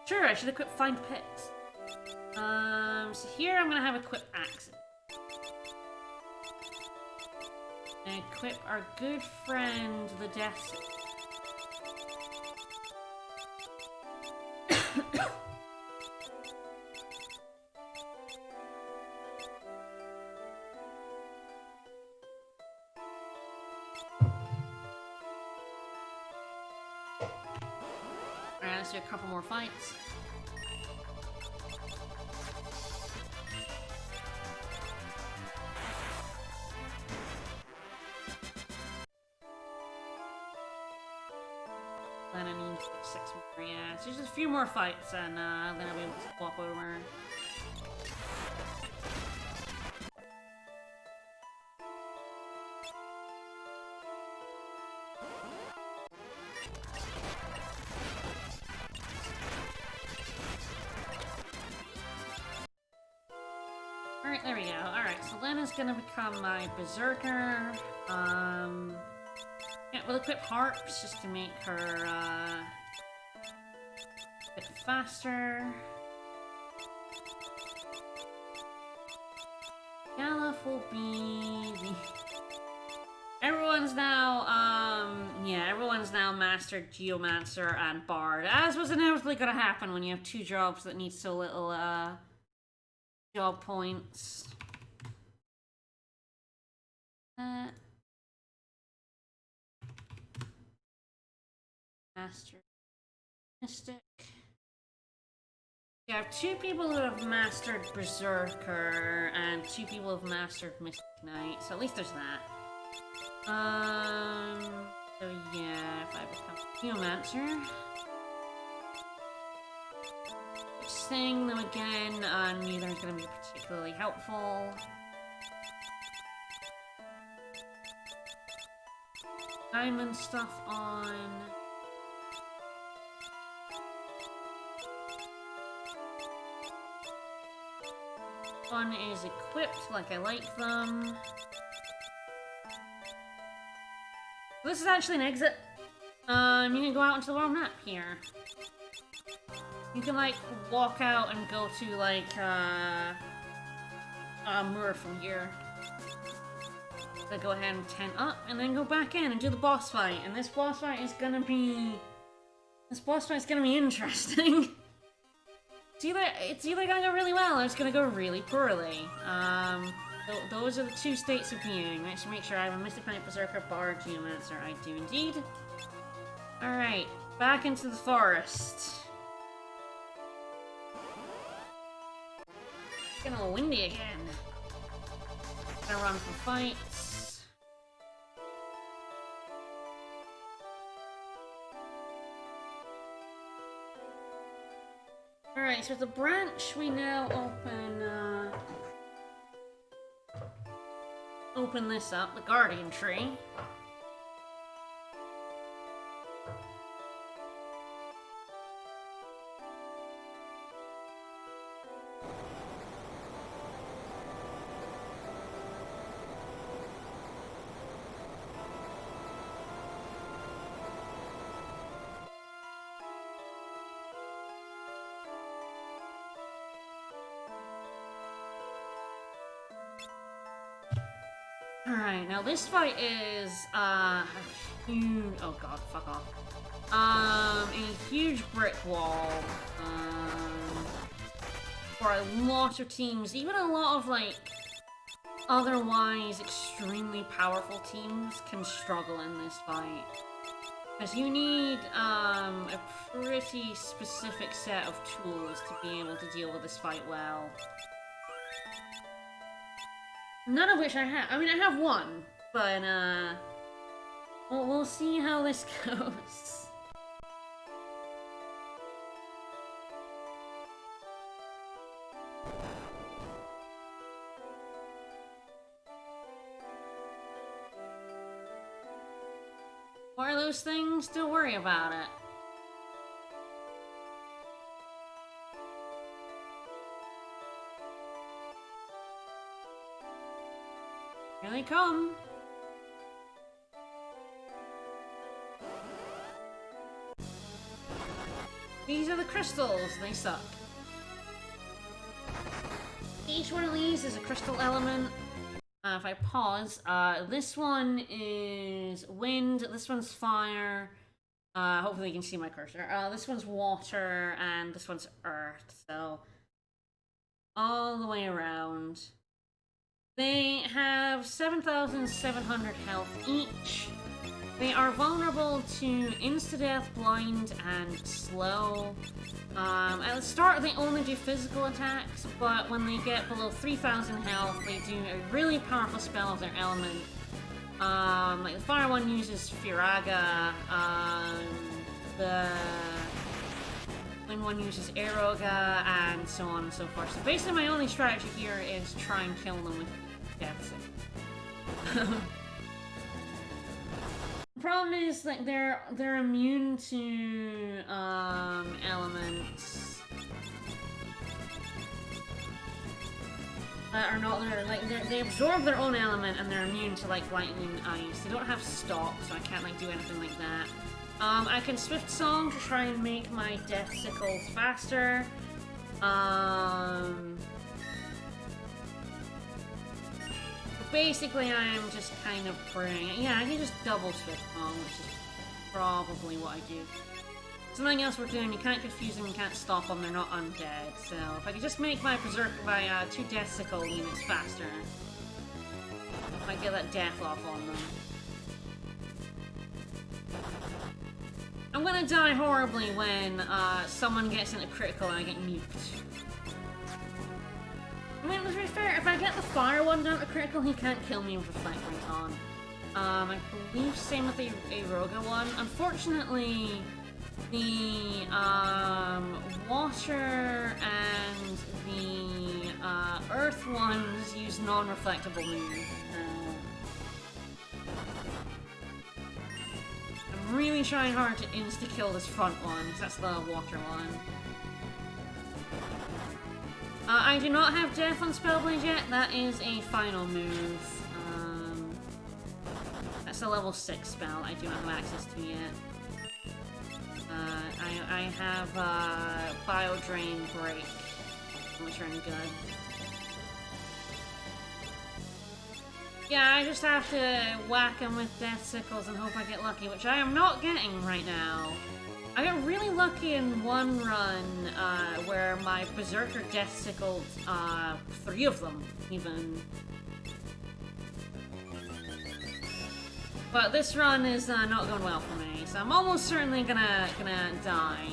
Sure, I should equip Find Pits. So here I'm gonna have equip Axes. And equip our good friend, the Death Sick. Alright, let's do a couple more fights. Then I need 6 more, yeah. So just a few more fights and then I'll be able to walk over. Alright, there we go. Alright, so Lena's gonna become my Berserker. Yeah, we'll equip Harps just to make her, a bit faster. Galuf will be the... Everyone's now mastered Geomancer and Bard, as was inevitably gonna happen when you have 2 jobs that need so little, job points. Master Mystic. You have 2 people who have mastered Berserker and 2 people who have mastered Mystic Knight, so at least there's that. So yeah, if I become Geomancer, saying them again, neither is going to be particularly helpful. Diamond stuff on. One is equipped like I like them. This is actually an exit. You can go out into the world map here. You can like walk out and go to like Moor from here. So go ahead and tent up and then go back in and do the boss fight. And this boss fight is gonna be interesting. It's either gonna go really well or it's gonna go really poorly. Those are the 2 states of being. I should make sure I have a Mystic Knight, Berserker, Bard, Geomancer. I do indeed. Alright, back into the forest. It's getting a little windy again. Gonna run for fights. Alright, so with the branch, we now open this up, the Guardian Tree. Alright, now this fight is, a huge... Oh god, fuck off. A huge brick wall, for a lot of teams, even a lot of, like, otherwise extremely powerful teams can struggle in this fight. Because you need, a pretty specific set of tools to be able to deal with this fight well. None of which I have. I mean, I have one, but, we'll see how this goes. What are those things? Don't worry about it. Here they come. These are the crystals. They suck. Each one of these is a crystal element. If I pause, this one is wind, this one's fire. Hopefully you can see my cursor. This one's water, and this one's earth, so all the way around. They have 7,700 health each. They are vulnerable to insta-death, blind, and slow. At the start, they only do physical attacks, but when they get below 3,000 health, they do a really powerful spell of their element. Like the fire one uses Firaga, the wind one uses Eroga, and so on and so forth. So basically my only strategy here is try and kill them with death. The problem is that they're immune to elements that are not they absorb their own element and they're immune to like lightning and ice. They don't have stop, so I can't like do anything like that. I can Swift Song to try and make my death sickles faster. Basically, I am just kind of praying. Yeah, I can just double Swift Song, which is probably what I do. Something else we're doing, you can't confuse them, you can't stop them, they're not undead. So if I could just make my Berserker by 2 Death Sickle units faster, I might get that death off on them. I'm gonna die horribly when someone gets into critical and I get nuked. I mean, to be fair, if I get the fire one down to critical, he can't kill me with Reflect Rings on. I believe same with the Eroga one. Unfortunately, the water and the earth ones use non-reflectable moves. I'm really trying hard to insta-kill this front one, because that's the water one. I do not have Death on Spellblade yet. That is a final move. That's a level 6 spell I do not have access to yet. I have Bio Drain Break, which are good. Yeah, I just have to whack him with Death Sickles and hope I get lucky, which I am not getting right now. I got really lucky in one run where my Berserker Death Sickled 3 of them, even. But this run is not going well for me, so I'm almost certainly gonna die.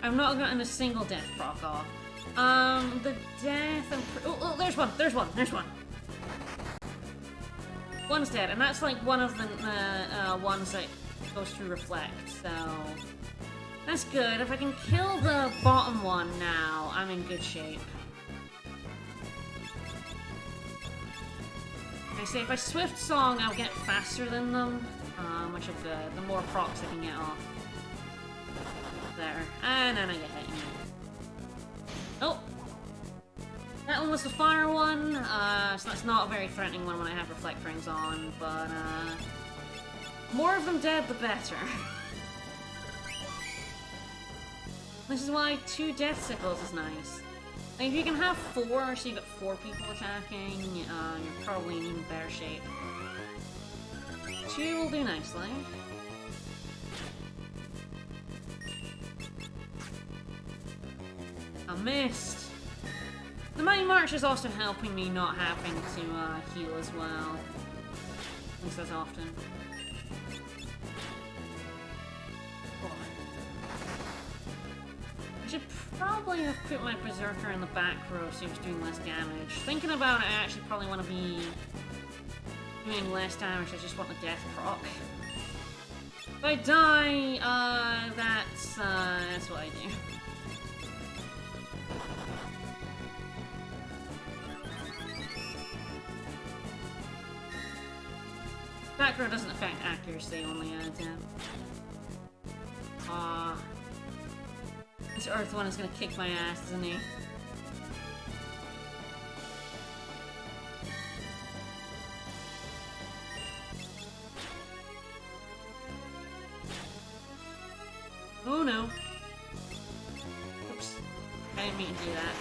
I've not gotten a single death proc off. The death and oh, there's one. One's dead, and that's like one of the ones that goes through Reflect, so that's good. If I can kill the bottom one now, I'm in good shape. I say if I Swift Song, I'll get faster than them, which is good. The more procs I can get off. There. And then I get hit. Oh! That one was the fire one, so that's not a very threatening one when I have Reflect Rings on, but more of them dead, the better. This is why 2 Death Sickles is nice. Like, if you can have 4, so you got 4 people attacking, you're probably in even better shape. 2 will do nicely. I missed! The Mighty March is also helping me not having to heal as well. At least as often. I should probably have put my Berserker in the back row so he was doing less damage. Thinking about it, I actually probably want to be doing less damage, I just want the death proc. If I die, that's what I do. Back row doesn't affect accuracy, only this earth one is gonna kick my ass, isn't he? Oh no. didn't mean to do that.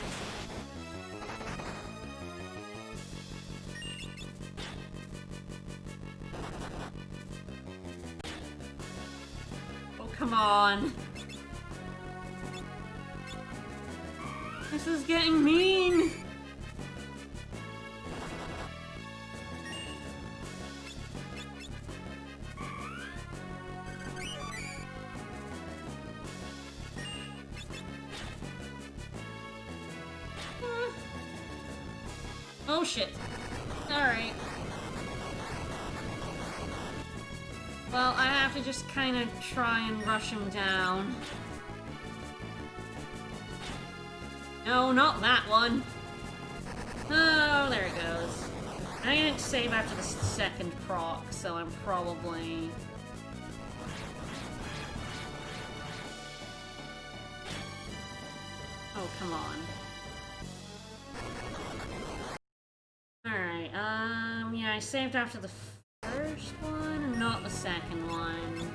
Oh, come on. This is getting mean. Oh shit. Alright. Well, I have to just kind of try and rush him down. No, not that one. Oh, there it goes. I didn't save after the second proc, so I'm probably... Oh, come on. Alright, yeah, I saved after the first one, not the second one.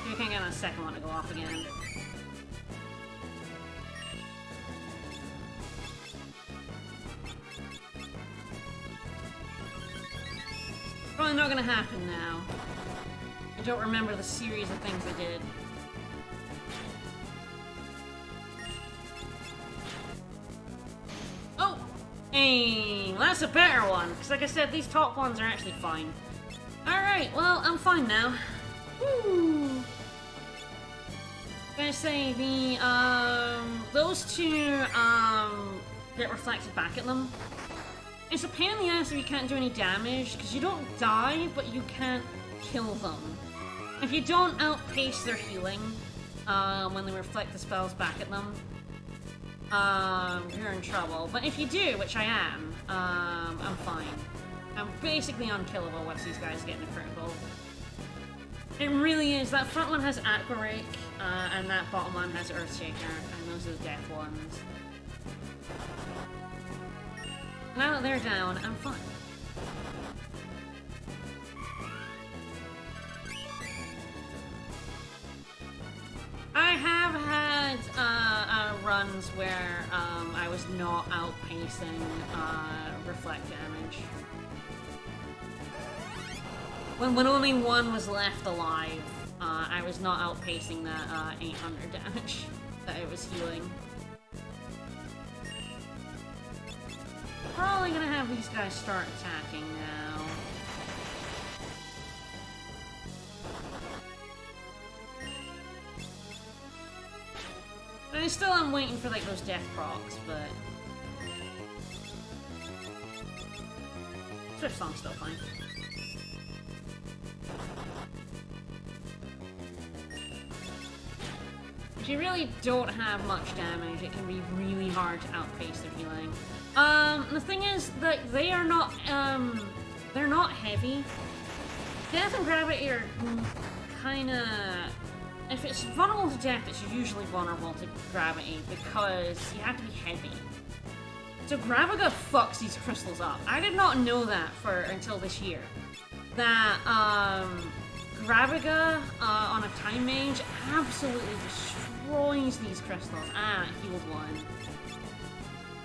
You can't get the second one to go off again. Probably not gonna happen now. I don't remember the series of things I did. Oh! Hey, that's a better one, because like I said, these top ones are actually fine. Alright, well, I'm fine now. Woo! Gonna say the, those two, get reflected back at them. It's a pain in the ass if you can't do any damage, because you don't die, but you can't kill them. If you don't outpace their healing, when they reflect the spells back at them, you're in trouble. But if you do, which I am, I'm fine. I'm basically unkillable once these guys get in a critical. It really is. That front one has Aqua Rake, and that bottom one has Earthshaker, and those are the death ones. Now that they're down, I'm fine. I have had runs where I was not outpacing reflect damage. When only one was left alive, I was not outpacing that 800 damage that I was healing. Probably gonna have these guys start attacking now. But I still am waiting for like those death procs, but Swift Song's still fine. If you really don't have much damage, it can be really hard to outpace their healing. The thing is that they are not, they're not heavy. Death and Gravity are kinda... If it's vulnerable to death, it's usually vulnerable to gravity because you have to be heavy. So Graviga fucks these crystals up. I did not know that until this year. That, Graviga, on a Time Mage, absolutely destroys these crystals. Ah, it healed one.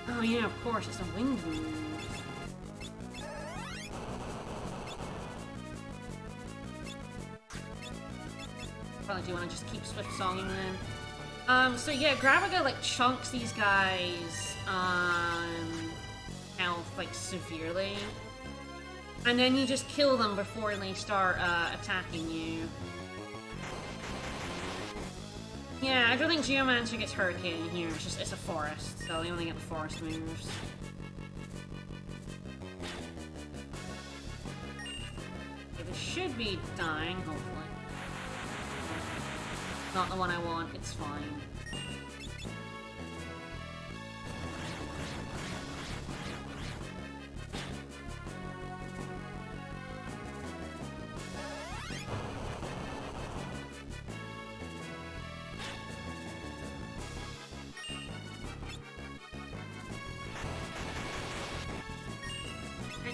Oh yeah, of course, it's a wind move. Probably do want to just keep Swift Songing then. So yeah, Graviga like chunks these guys, health like severely. And then you just kill them before they start, attacking you. Yeah, I don't think Geomancer gets Hurricane here, it's a forest, so they only get the forest moves. Okay, this should be dying, hopefully. Not the one I want, it's fine.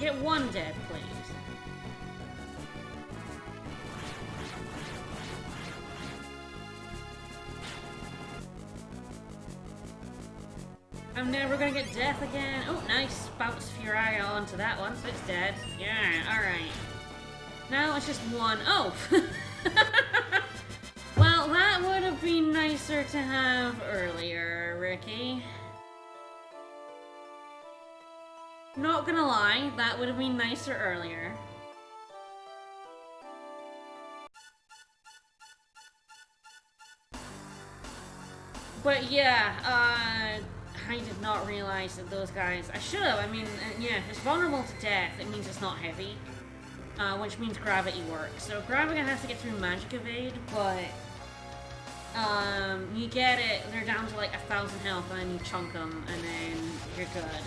Get one dead, please. gonna get death again. Oh, nice. Bounce Furia onto that one, so it's dead. Yeah, alright. Now it's just one. Oh! Well, that would have been nicer to have earlier, Ricky. Not gonna lie, that would have been nicer earlier. But yeah, I did not realize that those guys... I should have, I mean, yeah, if it's vulnerable to death, it means it's not heavy. Which means gravity works. So gravity has to get through magic evade, but... you get it, they're down to like 1,000 health, and then you chunk them, and then you're good.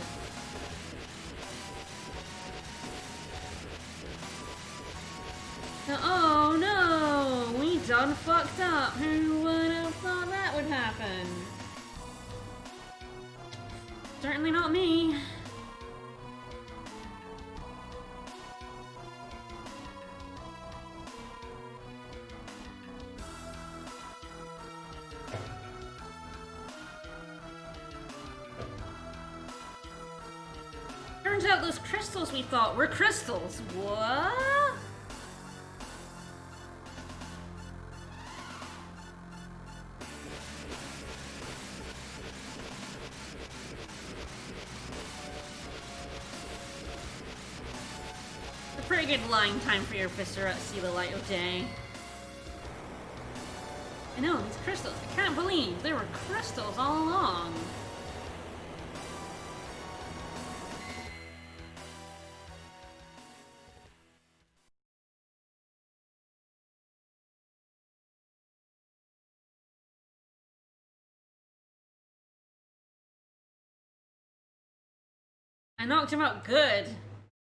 Oh no! We done fucked up! Who would have thought that would happen? Certainly not me. Turns out those crystals we thought were crystals. What? Pretty good line time for your Viscera to see the light of day. I know, these crystals. I can't believe there were crystals all along. I knocked him out good.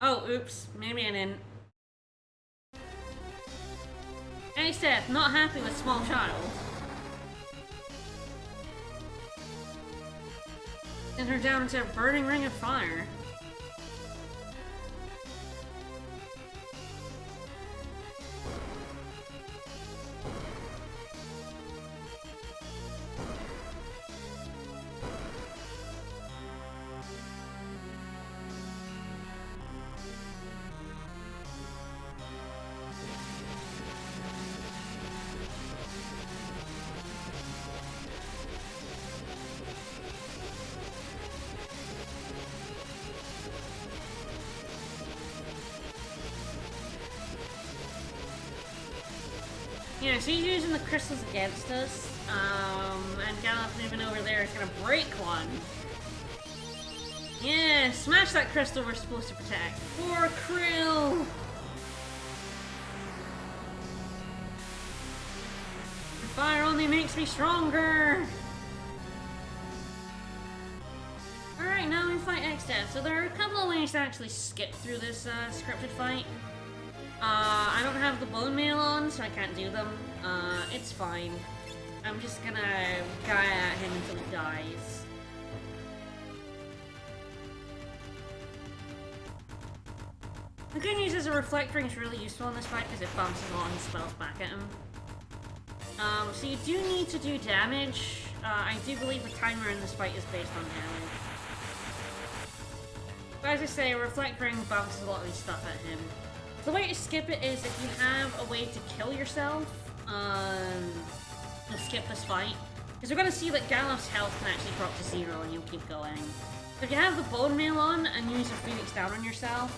Oh, oops. Maybe I didn't. Hey, Seth, not happy with small child. Send her down into a burning ring of fire. Yeah, so he's using the crystals against us, and Gallop moving over there is gonna break one. Yeah, smash that crystal we're supposed to protect. For Krill! The fire only makes me stronger! Alright, now we fight X-Death. So there are a couple of ways to actually skip through this scripted fight. I don't have the bone mail on, so I can't do them. It's fine. I'm just gonna guy at him until he dies. The good news is a Reflect Ring is really useful in this fight because it bounces a lot of his spells back at him. So you do need to do damage. I do believe the timer in this fight is based on damage. But as I say, a Reflect Ring bounces a lot of his stuff at him. The way to skip it is if you have a way to kill yourself, to skip this fight. Because we're going to see that Gallop's health can actually drop to 0 and you'll keep going. So if you have the bone mail on and use a Phoenix down on yourself,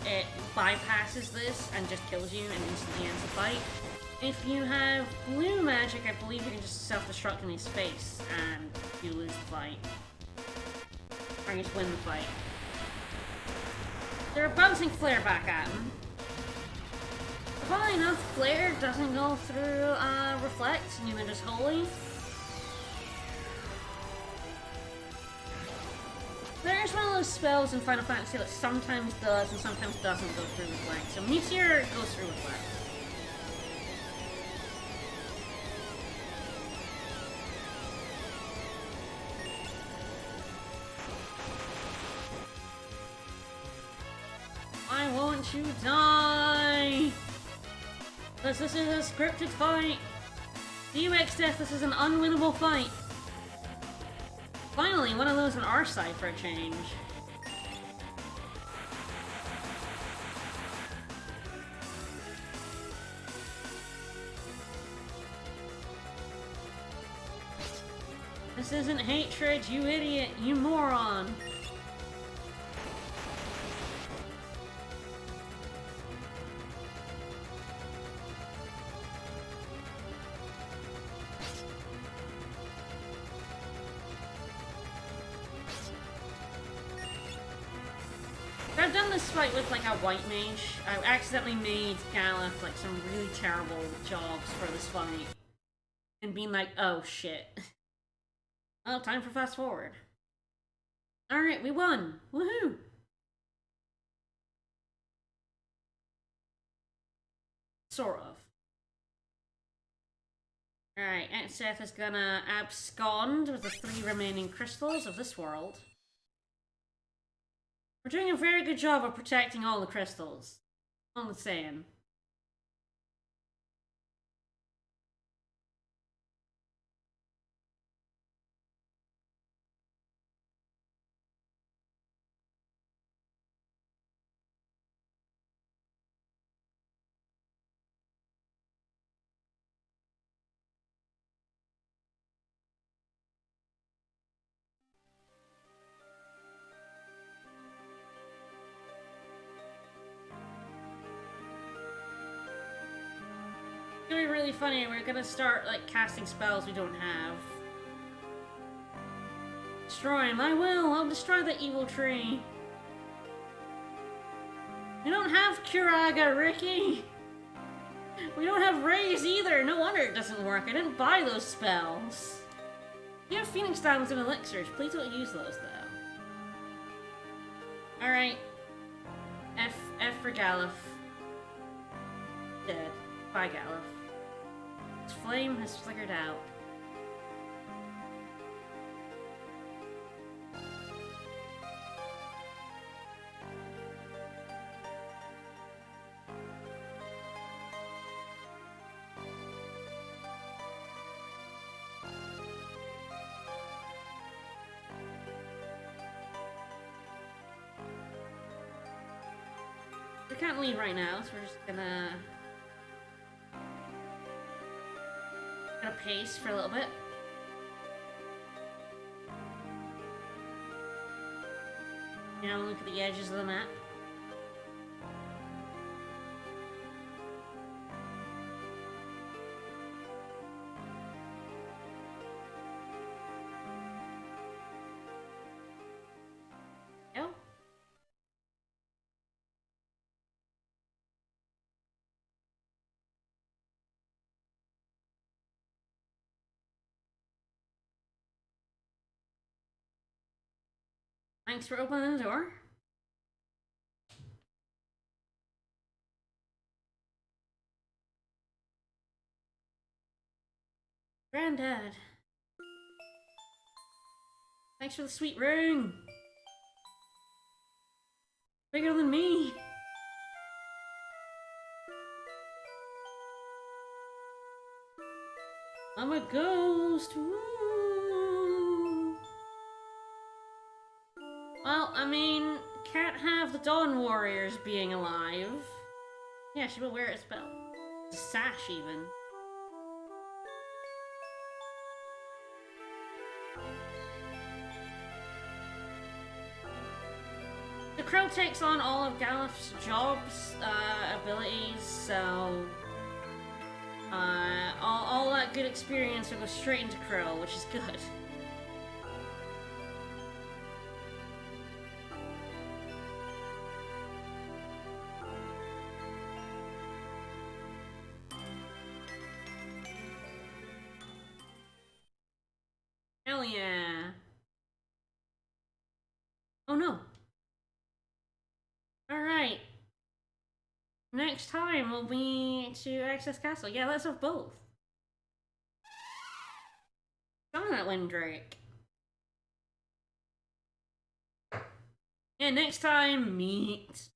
it bypasses this and just kills you and instantly ends the fight. If you have blue magic, I believe you can just self-destruct in his face and you lose the fight. Or you just win the fight. They're bouncing Flare back at him. Funnily enough, Flare doesn't go through Reflect, neither does Holy. There's one of those spells in Final Fantasy that sometimes does and sometimes doesn't go through Reflect. So Meteor goes through Reflect. Why won't you die? Because this is a scripted fight. DUX Death, this is an unwinnable fight. Finally, finally, one of those on our side for a change. This isn't hatred, you idiot, you moron. I've done this fight with like a white mage. I've accidentally made Galef like some really terrible jobs for this fight. And being like, oh shit. Oh, time for fast forward. Alright, we won! Woohoo! Sort of. Alright, Aunt Seth is gonna abscond with the 3 remaining crystals of this world. We're doing a very good job of protecting all the crystals. All the same. It's gonna be really funny. We're gonna start like casting spells we don't have. Destroy him. I will. I'll destroy the evil tree. We don't have Curaga, Ricky. We don't have Raise either. No wonder it doesn't work. I didn't buy those spells. You have Phoenix Diamonds and Elixirs. Please don't use those though. Alright. F for Galef. Dead. Bye, Galef. His flame has flickered out. We can't leave right now, so we're just gonna pace for a little bit. You know, look at the edges of the map. Go. Thanks for opening the door. Granddad. Thanks for the sweet ring. Bigger than me. I'm a ghost. Woo. Well, I mean, can't have the Dawn Warriors being alive. Yeah, she will wear a spell. A sash, even. The Crow takes on all of Galef's jobs, abilities, so... all that good experience will go straight into Crow, which is good. Hell yeah. Oh no. Alright. Next time will be to access castle. Yeah, let's have both. Summon that Windrake. Yeah, next time, meet.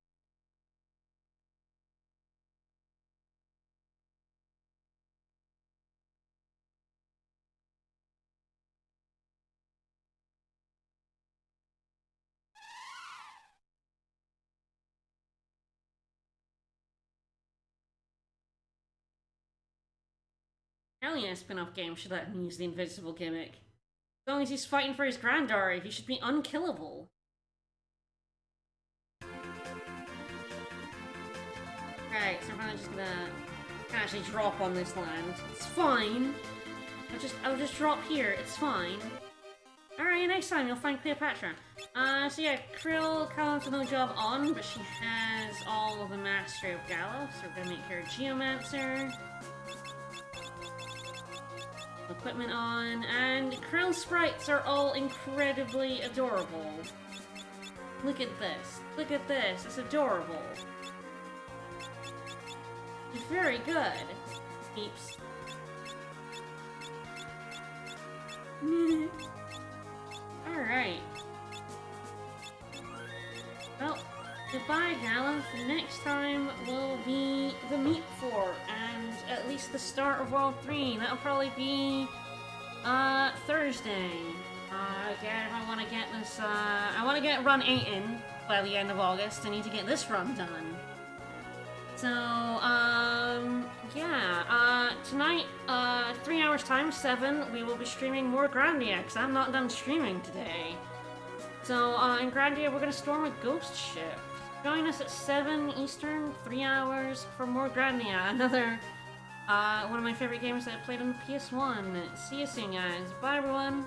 Hell yeah, a spin-off game should let him use the invincible gimmick. As long as he's fighting for his granddaughter, he should be unkillable. Alright, so I'm probably just gonna actually drop on this land. It's fine. I'll just drop here, it's fine. Alright, next time you'll find Cleopatra. So yeah, Krill comes with no job on, but she has all of the mastery of Gala, so we're gonna make her a Geomancer. Equipment on, and Krill's sprites are all incredibly adorable. Look at this. Look at this. It's adorable. It's very good. Peeps. Alright. Well, goodbye, Gala. Next time will be the Meat Fort, and at least the start of World 3. That'll probably be, Thursday. Again, if I want to get this, I want to get run 8 in by the end of August. I need to get this run done. So, yeah, tonight, 3 hours time, 7, we will be streaming more Grandia, because I'm not done streaming today. So, in Grandia, we're gonna storm a ghost ship. Join us at 7 Eastern, 3 hours for more Grandia, another, one of my favorite games that I played on the PS1. See you soon, guys. Bye, everyone.